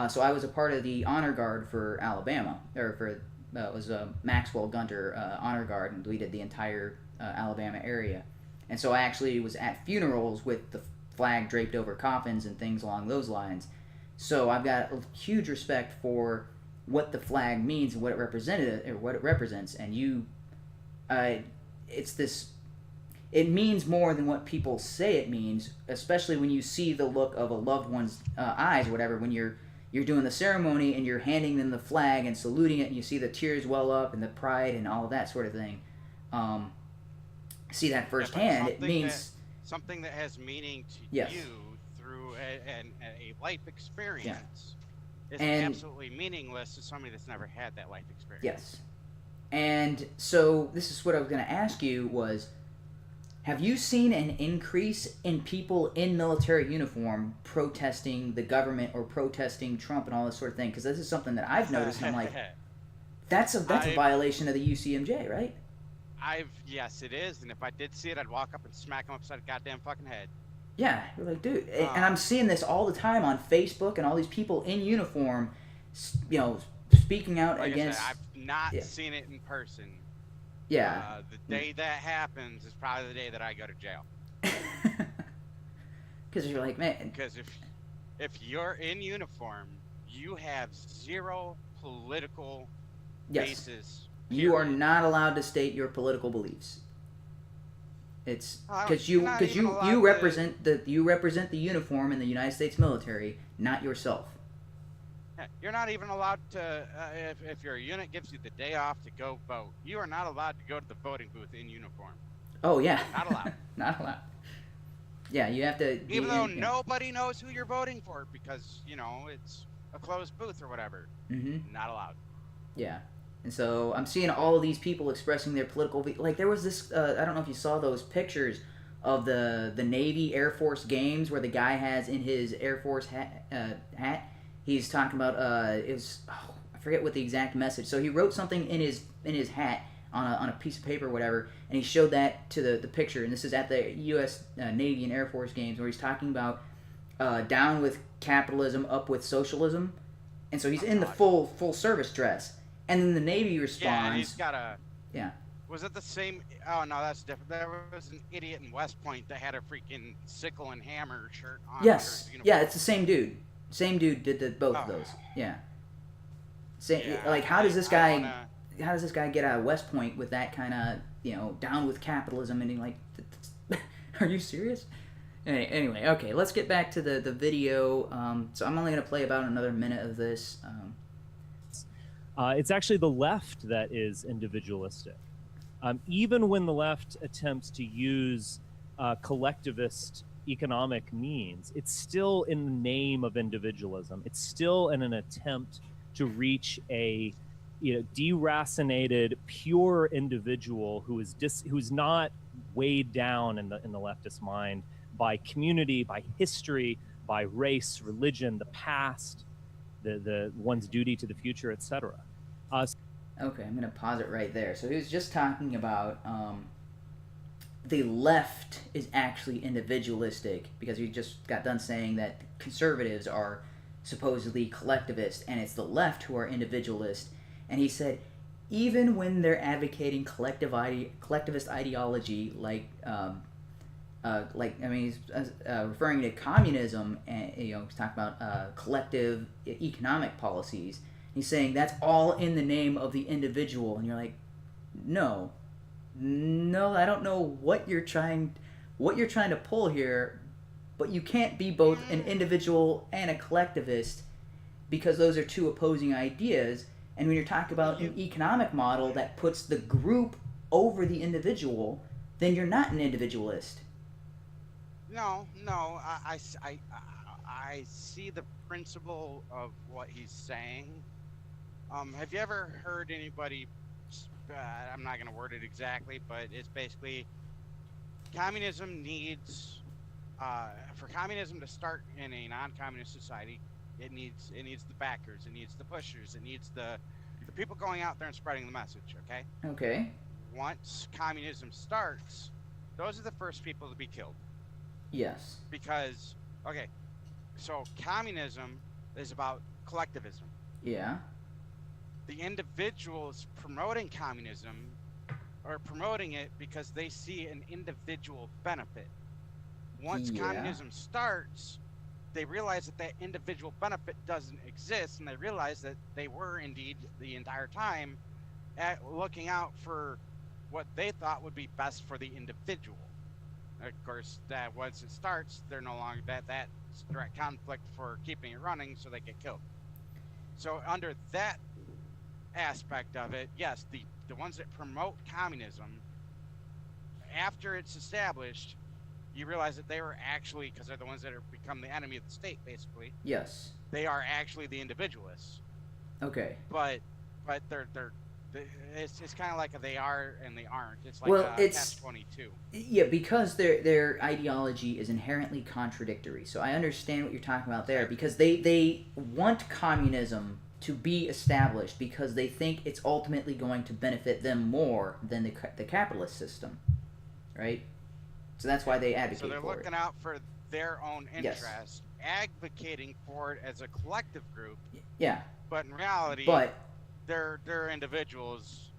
[SPEAKER 1] So I was a part of the honor guard for Alabama, it was Maxwell Gunter honor guard, and we did the entire Alabama area. And so I actually was at funerals with the flag draped over coffins and things along those lines. So I've got a huge respect for what the flag means and what it represents. And it means more than what people say it means, especially when you see the look of a loved one's eyes, or whatever, when you're doing the ceremony and you're handing them the flag and saluting it, and you see the tears well up and the pride and all of that sort of thing. See that firsthand. It means
[SPEAKER 2] something that has meaning to
[SPEAKER 1] Yes.
[SPEAKER 2] you through a life experience is
[SPEAKER 1] And-
[SPEAKER 2] absolutely meaningless to somebody that's never had that life experience.
[SPEAKER 1] yes. And so this is what I was going to ask you was, have you seen an increase in people in military uniform protesting the government or protesting Trump and all this sort of thing? Because this is something that I've noticed, and I'm like, that's a violation of the UCMJ, right?
[SPEAKER 2] Yes, it is, and if I did see it, I'd walk up and smack him upside the goddamn fucking head.
[SPEAKER 1] Yeah, you're like, dude, and I'm seeing this all the time on Facebook, and all these people in uniform, speaking out
[SPEAKER 2] Like
[SPEAKER 1] against.
[SPEAKER 2] I said, I've not seen it in person.
[SPEAKER 1] Yeah.
[SPEAKER 2] The day that happens is probably the day that I go to jail.
[SPEAKER 1] Because you're like, man.
[SPEAKER 2] Because if you're in uniform, you have zero political basis.
[SPEAKER 1] You are
[SPEAKER 2] period.
[SPEAKER 1] not allowed to state your political beliefs. It's because
[SPEAKER 2] you're not even allowed
[SPEAKER 1] you
[SPEAKER 2] to-
[SPEAKER 1] represent the uniform in the United States military, not yourself.
[SPEAKER 2] You're not even allowed to, if your unit gives you the day off to go vote, you are not allowed to go to the voting booth in uniform.
[SPEAKER 1] Oh yeah.
[SPEAKER 2] Not allowed.
[SPEAKER 1] Not allowed. Yeah, you have to.
[SPEAKER 2] Even though nobody knows who you're voting for because, it's a closed booth or whatever.
[SPEAKER 1] Mm-hmm.
[SPEAKER 2] Not allowed.
[SPEAKER 1] Yeah. And so I'm seeing all of these people expressing their political... Like, there was this... I don't know if you saw those pictures of the Navy Air Force games where the guy has in his Air Force hat, he's talking about... I forget what the exact message... So he wrote something in his hat on a piece of paper or whatever, and he showed that to the picture. And this is at the U.S. Navy and Air Force games where he's talking about down with capitalism, up with socialism. And so he's in the full service dress. And then the Navy responds...
[SPEAKER 2] Yeah, and he's got a...
[SPEAKER 1] Yeah.
[SPEAKER 2] Was it the same... Oh, no, that's different. There was an idiot in West Point that had a freaking sickle and hammer shirt on.
[SPEAKER 1] Yes.
[SPEAKER 2] Under his
[SPEAKER 1] Yeah, it's the same dude. Same dude did both of those. Yeah. Like, how does this guy... How does this guy get out of West Point with that kind of, down with capitalism? And he like... Are you serious? Anyway, okay, let's get back to the video. So I'm only going to play about another minute of this.
[SPEAKER 4] It's actually the left that is individualistic. Even when the left attempts to use collectivist economic means, it's still in the name of individualism. It's still in an attempt to reach a deracinated, pure individual who is not weighed down in the leftist mind by community, by history, by race, religion, the past, the one's duty to the future, etc.
[SPEAKER 1] Okay, I'm going to pause it right there. So he was just talking about the left is actually individualistic because he just got done saying that conservatives are supposedly collectivist and it's the left who are individualist. And he said even when they're advocating collectivist ideology he's referring to communism, and he's talking about collective economic policies. He's saying that's all in the name of the individual, and you're like, no, I don't know what you're trying to pull here, but you can't be both an individual and a collectivist because those are two opposing ideas. And when you're talking about an economic model that puts the group over the individual, then you're not an individualist.
[SPEAKER 2] No, I see the principle of what he's saying. Have you ever heard anybody, I'm not going to word it exactly, but it's basically communism needs, for communism to start in a non-communist society, it needs the backers, it needs the pushers, it needs the people going out there and spreading the message, okay?
[SPEAKER 1] Okay.
[SPEAKER 2] Once communism starts, those are the first people to be killed.
[SPEAKER 1] Yes.
[SPEAKER 2] Because, okay, so communism is about collectivism.
[SPEAKER 1] Yeah.
[SPEAKER 2] The individuals promoting communism are promoting it because they see an individual benefit. Once communism starts, they realize that individual benefit doesn't exist, and they realize that they were indeed the entire time looking out for what they thought would be best for the individual. Of course, that once it starts, they're no longer that's direct conflict for keeping it running, so they get killed. So under that aspect of it, yes, the ones that promote communism, after it's established, you realize that they were actually, because they're the ones that are become the enemy of the state, basically.
[SPEAKER 1] Yes.
[SPEAKER 2] They are actually the individualists.
[SPEAKER 1] Okay.
[SPEAKER 2] But it's kind of like a they are and they aren't. It's like
[SPEAKER 1] it's
[SPEAKER 2] catch-22.
[SPEAKER 1] Yeah, because their ideology is inherently contradictory. So I understand what you're talking about there, because they want communism to be established because they think it's ultimately going to benefit them more than the capitalist system, right? So that's why they advocate for it.
[SPEAKER 2] So they're looking out for their own interest,
[SPEAKER 1] yes,
[SPEAKER 2] advocating for it as a collective group.
[SPEAKER 1] Yeah.
[SPEAKER 2] But in reality, they're individuals.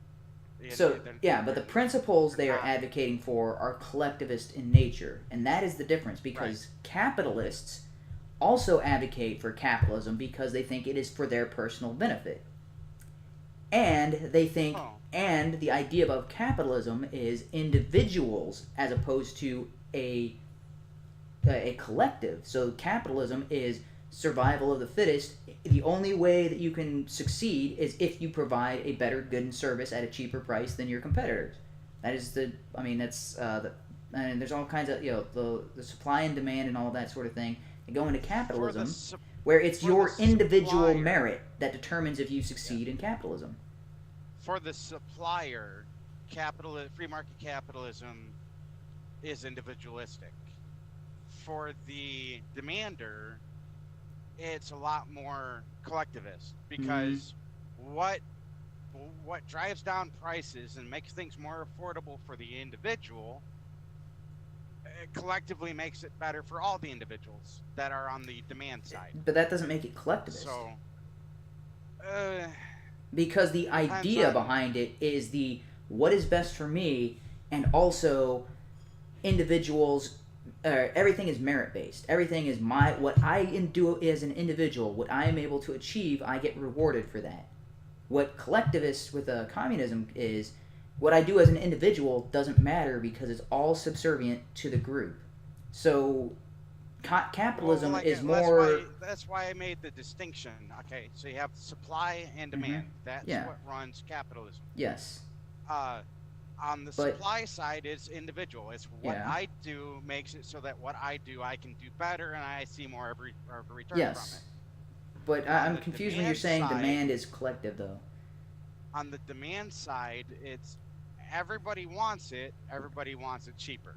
[SPEAKER 1] So but the principles they are advocating for are collectivist in nature, and that is the difference, because capitalists also advocate for capitalism because they think it is for their personal benefit. And they think, and the idea of capitalism is individuals as opposed to a collective. So capitalism is survival of the fittest. The only way that you can succeed is if you provide a better good and service at a cheaper price than your competitors. That is and there's all kinds of, the supply and demand and all that sort of thing. And go into capitalism, where it's your individual merit that determines if you succeed in capitalism.
[SPEAKER 2] For the supplier, free market capitalism is individualistic. For the demander, it's a lot more collectivist, because what drives down prices and makes things more affordable for the individual collectively makes it better for all the individuals that are on the demand side.
[SPEAKER 1] But that doesn't make it collectivist.
[SPEAKER 2] So,
[SPEAKER 1] because the idea behind it is what is best for me, and also individuals. Everything is merit based. Everything is what I do as an individual. What I am able to achieve, I get rewarded for that. What collectivists with communism is, what I do as an individual doesn't matter because it's all subservient to the group. So capitalism is more.
[SPEAKER 2] That's why I made the distinction. Okay, so you have supply and demand. That's what runs capitalism.
[SPEAKER 1] Yes.
[SPEAKER 2] On the supply side, it's individual. It's what I do makes it so that what I do, I can do better, and I see more of a return from it.
[SPEAKER 1] But I'm confused when you're saying demand is collective, though.
[SPEAKER 2] On the demand side, it's everybody wants it cheaper.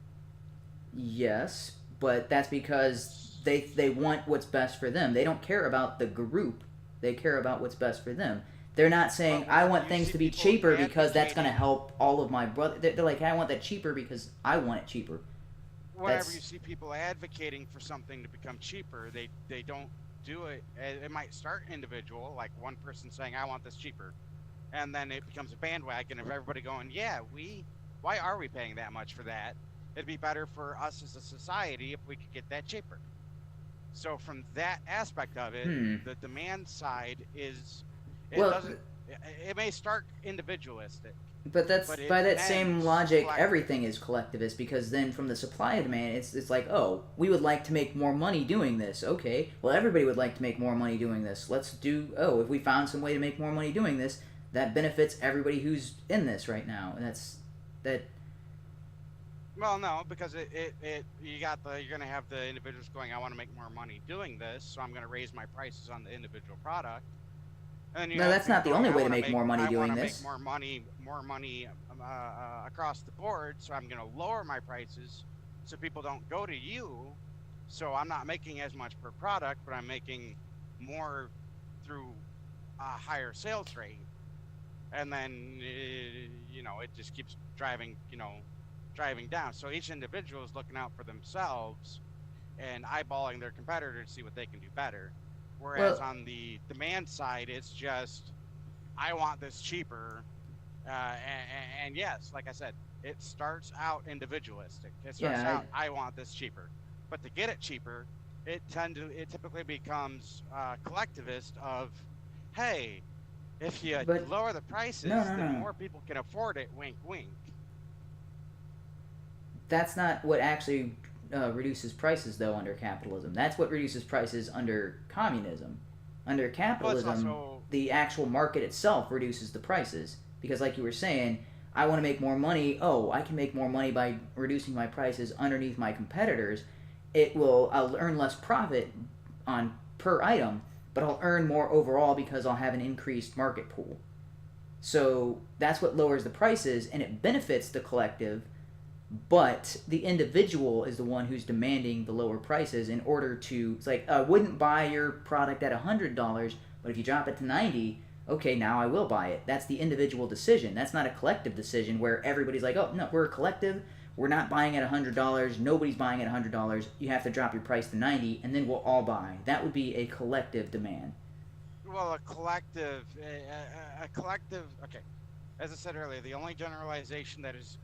[SPEAKER 1] Yes, but that's because they want what's best for them. They don't care about the group. They care about what's best for them. They're not saying, I want things to be cheaper because that's going to help all of my brothers. They're like, I want that cheaper because I want it cheaper.
[SPEAKER 2] Whenever you see people advocating for something to become cheaper, they don't do it. It might start individual, like one person saying, I want this cheaper. And then it becomes a bandwagon of everybody going, why are we paying that much for that? It'd be better for us as a society if we could get that cheaper. So from that aspect of it, the demand side is... It may start individualistic,
[SPEAKER 1] but by that same logic, everything is collectivist, because then from the supply and demand, it's like, oh, we would like to make more money doing this. Okay, well, everybody would like to make more money doing this. If we found some way to make more money doing this, that benefits everybody who's in this right now, and that's that.
[SPEAKER 2] Well, no, because you're gonna have the individuals going, I want to make more money doing this, so I'm gonna raise my prices on the individual product.
[SPEAKER 1] No, that's not the only way to make more money doing this.
[SPEAKER 2] I want to make more money across the board, so I'm going to lower my prices so people don't go to you. So I'm not making as much per product, but I'm making more through a higher sales rate. And then, it just keeps driving down. So each individual is looking out for themselves and eyeballing their competitor to see what they can do better. Whereas on the demand side, it's just, I want this cheaper. And yes, like I said, it starts out individualistic. It starts out, I want this cheaper. But to get it cheaper, it typically becomes collectivist of, hey, if you lower the prices, then more people can afford it, wink, wink.
[SPEAKER 1] That's not what actually reduces prices, though, under capitalism. That's what reduces prices under communism. Under capitalism, the actual market itself reduces the prices. Because like you were saying, I want to make more money. Oh, I can make more money by reducing my prices underneath my competitors. I'll earn less profit on per item, but I'll earn more overall because I'll have an increased market pool. So that's what lowers the prices, and it benefits the collective, but the individual is the one who's demanding the lower prices in order to... It's like, I wouldn't buy your product at $100, but if you drop it to $90, okay, now I will buy it. That's the individual decision. That's not a collective decision where everybody's like, oh, no, we're a collective. We're not buying at $100. Nobody's buying at $100. You have to drop your price to $90, and then we'll all buy. That would be a collective demand.
[SPEAKER 2] Well, a collective, okay. As I said earlier, the only generalization that is,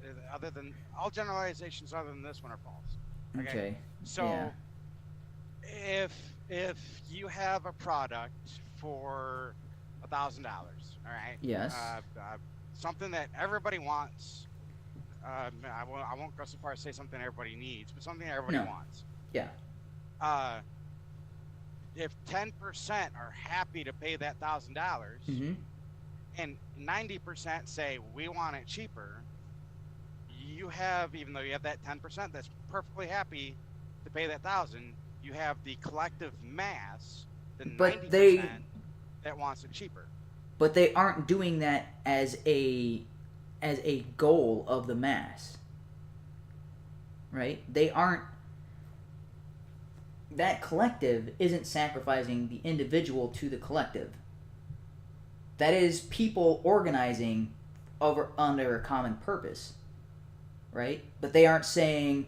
[SPEAKER 2] all generalizations other than this one are false.
[SPEAKER 1] Okay.
[SPEAKER 2] So, if you have a product for $1,000, all right?
[SPEAKER 1] Yes.
[SPEAKER 2] Something that everybody wants. I won't go so far as to say something everybody needs, but something that everybody wants.
[SPEAKER 1] Yeah.
[SPEAKER 2] if 10% are happy to pay that $1,000,
[SPEAKER 1] Mm-hmm.
[SPEAKER 2] and 90% say we want it cheaper, you have, even though you have that 10% that's perfectly happy to pay that 1,000, you have the collective mass, the
[SPEAKER 1] But
[SPEAKER 2] 90% that wants it cheaper.
[SPEAKER 1] But they aren't doing that as a goal of the mass. Right? They aren't. That collective isn't sacrificing the individual to the collective. That is people organizing under a common purpose. Right? But they aren't saying,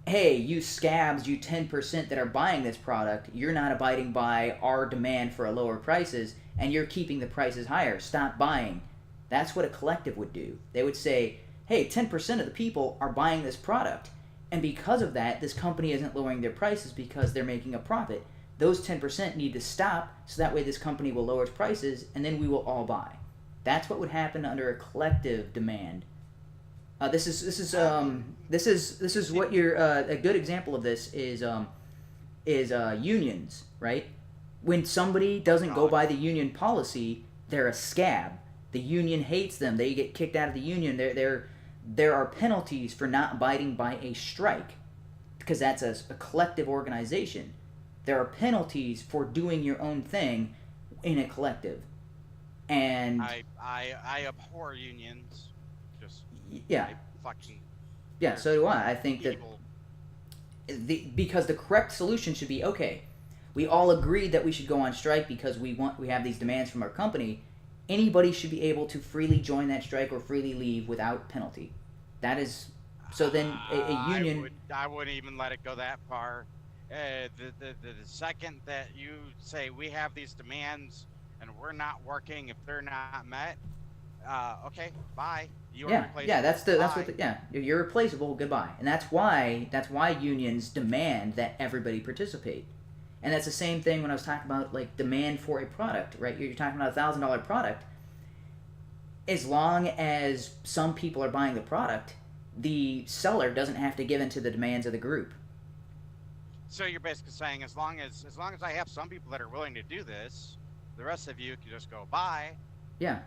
[SPEAKER 1] hey, you scabs, you 10% that are buying this product, you're not abiding by our demand for lower prices, and you're keeping the prices higher. Stop buying. That's what a collective would do. They would say, hey, 10% of the people are buying this product, and because of that, this company isn't lowering their prices because they're making a profit. Those 10% need to stop, so that way this company will lower its prices, and then we will all buy. That's what would happen under a collective demand. This is what you're a good example of this is unions, right? When somebody doesn't go by the union policy, they're a scab. The union hates them. They get kicked out of the union. There are penalties for not abiding by a strike, because that's a collective organization. There are penalties for doing your own thing in a collective, and
[SPEAKER 2] I abhor unions. Just
[SPEAKER 1] yeah,
[SPEAKER 2] fucking
[SPEAKER 1] yeah. So do I. I think that
[SPEAKER 2] evil.
[SPEAKER 1] because the correct solution should be, okay, we all agreed that we should go on strike because we have these demands from our company. Anybody should be able to freely join that strike or freely leave without penalty. That is, so then a union.
[SPEAKER 2] I wouldn't even let it go that far. The second that you say we have these demands and we're not working if they're not met, okay, bye. You are replaceable.
[SPEAKER 1] Yeah, that's what you're replaceable. Goodbye. And that's why unions demand that everybody participate. And that's the same thing when I was talking about like demand for a product, right? You're talking about $1,000 product. As long as some people are buying the product, the seller doesn't have to give in to the demands of the group.
[SPEAKER 2] So you're basically saying as long as I have some people that are willing to do this, the rest of you can just go bye.
[SPEAKER 1] Yeah.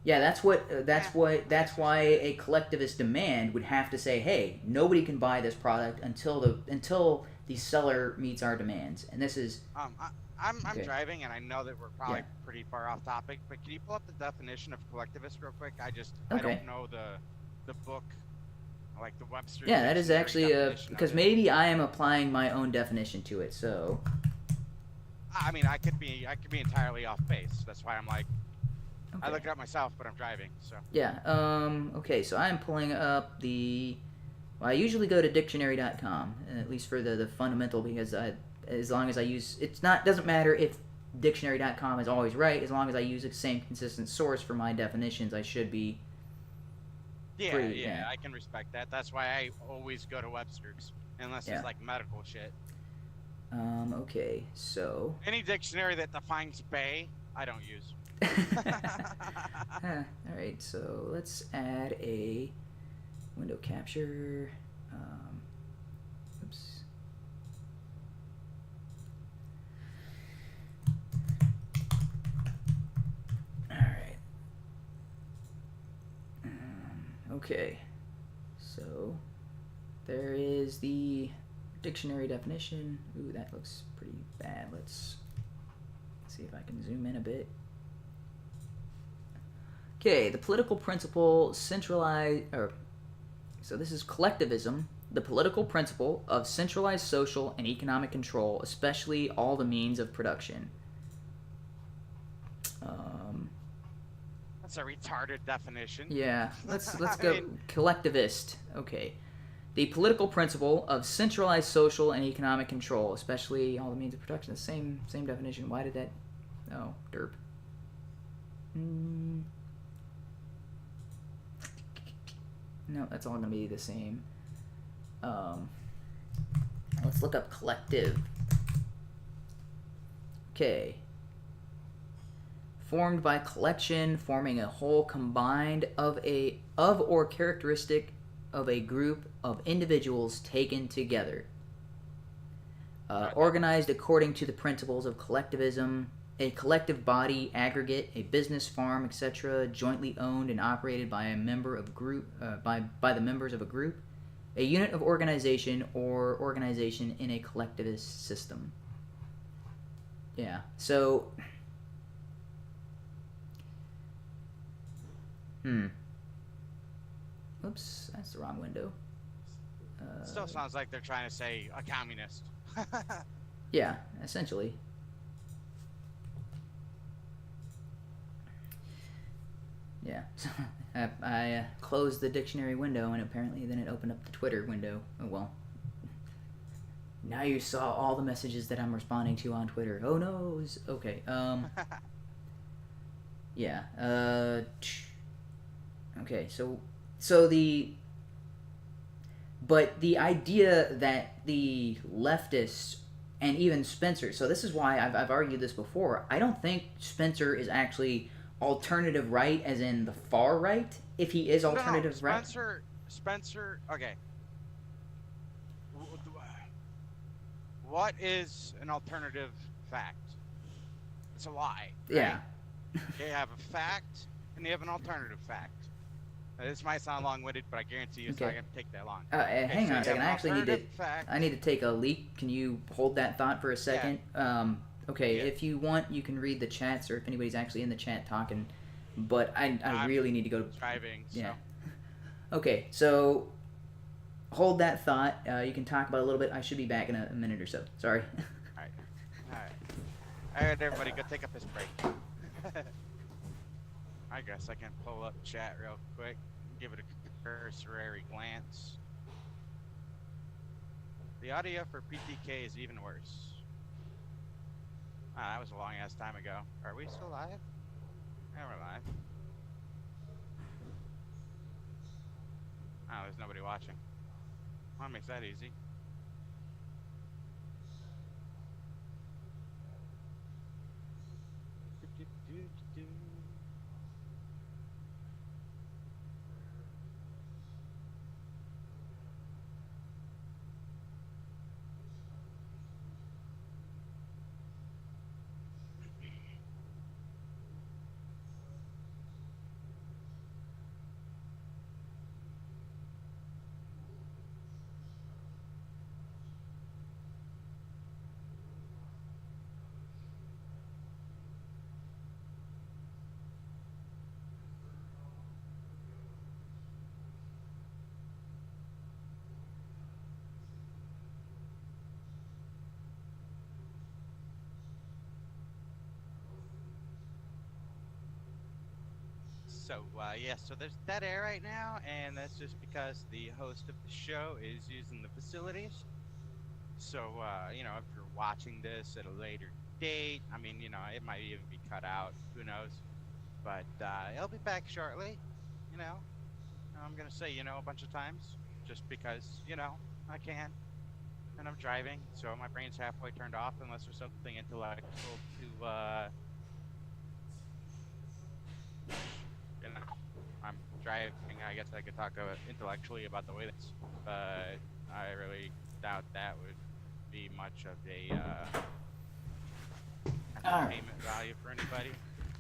[SPEAKER 1] Yeah, that's why a collectivist demand would have to say, hey, nobody can buy this product until the seller meets our demands. And this is
[SPEAKER 2] I'm
[SPEAKER 1] okay.
[SPEAKER 2] driving, and I know that we're probably pretty far off topic, but can you pull up the definition of collectivist real quick? I don't know the book, like the Webster.
[SPEAKER 1] Yeah, that is actually because maybe I am applying my own definition to it. So
[SPEAKER 2] I mean, I could be entirely off base. That's why I'm like,
[SPEAKER 1] okay.
[SPEAKER 2] I looked it up myself, but I'm driving, so.
[SPEAKER 1] Yeah. Okay. So I'm pulling up I usually go to dictionary.com, at least for the fundamental, because as long as I use doesn't matter if dictionary.com is always right. As long as I use the same consistent source for my definitions, I should be.
[SPEAKER 2] Yeah, I can respect that. That's why I always go to Webster's, unless it's like medical shit.
[SPEAKER 1] Okay. So.
[SPEAKER 2] Any dictionary that defines bay, I don't use.
[SPEAKER 1] All right, so let's add a window capture. Oops. All right. Okay. So there is the dictionary definition. Ooh, that looks pretty bad. Let's see if I can zoom in a bit. Okay, the political principle so this is collectivism, the political principle of centralized social and economic control, especially all the means of production.
[SPEAKER 2] That's a retarded definition.
[SPEAKER 1] Yeah, let's go collectivist. Okay. The political principle of centralized social and economic control, especially all the means of production. The same definition. Why did that? Oh, derp. No, that's all going to be the same. Let's look up collective. Okay. Formed by collection, forming a whole combined of or characteristic of a group of individuals taken together. organized according to the principles of collectivism, a collective body, aggregate, a business, farm, etc., jointly owned and operated by a member of group by the members of a group, a unit of organization or organization in a collectivist system. Yeah. So. Oops, that's the wrong window.
[SPEAKER 2] Still sounds like they're trying to say a communist.
[SPEAKER 1] Yeah, essentially. Yeah, so I closed the dictionary window, and apparently then it opened up the Twitter window. Oh well. Now you saw all the messages that I'm responding to on Twitter. Oh no. Okay. Yeah. Okay. But the idea that the leftists and even Spencer. So this is why I've argued this before. I don't think Spencer is actually alternative right, as in the far right. If he is alternative right,
[SPEAKER 2] Spencer. Okay. What is an alternative fact? It's a lie. Right?
[SPEAKER 1] Yeah.
[SPEAKER 2] They have a fact and they have an alternative fact. Now, this might sound long-winded, but I guarantee you it's not going to take that long.
[SPEAKER 1] Hang
[SPEAKER 2] so
[SPEAKER 1] on a second. I actually need to.
[SPEAKER 2] Fact.
[SPEAKER 1] I need to take a leak. Can you hold that thought for a second?
[SPEAKER 2] Yeah.
[SPEAKER 1] Okay.
[SPEAKER 2] Yeah.
[SPEAKER 1] If you want, you can read the chats, or if anybody's actually in the chat talking. But I really need to go to.
[SPEAKER 2] Driving. So.
[SPEAKER 1] Yeah. Okay. So. Hold that thought. You can talk about it a little bit. I should be back in a minute or so. Sorry.
[SPEAKER 2] All right, everybody, go take a piss break. I guess I can pull up chat real quick, give it a cursory glance. The audio for PTK is even worse. That was a long ass time ago. Are we still live? Yeah, we're live. Oh, there's nobody watching. Well, that makes that easy. So, so there's dead air right now, and that's just because the host of the show is using the facilities. So, if you're watching this at a later date, I mean, it might even be cut out, who knows. But it'll be back shortly, I'm going to say, a bunch of times, just because, I can. And I'm driving, so my brain's halfway turned off unless there's something intellectual to, I'm driving. I guess I could talk intellectually about the way that's, but I really doubt that would be much of a entertainment value for anybody.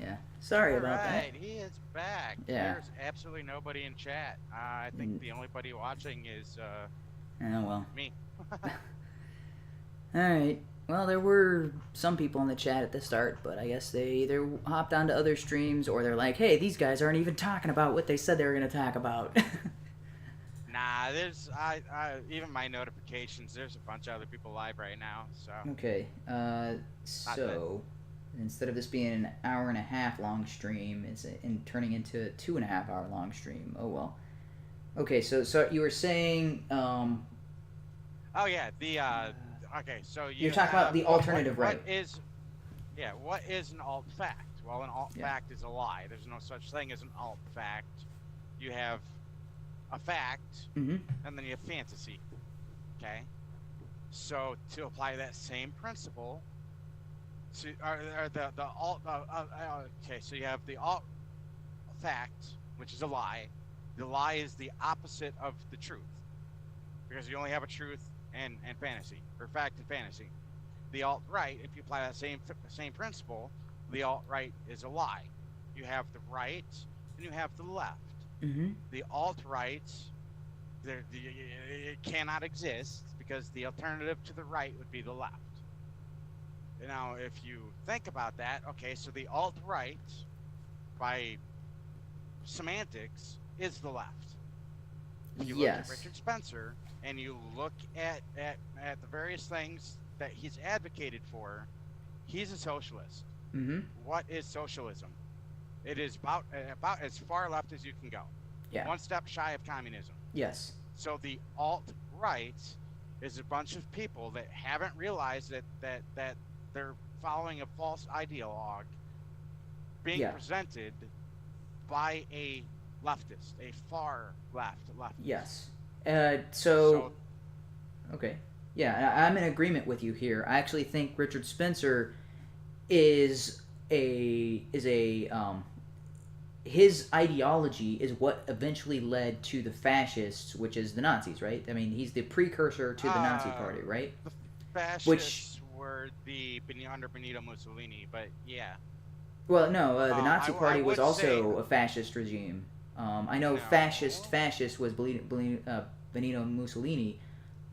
[SPEAKER 1] Yeah. Sorry about that.
[SPEAKER 2] Right, he is back.
[SPEAKER 1] Yeah.
[SPEAKER 2] There's absolutely nobody in chat. I think the only buddy watching is me.
[SPEAKER 1] All right. Well, there were some people in the chat at the start, but I guess they either hopped onto other streams or they're like, hey, these guys aren't even talking about what they said they were going to talk about.
[SPEAKER 2] Nah, there's even my notifications, there's a bunch of other people live right now, so.
[SPEAKER 1] Okay. So instead of this being an hour and a half long stream, it's turning into a 2.5 hour long stream. Oh well. Okay, so you were saying
[SPEAKER 2] oh yeah, okay, so
[SPEAKER 1] you're talking about the alternative right.
[SPEAKER 2] What is an alt fact? Well, an alt fact is a lie. There's no such thing as an alt fact. You have a fact, and then you have fantasy. Okay? So to apply that same principle to the alt okay, so you have the alt fact, which is a lie. The lie is the opposite of the truth. Because you only have a truth and fantasy, or fact and fantasy. the alt-right, if you apply that same principle, the alt-right is a lie. You have the right and you have the left.
[SPEAKER 1] Mm-hmm.
[SPEAKER 2] The alt-right, it cannot exist because the alternative to the right would be the left. Now, if you think about that, okay, so the alt-right, by semantics, is the left. If you look at
[SPEAKER 1] Yes.
[SPEAKER 2] Richard Spencer and you look at the various things that he's advocated for, he's a socialist.
[SPEAKER 1] Mm-hmm.
[SPEAKER 2] What is socialism? It is about as far left as you can go.
[SPEAKER 1] Yeah.
[SPEAKER 2] One step shy of communism.
[SPEAKER 1] Yes.
[SPEAKER 2] So the alt-right is a bunch of people that haven't realized that they're following a false ideologue being
[SPEAKER 1] Yeah.
[SPEAKER 2] presented by a leftist, a far leftist.
[SPEAKER 1] Yes. Okay. Yeah, I'm in agreement with you here. I actually think Richard Spencer is his ideology is what eventually led to the fascists, which is the Nazis, right? I mean, he's the precursor to the Nazi Party, right?
[SPEAKER 2] The fascists were under Benito Mussolini, but yeah.
[SPEAKER 1] Well, no, the Nazi
[SPEAKER 2] I
[SPEAKER 1] Party was
[SPEAKER 2] would
[SPEAKER 1] also
[SPEAKER 2] say-
[SPEAKER 1] a fascist regime. I know
[SPEAKER 2] No.
[SPEAKER 1] fascist was Benito Mussolini,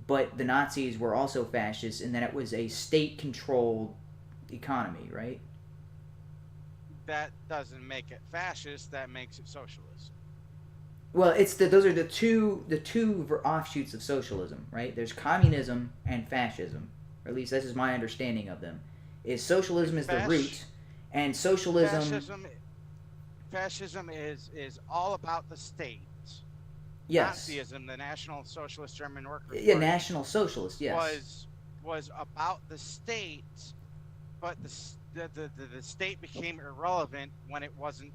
[SPEAKER 1] but the Nazis were also fascists in that it was a state-controlled economy, right?
[SPEAKER 2] That doesn't make it fascist. That makes it socialist.
[SPEAKER 1] Well, those are the two offshoots of socialism, right? There's communism and fascism, or at least this is my understanding of them. Is socialism is the root, and socialism.
[SPEAKER 2] Fascism is all about the state.
[SPEAKER 1] Yes.
[SPEAKER 2] Nazism, the National Socialist German Workers'
[SPEAKER 1] Yeah,
[SPEAKER 2] Party,
[SPEAKER 1] National Socialist. Yes.
[SPEAKER 2] was about the state, but the state became irrelevant when it wasn't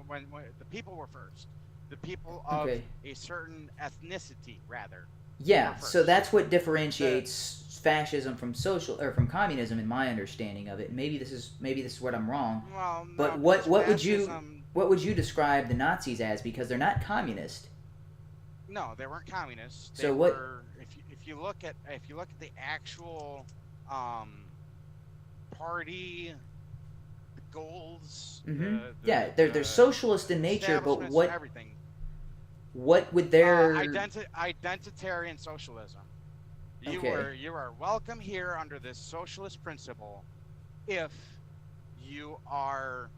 [SPEAKER 2] when the people were first. The people of
[SPEAKER 1] Okay.
[SPEAKER 2] a certain ethnicity, rather.
[SPEAKER 1] Yeah,
[SPEAKER 2] were
[SPEAKER 1] so
[SPEAKER 2] first.
[SPEAKER 1] that's what differentiates fascism from from communism, in my understanding of it. Maybe this is what I'm wrong.
[SPEAKER 2] Well, no,
[SPEAKER 1] But
[SPEAKER 2] because
[SPEAKER 1] what would you
[SPEAKER 2] fascism-
[SPEAKER 1] what would you describe the Nazis as? Because they're not communist.
[SPEAKER 2] No, they weren't communists. They
[SPEAKER 1] So what-
[SPEAKER 2] were, if you look at the actual party, the goals.
[SPEAKER 1] Yeah, they're socialist in nature, but
[SPEAKER 2] establishments
[SPEAKER 1] what
[SPEAKER 2] and everything.
[SPEAKER 1] what would their
[SPEAKER 2] Identitarian socialism.
[SPEAKER 1] Okay.
[SPEAKER 2] You are welcome here under this socialist principle, if you are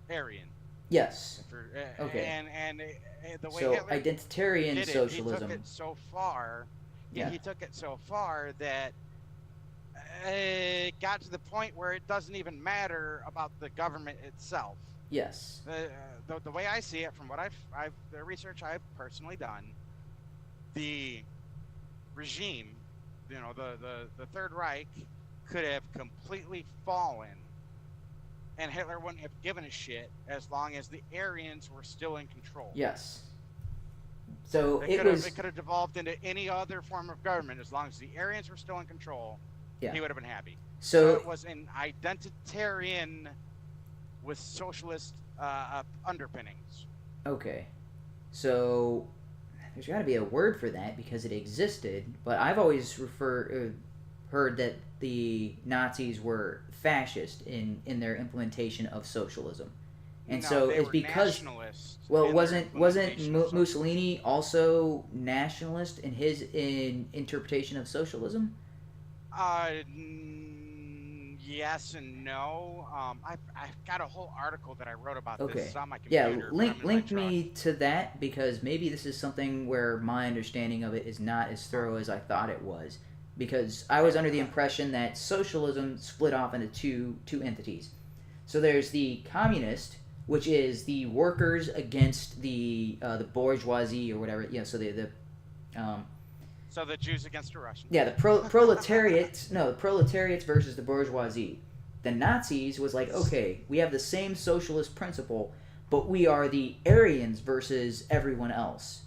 [SPEAKER 2] Aryan.
[SPEAKER 1] yes.
[SPEAKER 2] If you're,
[SPEAKER 1] Okay.
[SPEAKER 2] And the way
[SPEAKER 1] So
[SPEAKER 2] Hitler
[SPEAKER 1] identitarian
[SPEAKER 2] did it,
[SPEAKER 1] socialism.
[SPEAKER 2] he took it so far.
[SPEAKER 1] Yeah.
[SPEAKER 2] He took it so far that it got to the point where it doesn't even matter about the government itself.
[SPEAKER 1] Yes.
[SPEAKER 2] The way I see it, from what the research I've personally done, the regime, the Third Reich, could have completely fallen, and Hitler wouldn't have given a shit as long as the Aryans were still in control.
[SPEAKER 1] Yes. So
[SPEAKER 2] It could have devolved into any other form of government as long as the Aryans were still in control.
[SPEAKER 1] Yeah.
[SPEAKER 2] He would have been happy.
[SPEAKER 1] So
[SPEAKER 2] it was an identitarian with socialist underpinnings.
[SPEAKER 1] okay. So there's got to be a word for that because it existed, but I've always heard that the Nazis were fascist in their implementation of socialism. And
[SPEAKER 2] No,
[SPEAKER 1] so
[SPEAKER 2] they
[SPEAKER 1] it's
[SPEAKER 2] were
[SPEAKER 1] because
[SPEAKER 2] nationalists
[SPEAKER 1] well,
[SPEAKER 2] in their
[SPEAKER 1] wasn't
[SPEAKER 2] implementation of socialism.
[SPEAKER 1] Mussolini also nationalist in his interpretation of socialism?
[SPEAKER 2] Yes and no. I've got a whole article that I wrote about
[SPEAKER 1] Okay.
[SPEAKER 2] this on my
[SPEAKER 1] Yeah,
[SPEAKER 2] computer. when I'm in my
[SPEAKER 1] link
[SPEAKER 2] truck.
[SPEAKER 1] me to that because maybe this is something where my understanding of it is not as thorough as I thought it was. Because I was under the impression that socialism split off into two entities. So there's the communist, which is the workers against the bourgeoisie or whatever. Yeah, so
[SPEAKER 2] So the Jews against the Russians.
[SPEAKER 1] the proletariat. No, the proletariats versus the bourgeoisie. The Nazis was like, okay, we have the same socialist principle, but we are the Aryans versus everyone else.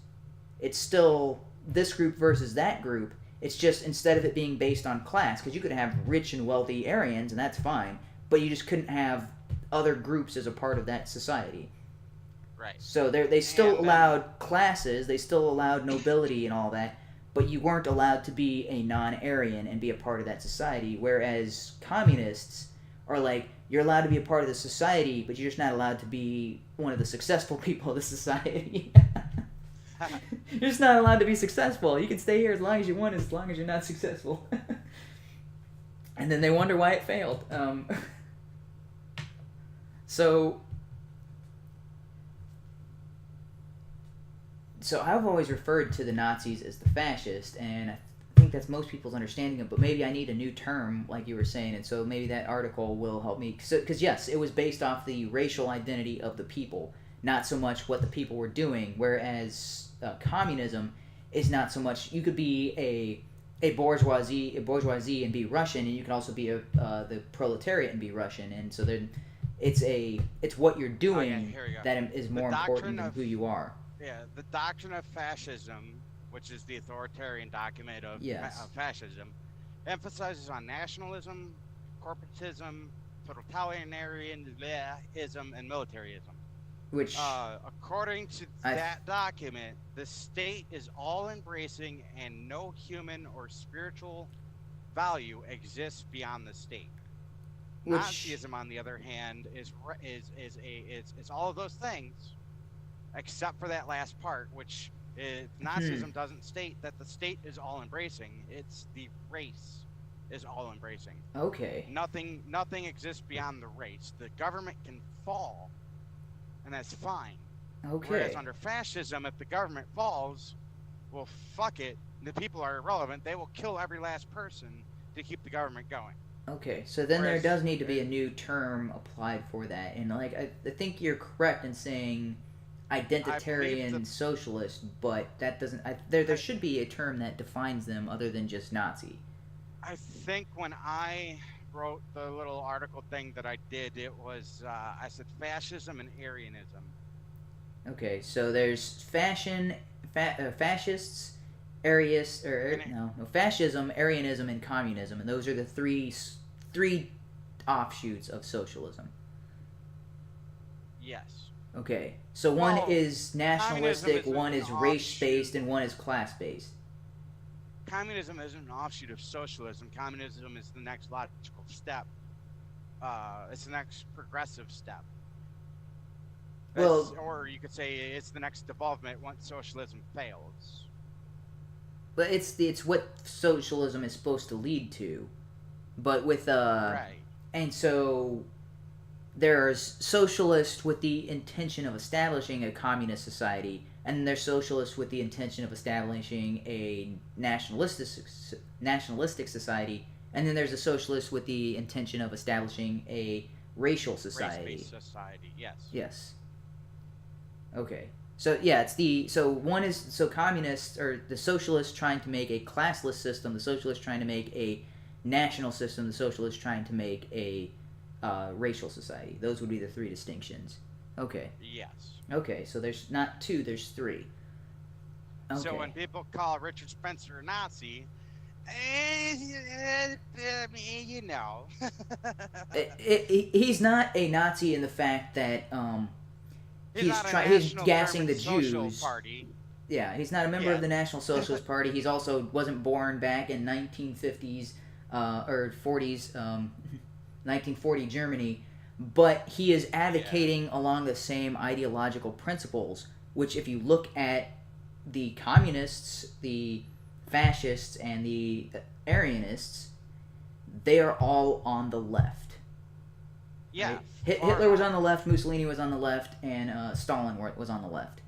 [SPEAKER 1] It's still this group versus that group. It's just instead of it being based on class, because you could have rich and wealthy Aryans, and that's fine, but you just couldn't have other groups as a part of that society.
[SPEAKER 2] Right.
[SPEAKER 1] So they still
[SPEAKER 2] And then-
[SPEAKER 1] allowed classes, they still allowed nobility and all that, but you weren't allowed to be a non-Aryan and be a part of that society, whereas communists are like, you're allowed to be a part of the society, but you're just not allowed to be one of the successful people of the society. You're just not allowed to be successful. You can stay here as long as you want, as long as you're not successful. And then they wonder why it failed. So I've always referred to the Nazis as the fascist, and I think that's most people's understanding of it, but maybe I need a new term, like you were saying, and so maybe that article will help me. Because, yes, it was based off the racial identity of the people, not so much what the people were doing, whereas communism is not so much. You could be a bourgeoisie and be Russian, and you can also be the proletariat and be Russian, and so then it's what you're doing that is more important than who you are.
[SPEAKER 2] Yeah, the doctrine of fascism, which is the authoritarian document of fascism, emphasizes on nationalism, corporatism, totalitarianism, and militarism.
[SPEAKER 1] Which,
[SPEAKER 2] according to that document, the state is all-embracing and no human or spiritual value exists beyond the state. Nazism, on the other hand, is all of those things, except for that last part, which is, Nazism doesn't state that the state is all-embracing. It's the race is all-embracing.
[SPEAKER 1] Okay.
[SPEAKER 2] Nothing exists beyond the race. The government can fall, and that's fine.
[SPEAKER 1] Okay.
[SPEAKER 2] Whereas under fascism, if the government falls, well, fuck it. The people are irrelevant. They will kill every last person to keep the government going.
[SPEAKER 1] Okay, so then there does need to be a new term applied for that. And, like, I think you're correct in saying identitarian socialist, but that doesn't... There should be a term that defines them other than just Nazi.
[SPEAKER 2] I think when I wrote the little article thing that I did, it was, I said fascism and Aryanism.
[SPEAKER 1] Okay, so there's fascists, fascism, Aryanism, and communism, and those are the three offshoots of socialism.
[SPEAKER 2] Yes.
[SPEAKER 1] Okay, so one is nationalistic, one is race-based, and one is class-based.
[SPEAKER 2] Communism isn't an offshoot of socialism. Communism is the next logical step. It's the next progressive step.
[SPEAKER 1] Well,
[SPEAKER 2] or you could say it's the next development once socialism fails.
[SPEAKER 1] But it's what socialism is supposed to lead to, but with
[SPEAKER 2] right.
[SPEAKER 1] And so there's socialists with the intention of establishing a communist society, and there's socialists with the intention of establishing a nationalistic society, and then there's a socialist with the intention of establishing a racial society.
[SPEAKER 2] Race-based society, yes.
[SPEAKER 1] Yes. Okay. So yeah, communists or the socialists trying to make a classless system, the socialists trying to make a national system, the socialists trying to make a racial society. Those would be the three distinctions. Okay.
[SPEAKER 2] Yes.
[SPEAKER 1] Okay, so there's not two, there's three. Okay.
[SPEAKER 2] So when people call Richard Spencer a Nazi, you know.
[SPEAKER 1] He's not a Nazi in the fact that he's gassing the Jews.
[SPEAKER 2] Party.
[SPEAKER 1] Yeah, he's not a member of the National Socialist Party. He's also wasn't born back in 1950s or 40s, 1940 Germany. But he is advocating along the same ideological principles, which if you look at the communists, the fascists, and the Aryanists, they are all on the left.
[SPEAKER 2] Yeah.
[SPEAKER 1] Right? Hitler was on the left, Mussolini was on the left, and Stalin was on the left.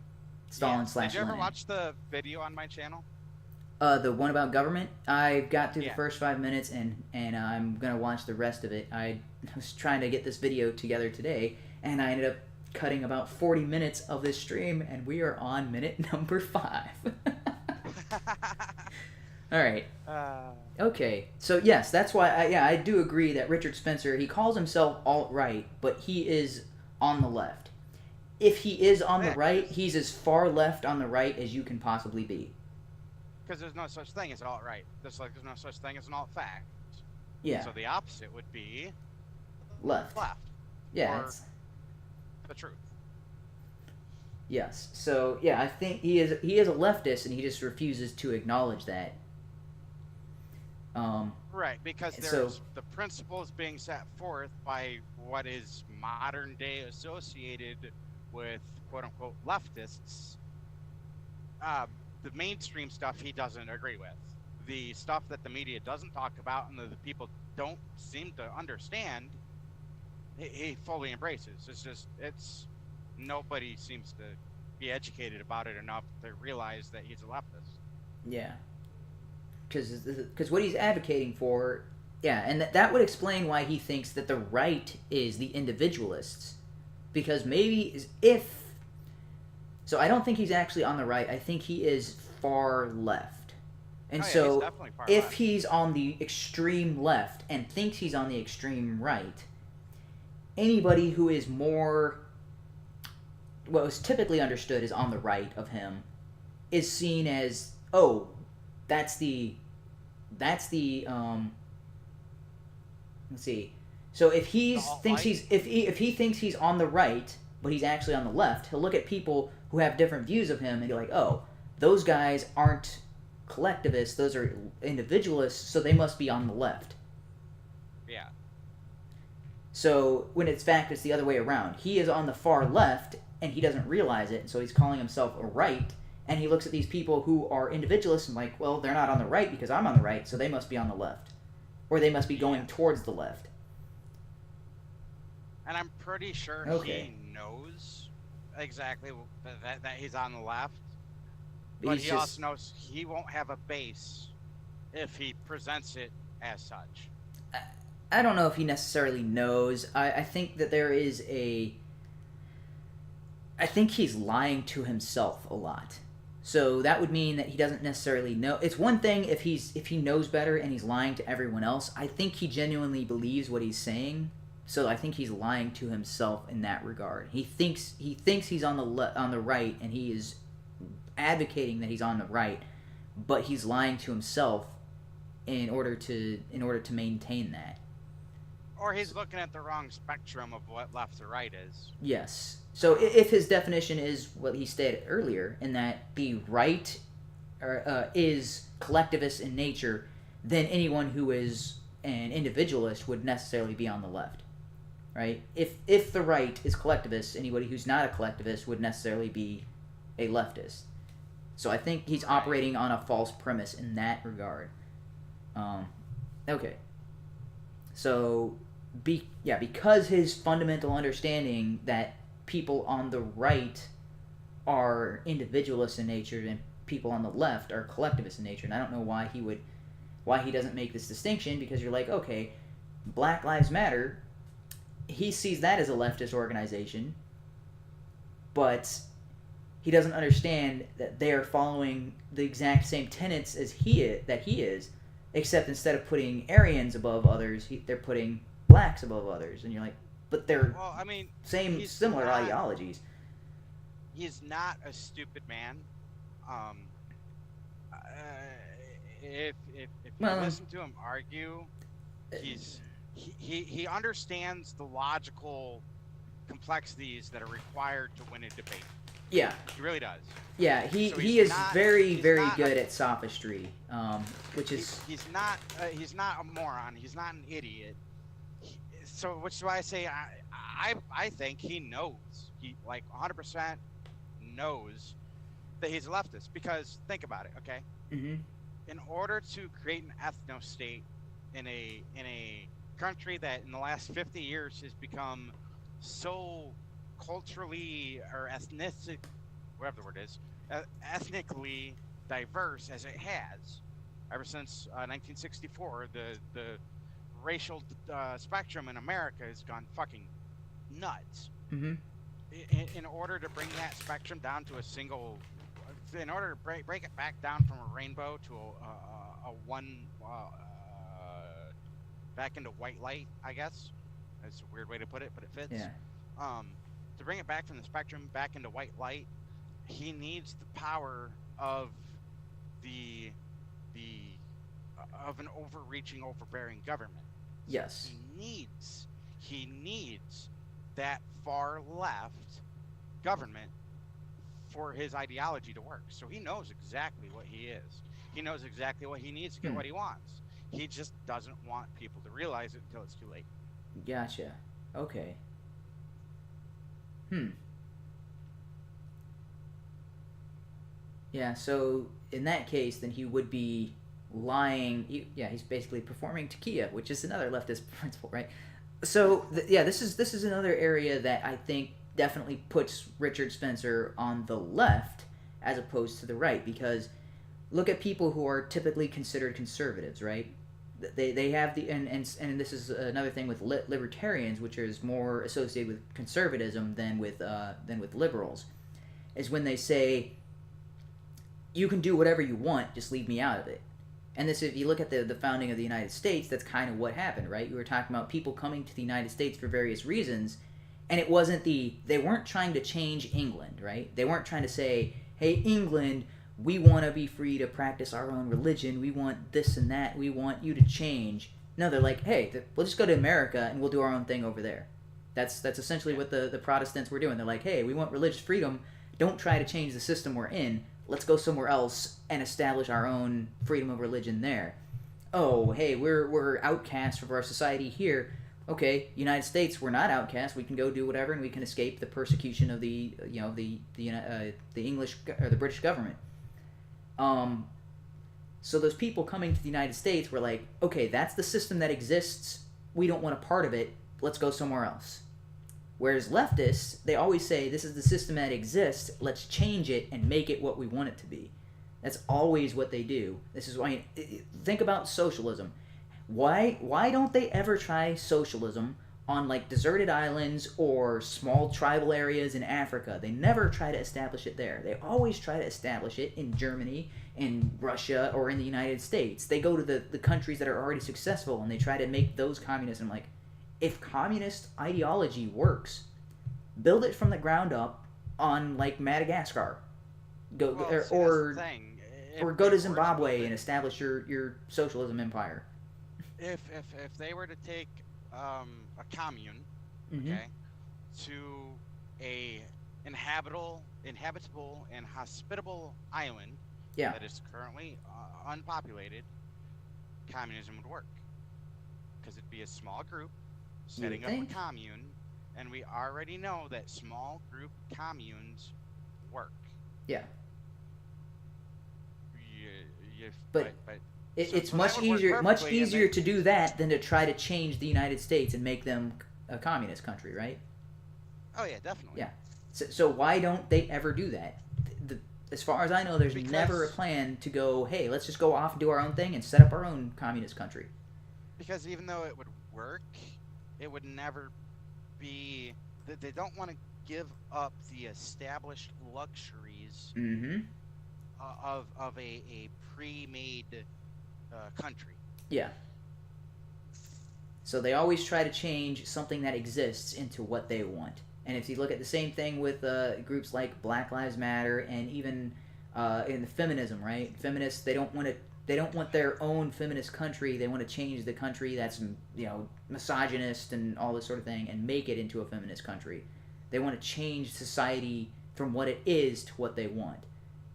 [SPEAKER 1] Stalin / Lenin.
[SPEAKER 2] Did you ever watch the video on my channel?
[SPEAKER 1] The one about government? I got through the first 5 minutes, and I'm going to watch the rest of it. I was trying to get this video together today, and I ended up cutting about 40 minutes of this stream, and we are on minute number 5. All right. Okay. So, yes, that's why, I do agree that Richard Spencer, he calls himself alt-right, but he is on the left. If he is on the right, he's as far left on the right as you can possibly be.
[SPEAKER 2] Because there's no such thing as alt-right. Just like there's no such thing as an alt-fact.
[SPEAKER 1] Yeah.
[SPEAKER 2] So the opposite would be...
[SPEAKER 1] Left.
[SPEAKER 2] Left.
[SPEAKER 1] Yeah.
[SPEAKER 2] Or the truth.
[SPEAKER 1] Yes. So yeah, I think he is a leftist, and he just refuses to acknowledge that.
[SPEAKER 2] Right, because
[SPEAKER 1] And
[SPEAKER 2] there's
[SPEAKER 1] so
[SPEAKER 2] the principles being set forth by what is modern day associated with quote unquote leftists. The mainstream stuff he doesn't agree with. The stuff that the media doesn't talk about and the people don't seem to understand, he fully embraces. It's nobody seems to be educated about it enough to realize that he's a leftist.
[SPEAKER 1] yeah, because what he's advocating for, yeah, and that would explain why he thinks that the right is the individualists, because maybe if so, I don't think he's actually on the right. I think he is far left, and
[SPEAKER 2] Oh yeah, he's
[SPEAKER 1] so
[SPEAKER 2] definitely far
[SPEAKER 1] if
[SPEAKER 2] left.
[SPEAKER 1] he's on the extreme left and thinks he's on the extreme right, anybody who is more what was typically understood as on the right of him is seen as, oh, that's the let's see. So if if he thinks he's on the right but he's actually on the left, he'll look at people who have different views of him and be like, oh, those guys aren't collectivists, those are individualists, so they must be on the left.
[SPEAKER 2] Yeah.
[SPEAKER 1] So when it's fact it's the other way around. He is on the far left and he doesn't realize it, and so he's calling himself a right, and he looks at these people who are individualists and like, well, they're not on the right because I'm on the right, so they must be on the left. Or they must be going towards the left.
[SPEAKER 2] And I'm pretty sure
[SPEAKER 1] Okay.
[SPEAKER 2] he knows exactly that he's on the left.
[SPEAKER 1] But
[SPEAKER 2] But
[SPEAKER 1] he's
[SPEAKER 2] he
[SPEAKER 1] just,
[SPEAKER 2] also knows he won't have a base if he presents it as such.
[SPEAKER 1] I don't know if he necessarily knows. I think that there is I think he's lying to himself a lot. So that would mean that he doesn't necessarily know. It's one thing if he knows better and he's lying to everyone else. I think he genuinely believes what he's saying. So I think he's lying to himself in that regard. He thinks he's on the right, and he is advocating that he's on the right, but he's lying to himself in order to maintain that.
[SPEAKER 2] Or he's looking at the wrong spectrum of what left or right is.
[SPEAKER 1] Yes. So if his definition is what he stated earlier, in that the right is collectivist in nature, then anyone who is an individualist would necessarily be on the left, right? If the right is collectivist, anybody who's not a collectivist would necessarily be a leftist. So I think he's operating on a false premise in that regard. Okay. So because his fundamental understanding that people on the right are individualists in nature and people on the left are collectivists in nature, and I don't know why he doesn't make this distinction, because you're like, okay, Black Lives Matter, he sees that as a leftist organization, but he doesn't understand that they are following the exact same tenets as he is, except instead of putting Aryans above others, they're putting blacks above others, and you're like, but they're similar ideologies.
[SPEAKER 2] He's not a stupid man. If you listen to him argue, he understands the logical complexities that are required to win a debate.
[SPEAKER 1] Yeah,
[SPEAKER 2] he really does.
[SPEAKER 1] Yeah, he is very good at sophistry, which is
[SPEAKER 2] he's not a moron. He's not an idiot. Which is why I say I think he knows. He 100% knows that he's a leftist, because think about it, okay?
[SPEAKER 1] Mm-hmm.
[SPEAKER 2] In order to create an ethno-state in a country that in the last 50 years has become so culturally or whatever the word is, ethnically diverse as it has, ever since 1964, the racial spectrum in America has gone fucking nuts.
[SPEAKER 1] Mm-hmm.
[SPEAKER 2] In order to bring that spectrum down to a single, in order to break it back down from a rainbow to a one, back into white light, I guess. That's a weird way to put it, but it fits.
[SPEAKER 1] Yeah.
[SPEAKER 2] To bring it back from the spectrum back into white light, he needs the power of of an overreaching, overbearing government.
[SPEAKER 1] Yes.
[SPEAKER 2] He needs that far left government for his ideology to work. So he knows exactly what he is. He knows exactly what he needs to get what he wants. He just doesn't want people to realize it until it's too late.
[SPEAKER 1] Gotcha. Okay. Yeah, so in that case, then he would be lying. He's basically performing takia, which is another leftist principle, right? So, this is another area that I think definitely puts Richard Spencer on the left as opposed to the right, because look at people who are typically considered conservatives, right? They have the and this is another thing with libertarians, which is more associated with conservatism than with liberals, is when they say you can do whatever you want, just leave me out of it. And this, if you look at the founding of the United States, that's kind of what happened, right? You were talking about people coming to the United States for various reasons, and it wasn't they weren't trying to change England, right? They weren't trying to say, hey, England, we want to be free to practice our own religion. We want this and that. We want you to change. No, they're like, hey, we'll just go to America and we'll do our own thing over there. That's essentially what the Protestants were doing. They're like, hey, we want religious freedom. Don't try to change the system we're in. Let's go somewhere else and establish our own freedom of religion there. Oh, hey, we're outcasts of our society here. Okay, United States, we're not outcasts. We can go do whatever, and we can escape the persecution of the English or the British government. So those people coming to the United States were like, okay, that's the system that exists. We don't want a part of it. Let's go somewhere else. Whereas leftists, they always say, this is the system that exists. Let's change it and make it what we want it to be. That's always what they do. This is why, think about socialism. Why don't they ever try socialism on like deserted islands or small tribal areas in Africa? They never try to establish it there. They always try to establish it in Germany, in Russia, or in the United States. They go to the countries that are already successful and they try to make those communist. I'm like, if communist ideology works, build it from the ground up on like Madagascar. Go or go to Zimbabwe and establish your socialism empire.
[SPEAKER 2] If they were to take a commune, okay, to a inhabitable and hospitable island that is currently unpopulated, communism would work, because it'd be a small group setting up a commune, and we already know that small group communes work.
[SPEAKER 1] Yeah.
[SPEAKER 2] But
[SPEAKER 1] it's much easier to do that than to try to change the United States and make them a communist country, right?
[SPEAKER 2] Oh yeah, definitely.
[SPEAKER 1] Yeah. So why don't they ever do that? As far as I know, there's never a plan to go, hey, let's just go off and do our own thing and set up our own communist country.
[SPEAKER 2] Because even though it would work, it would never be. They don't want to give up the established luxuries of a pre-made country.
[SPEAKER 1] Yeah. So they always try to change something that exists into what they want. And if you look at the same thing with groups like Black Lives Matter and even in the feminism, right? Feminists, they don't want their own feminist country. They want to change the country that's, misogynist and all this sort of thing and make it into a feminist country. They want to change society from what it is to what they want.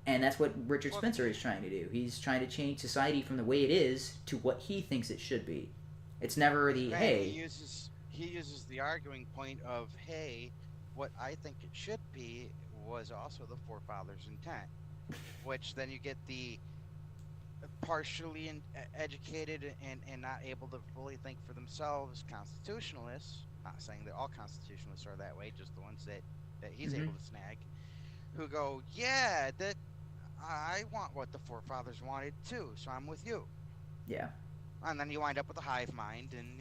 [SPEAKER 1] And that's what Richard Spencer is trying to do. He's trying to change society from the way it is to what he thinks it should be. It's never the, hey...
[SPEAKER 2] He uses the arguing point of, hey, what I think it should be was also the forefathers' intent. Which then you get the partially educated and not able to fully think for themselves constitutionalists. Not saying that all constitutionalists are that way, just the ones that he's able to snag. Who go, yeah, that I want what the forefathers wanted too, so I'm with you.
[SPEAKER 1] Yeah.
[SPEAKER 2] And then you wind up with a hive mind, and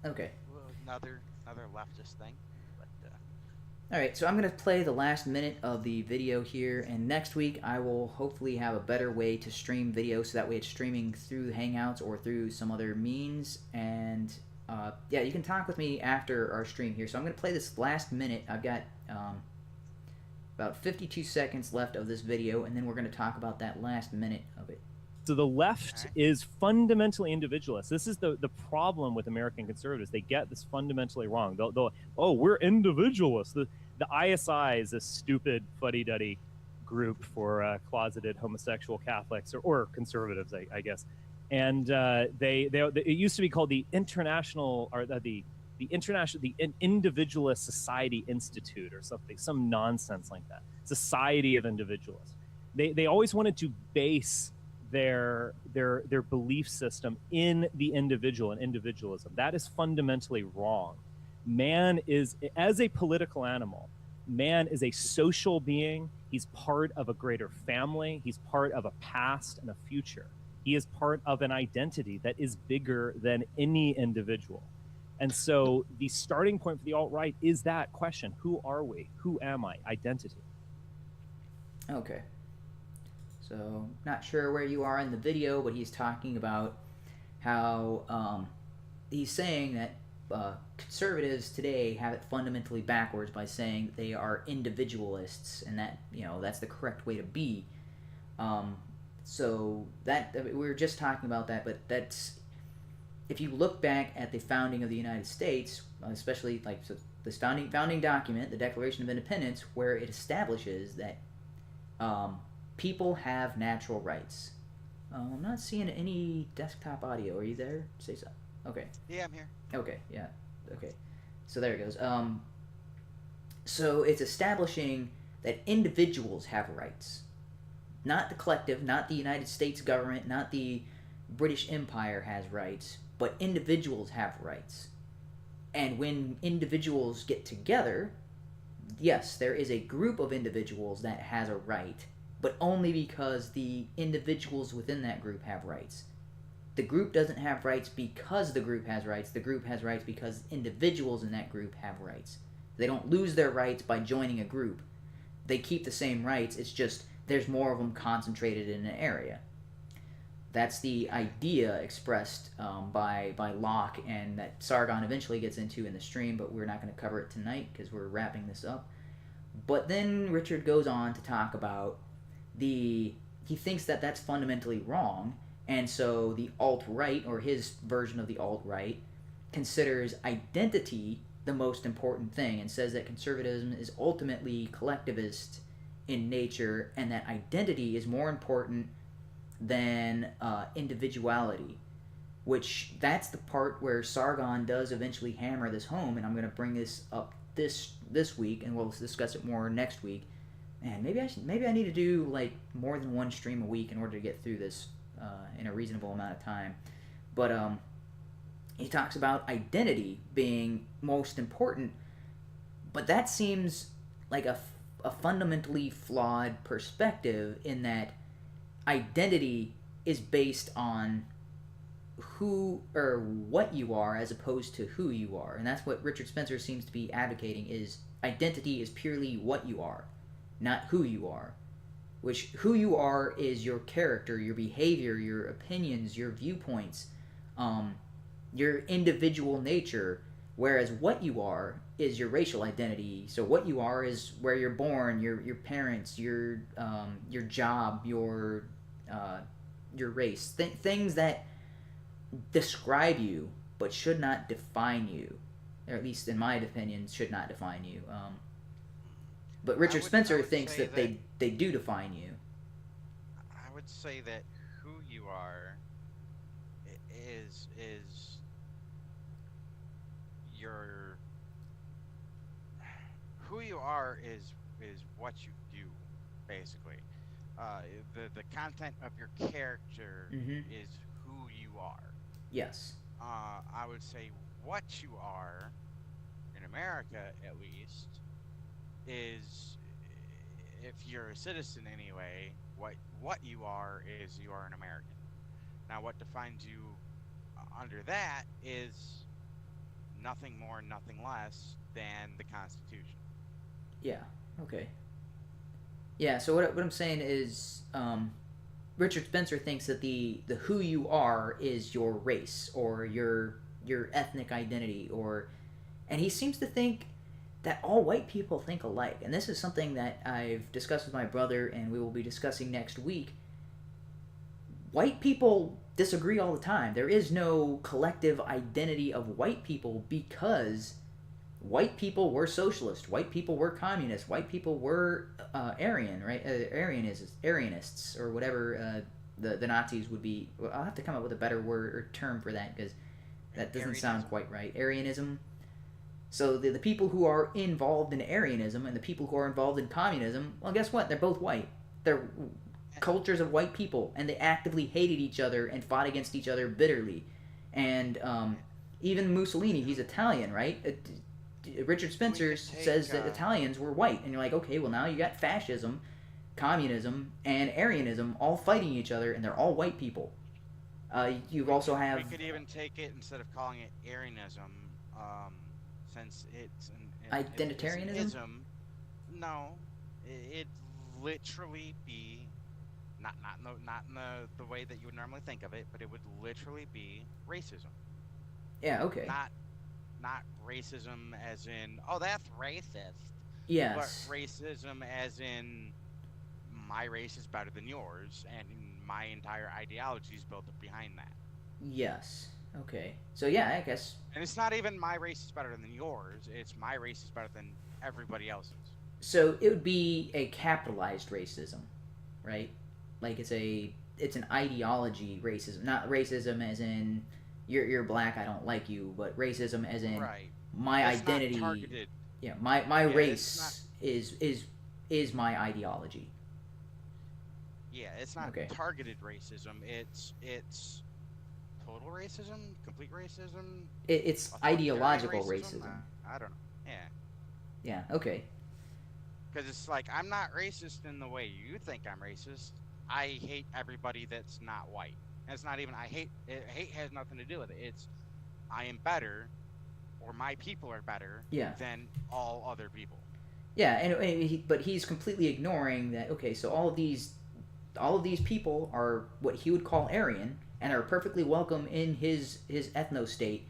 [SPEAKER 1] Okay.
[SPEAKER 2] Another leftist thing. But
[SPEAKER 1] all right, so I'm gonna play the last minute of the video here, and next week I will hopefully have a better way to stream video, so that way it's streaming through Hangouts or through some other means. And yeah, you can talk with me after our stream here. So I'm gonna play this last minute. I've got about 52 seconds left of this video, and then we're going to talk about that last minute of it.
[SPEAKER 4] So the left is fundamentally individualist. This is the problem with American conservatives. They get this fundamentally wrong. They'll we're individualists. the ISI is a stupid fuddy-duddy group for closeted homosexual Catholics or conservatives, I guess. And it used to be called the International or the Individualist Society Institute or something, some nonsense like that. Society of Individualists. They always wanted to base their belief system in the individual and individualism. That is fundamentally wrong. Man is, as a political animal, man is a social being. He's part of a greater family. He's part of a past and a future. He is part of an identity that is bigger than any individual. And so the starting point for the alt-right is that question: who are we? Who am I? Identity.
[SPEAKER 1] Okay. So, not sure where you are in the video, but he's talking about how he's saying that conservatives today have it fundamentally backwards by saying that they are individualists, and that, that's the correct way to be. So that we were just talking about that, but that's, if you look back at the founding of the United States, especially this founding document, the Declaration of Independence, where it establishes that people have natural rights. I'm not seeing any desktop audio. Are you there? Say so. Okay.
[SPEAKER 2] Yeah, I'm here.
[SPEAKER 1] Okay, yeah. Okay. So there it goes. So it's establishing that individuals have rights. Not the collective, not the United States government, not the British Empire has rights, but individuals have rights. And when individuals get together, yes, there is a group of individuals that has a right, but only because the individuals within that group have rights. The group doesn't have rights because the group has rights. The group has rights because individuals in that group have rights. They don't lose their rights by joining a group. They keep the same rights. It's just there's more of them concentrated in an area. That's the idea expressed by Locke, and that Sargon eventually gets into in the stream, but we're not going to cover it tonight because we're wrapping this up. But then Richard goes on to talk about he thinks that that's fundamentally wrong, and so the alt-right, or his version of the alt-right, considers identity the most important thing, and says that conservatism is ultimately collectivist in nature, and that identity is more important than individuality, which that's the part where Sargon does eventually hammer this home, and I'm going to bring this up this week, and we'll discuss it more next week. And maybe I need to do more than one stream a week in order to get through this in a reasonable amount of time. But he talks about identity being most important, but that seems like a fundamentally flawed perspective, in that identity is based on who or what you are as opposed to who you are. And that's what Richard Spencer seems to be advocating, is identity is purely what you are, not who you are. Which, who you are is your character, your behavior, your opinions, your viewpoints, your individual nature, whereas what you are is your racial identity. So what you are is where you're born, your parents, your job, your race, things that describe you but should not define you, or at least in my opinion should not define you. But Richard Spencer thinks that they do define you.
[SPEAKER 2] I would say that who you are is your who you are is what you do, basically. The content of your character is who you are.
[SPEAKER 1] Yes.
[SPEAKER 2] I would say what you are, in America at least, is, if you're a citizen anyway, what you are is you are an American. Now, what defines you under that is nothing more, nothing less than the Constitution.
[SPEAKER 1] Yeah. Okay. Yeah. So what I'm saying is, Richard Spencer thinks that the who you are is your race or your ethnic identity, and he seems to think that all white people think alike. And this is something that I've discussed with my brother, and we will be discussing next week. White people disagree all the time. There is no collective identity of white people, because white people were socialist, white people were communist, white people were Aryan, right? Aryanists, or whatever the Nazis would be. Well, I'll have to come up with a better word or term for that, because that doesn't sound quite right. Aryanism. So the people who are involved in Aryanism and the people who are involved in communism, well, guess what? They're both white. They're cultures of white people, and they actively hated each other and fought against each other bitterly. And even Mussolini, he's Italian, right? Richard Spencer says that Italians were white, and you're like, okay, well, now you got fascism, communism, and Aryanism all fighting each other, and they're all white people. You also have...
[SPEAKER 2] We could even take it, instead of calling it Aryanism, since it's
[SPEAKER 1] identitarianism.
[SPEAKER 2] No, it literally be not in the way that you would normally think of it, but it would literally be racism.
[SPEAKER 1] Yeah. Okay.
[SPEAKER 2] Not racism as in, oh, that's racist.
[SPEAKER 1] Yes.
[SPEAKER 2] But racism as in, my race is better than yours, and my entire ideology is built up behind that.
[SPEAKER 1] Yes. Okay. So yeah, I guess.
[SPEAKER 2] And it's not even my race is better than yours. It's my race is better than everybody else's.
[SPEAKER 1] So it would be a capitalized racism, right? Like it's an ideology racism, not racism as in you're black, I don't like you, but racism as in my
[SPEAKER 2] it's
[SPEAKER 1] identity.
[SPEAKER 2] Not targeted.
[SPEAKER 1] Yeah, my race is my ideology.
[SPEAKER 2] Yeah, it's not targeted racism. It's total racism, complete racism.
[SPEAKER 1] It's ideological racism.
[SPEAKER 2] I don't know. Yeah.
[SPEAKER 1] Yeah. Okay.
[SPEAKER 2] Because it's like, I'm not racist in the way you think I'm racist. I hate everybody that's not white. And it's not even hate has nothing to do with it. It's I am better, or my people are better than all other people.
[SPEAKER 1] Yeah, but he's completely ignoring that. Okay, so all of these people are what he would call Aryan and are perfectly welcome in his ethno-state,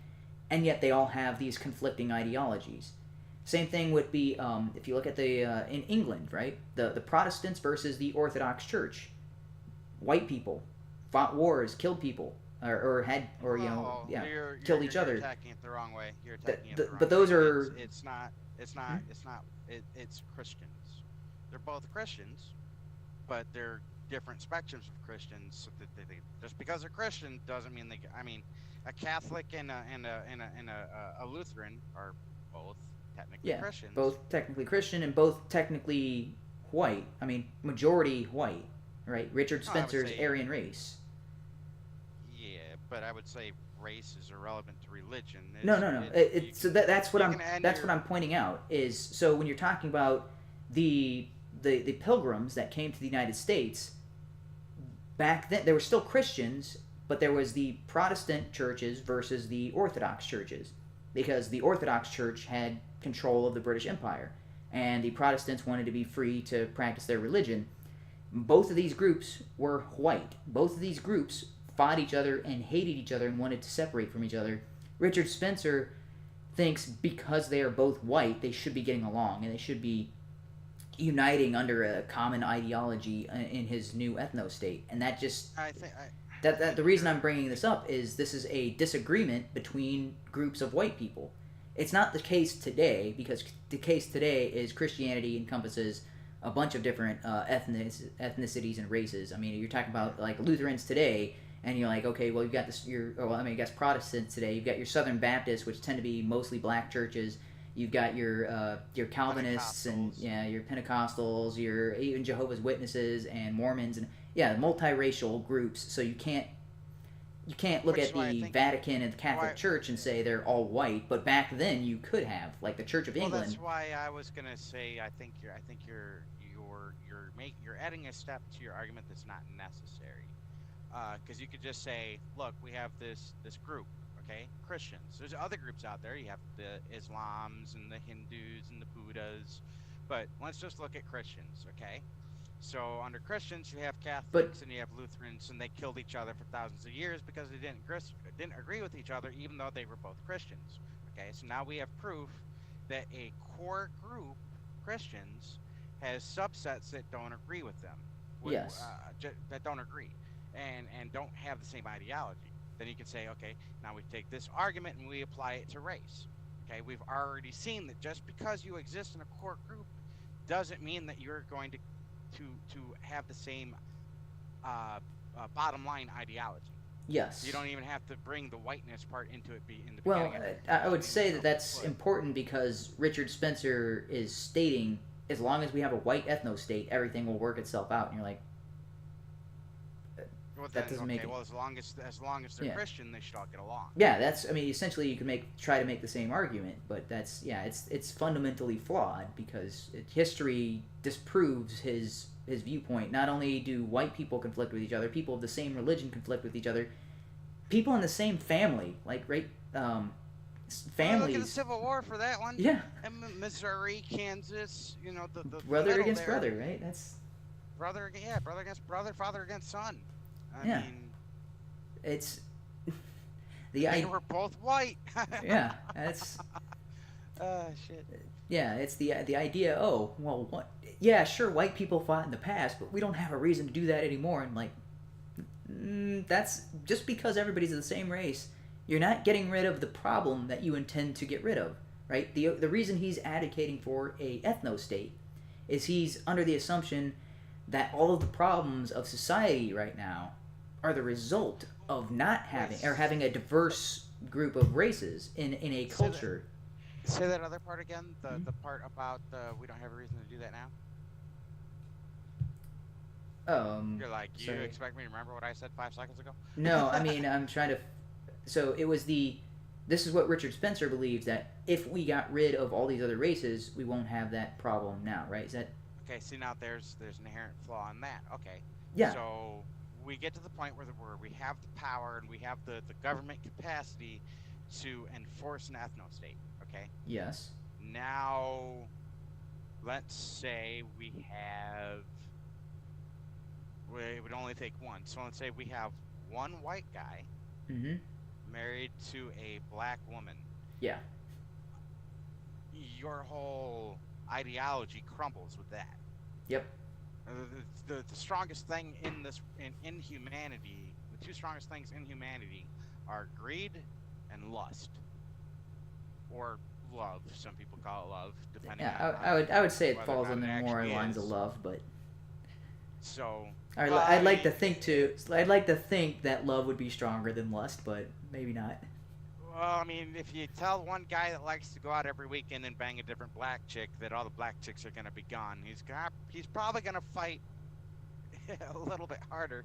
[SPEAKER 1] and yet they all have these conflicting ideologies. Same thing would be if you look at in England, right? The Protestants versus the Orthodox Church. White people fought wars, killed people, killed each other.
[SPEAKER 2] You're attacking it the wrong way. You're attacking it the wrong
[SPEAKER 1] but those
[SPEAKER 2] way.
[SPEAKER 1] are.
[SPEAKER 2] It's Christians. They're both Christians, but they're different spectrums of Christians. So they just because they're Christian doesn't mean a Catholic and a Lutheran are both technically Christians.
[SPEAKER 1] Both technically Christian and both technically white. I mean, majority white, right? Richard Spencer's Aryan race.
[SPEAKER 2] Yeah, but I would say race is irrelevant to religion.
[SPEAKER 1] No. That's what I'm pointing out is, so when you're talking about the pilgrims that came to the United States, back then there were still Christians, but there was the Protestant churches versus the Orthodox churches, because the Orthodox Church had control of the British Empire, and the Protestants wanted to be free to practice their religion. Both of these groups were white. Both of these groups fought each other and hated each other and wanted to separate from each other. Richard Spencer thinks because they are both white, they should be getting along, and they should be uniting under a common ideology in his new ethno-state. And that just... the reason I'm bringing this up is this is a disagreement between groups of white people. It's not the case today, because the case today is Christianity encompasses a bunch of different ethnicities and races. I mean, you're talking about like Lutherans today, and you're like, okay, well, you've got I guess Protestants today. You've got your Southern Baptists, which tend to be mostly black churches. You've got your Calvinists and your Pentecostals, your even Jehovah's Witnesses and Mormons, and multiracial groups. So you can't look at the Vatican and the Catholic Church and say they're all white. But back then you could have, like the Church of England.
[SPEAKER 2] That's why I was gonna say I think you're adding a step to your argument that's not necessary. Because you could just say, look, we have this group. Okay, Christians. There's other groups out there. You have the Islams and the Hindus and the Buddhas, but let's just look at Christians. Okay, so under Christians you have Catholics and you have Lutherans, and they killed each other for thousands of years because they didn't agree with each other, even though they were both Christians. Okay, so now we have proof that a core group, Christians, has subsets that don't agree with them. That don't agree and don't have the same ideology. Then you can say, okay, now we take this argument and we apply it to race. Okay, we've already seen that just because you exist in a core group doesn't mean that you're going to have the same bottom line ideology.
[SPEAKER 1] Yes.
[SPEAKER 2] You don't even have to bring the whiteness part into it. In the
[SPEAKER 1] Well,
[SPEAKER 2] beginning.
[SPEAKER 1] I would say that that's important because Richard Spencer is stating, as long as we have a white ethno-state, everything will work itself out. And you're like,
[SPEAKER 2] well,
[SPEAKER 1] that doesn't make it.
[SPEAKER 2] Well, as long as they're
[SPEAKER 1] Yeah.
[SPEAKER 2] Christian, they should all get along.
[SPEAKER 1] Yeah, that's. I mean, essentially, you can try to make the same argument, but that's it's fundamentally flawed because history disproves his viewpoint. Not only do white people conflict with each other, people of the same religion conflict with each other, people in the same family, like families.
[SPEAKER 2] Look at the Civil War for that one.
[SPEAKER 1] Yeah.
[SPEAKER 2] And Missouri, Kansas, the
[SPEAKER 1] brother against
[SPEAKER 2] there.
[SPEAKER 1] brother, right? That's
[SPEAKER 2] brother against brother, father against son. I mean,
[SPEAKER 1] it's
[SPEAKER 2] they were both white.
[SPEAKER 1] Yeah, that's.
[SPEAKER 2] Shit.
[SPEAKER 1] Yeah, it's the idea. Oh, well, what? Yeah, sure, white people fought in the past, but we don't have a reason to do that anymore. And like, that's just because everybody's of the same race. You're not getting rid of the problem that you intend to get rid of, right? The reason he's advocating for a ethno-state is he's under the assumption that all of the problems of society right now are the result of not having a diverse group of races in a culture.
[SPEAKER 2] Say that other part again. The part about we don't have a reason to do that now. You're like, you
[SPEAKER 1] sorry.
[SPEAKER 2] expect me to remember what I said 5 seconds ago?
[SPEAKER 1] No, I mean, I'm trying to. So it was this is what Richard Spencer believes, that if we got rid of all these other races, we won't have that problem now, right? Is that?
[SPEAKER 2] Okay, see, now there's an inherent flaw in that. Okay.
[SPEAKER 1] Yeah.
[SPEAKER 2] So we get to the point where we have the power and we have the government capacity to enforce an ethno-state. Okay.
[SPEAKER 1] Yes.
[SPEAKER 2] Now, let's say we have. It would only take one. So let's say we have one white guy married to a black woman.
[SPEAKER 1] Yeah.
[SPEAKER 2] Your whole ideology crumbles with that.
[SPEAKER 1] Yep.
[SPEAKER 2] The strongest thing in humanity, the two strongest things in humanity are greed and lust, or love. Some people call it love, depending.
[SPEAKER 1] Yeah, I would say it falls
[SPEAKER 2] on
[SPEAKER 1] under more lines of love, but.
[SPEAKER 2] So.
[SPEAKER 1] I'd like to think that love would be stronger than lust, but maybe not.
[SPEAKER 2] Well, I mean, if you tell one guy that likes to go out every weekend and bang a different black chick that all the black chicks are going to be gone, he's probably going to fight a little bit harder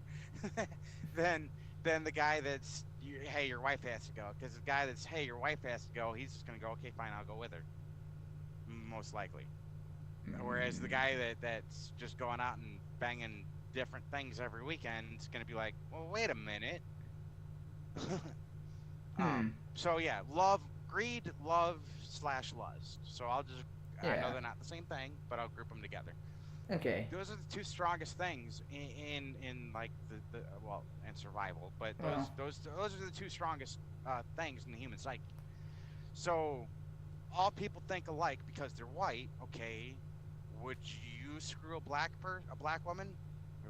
[SPEAKER 2] than the guy that's, hey, your wife has to go. Because the guy that's, hey, your wife has to go, he's just going to go, okay, fine, I'll go with her. Most likely. Whereas the guy that's just going out and banging different things every weekend is going to be like, well, wait a minute. So yeah, greed, love/lust. So I'll just, I know they're not the same thing, but I'll group them together.
[SPEAKER 1] Okay.
[SPEAKER 2] Those are the two strongest things in like the and survival, but those are the two strongest things in the human psyche. So all people think alike because they're white. Okay, would you screw a black woman?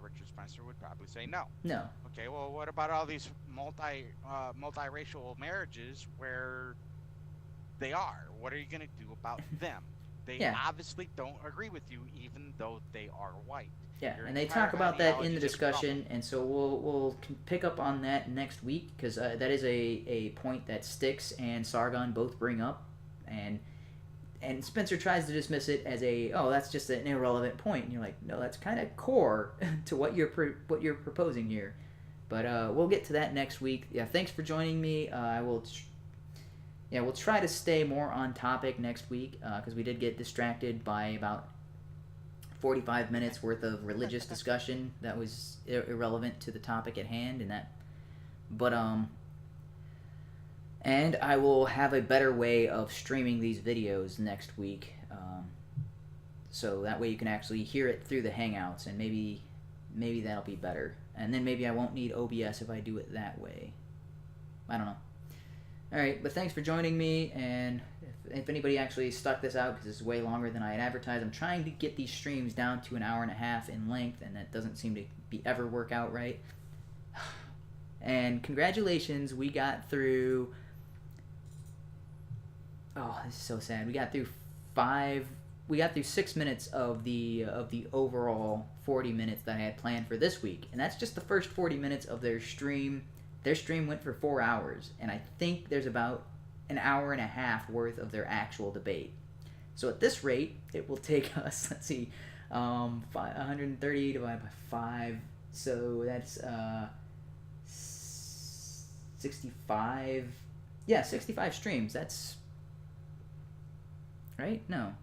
[SPEAKER 2] Richard Spencer would probably say no.
[SPEAKER 1] No.
[SPEAKER 2] Okay, well, what about all these multiracial marriages where they are? What are you going to do about them? They obviously don't agree with you, even though they are white.
[SPEAKER 1] Yeah, and they talk about that in the discussion, and so we'll pick up on that next week, because that is a point that Styx and Sargon both bring up, and Spencer tries to dismiss it as that's just an irrelevant point, and you're like, no, that's kind of core to what you're proposing here. But we'll get to that next week. Yeah, thanks for joining me. We'll try to stay more on topic next week, because we did get distracted by about 45 minutes worth of religious discussion that was irrelevant to the topic at hand, and I will have a better way of streaming these videos next week, so that way you can actually hear it through the Hangouts, and maybe that'll be better. And then maybe I won't need OBS if I do it that way. I don't know. Alright, but thanks for joining me, and if anybody actually stuck this out, because this is way longer than I had advertised, I'm trying to get these streams down to an hour and a half in length, and that doesn't seem to ever work out right. And congratulations, we got through oh, this is so sad. We got through 6 minutes of the overall 40 minutes that I had planned for this week, and that's just the first 40 minutes of their stream. Their stream went for 4 hours, and I think there's about an hour and a half worth of their actual debate. So at this rate, it will take us, let's see, 130 divided by 5, so that's 65. Yeah, 65 streams. That's right? No.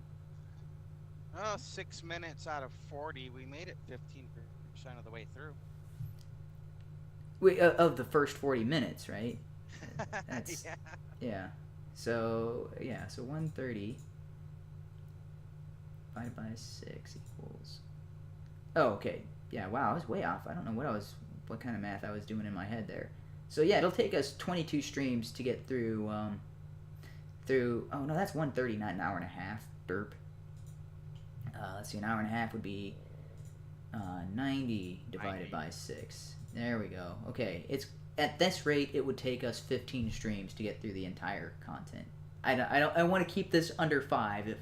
[SPEAKER 2] Oh, 6 minutes out of 40. We made it 15% of the way through.
[SPEAKER 1] Wait, of the first 40 minutes, right? That's,
[SPEAKER 2] Yeah.
[SPEAKER 1] yeah. So 130 divided by 6 equals. Oh, okay. Yeah, wow, I was way off. I don't know what kind of math I was doing in my head there. So yeah, it'll take us 22 streams to get through, oh no, that's 130, not an hour and a half. Derp. Let's see, an hour and a half would be 90 divided by 6. There we go. Okay, at this rate, it would take us 15 streams to get through the entire content. I want to keep this under 5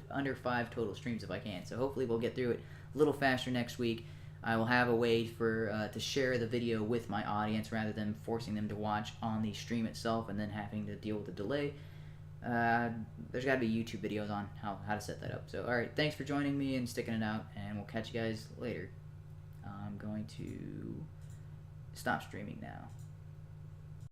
[SPEAKER 1] total streams if I can. So hopefully we'll get through it a little faster next week. I will have a way for to share the video with my audience rather than forcing them to watch on the stream itself and then having to deal with the delay. There's got to be YouTube videos on how to set that up. So, all right, thanks for joining me and sticking it out, and we'll catch you guys later. I'm going to stop streaming now.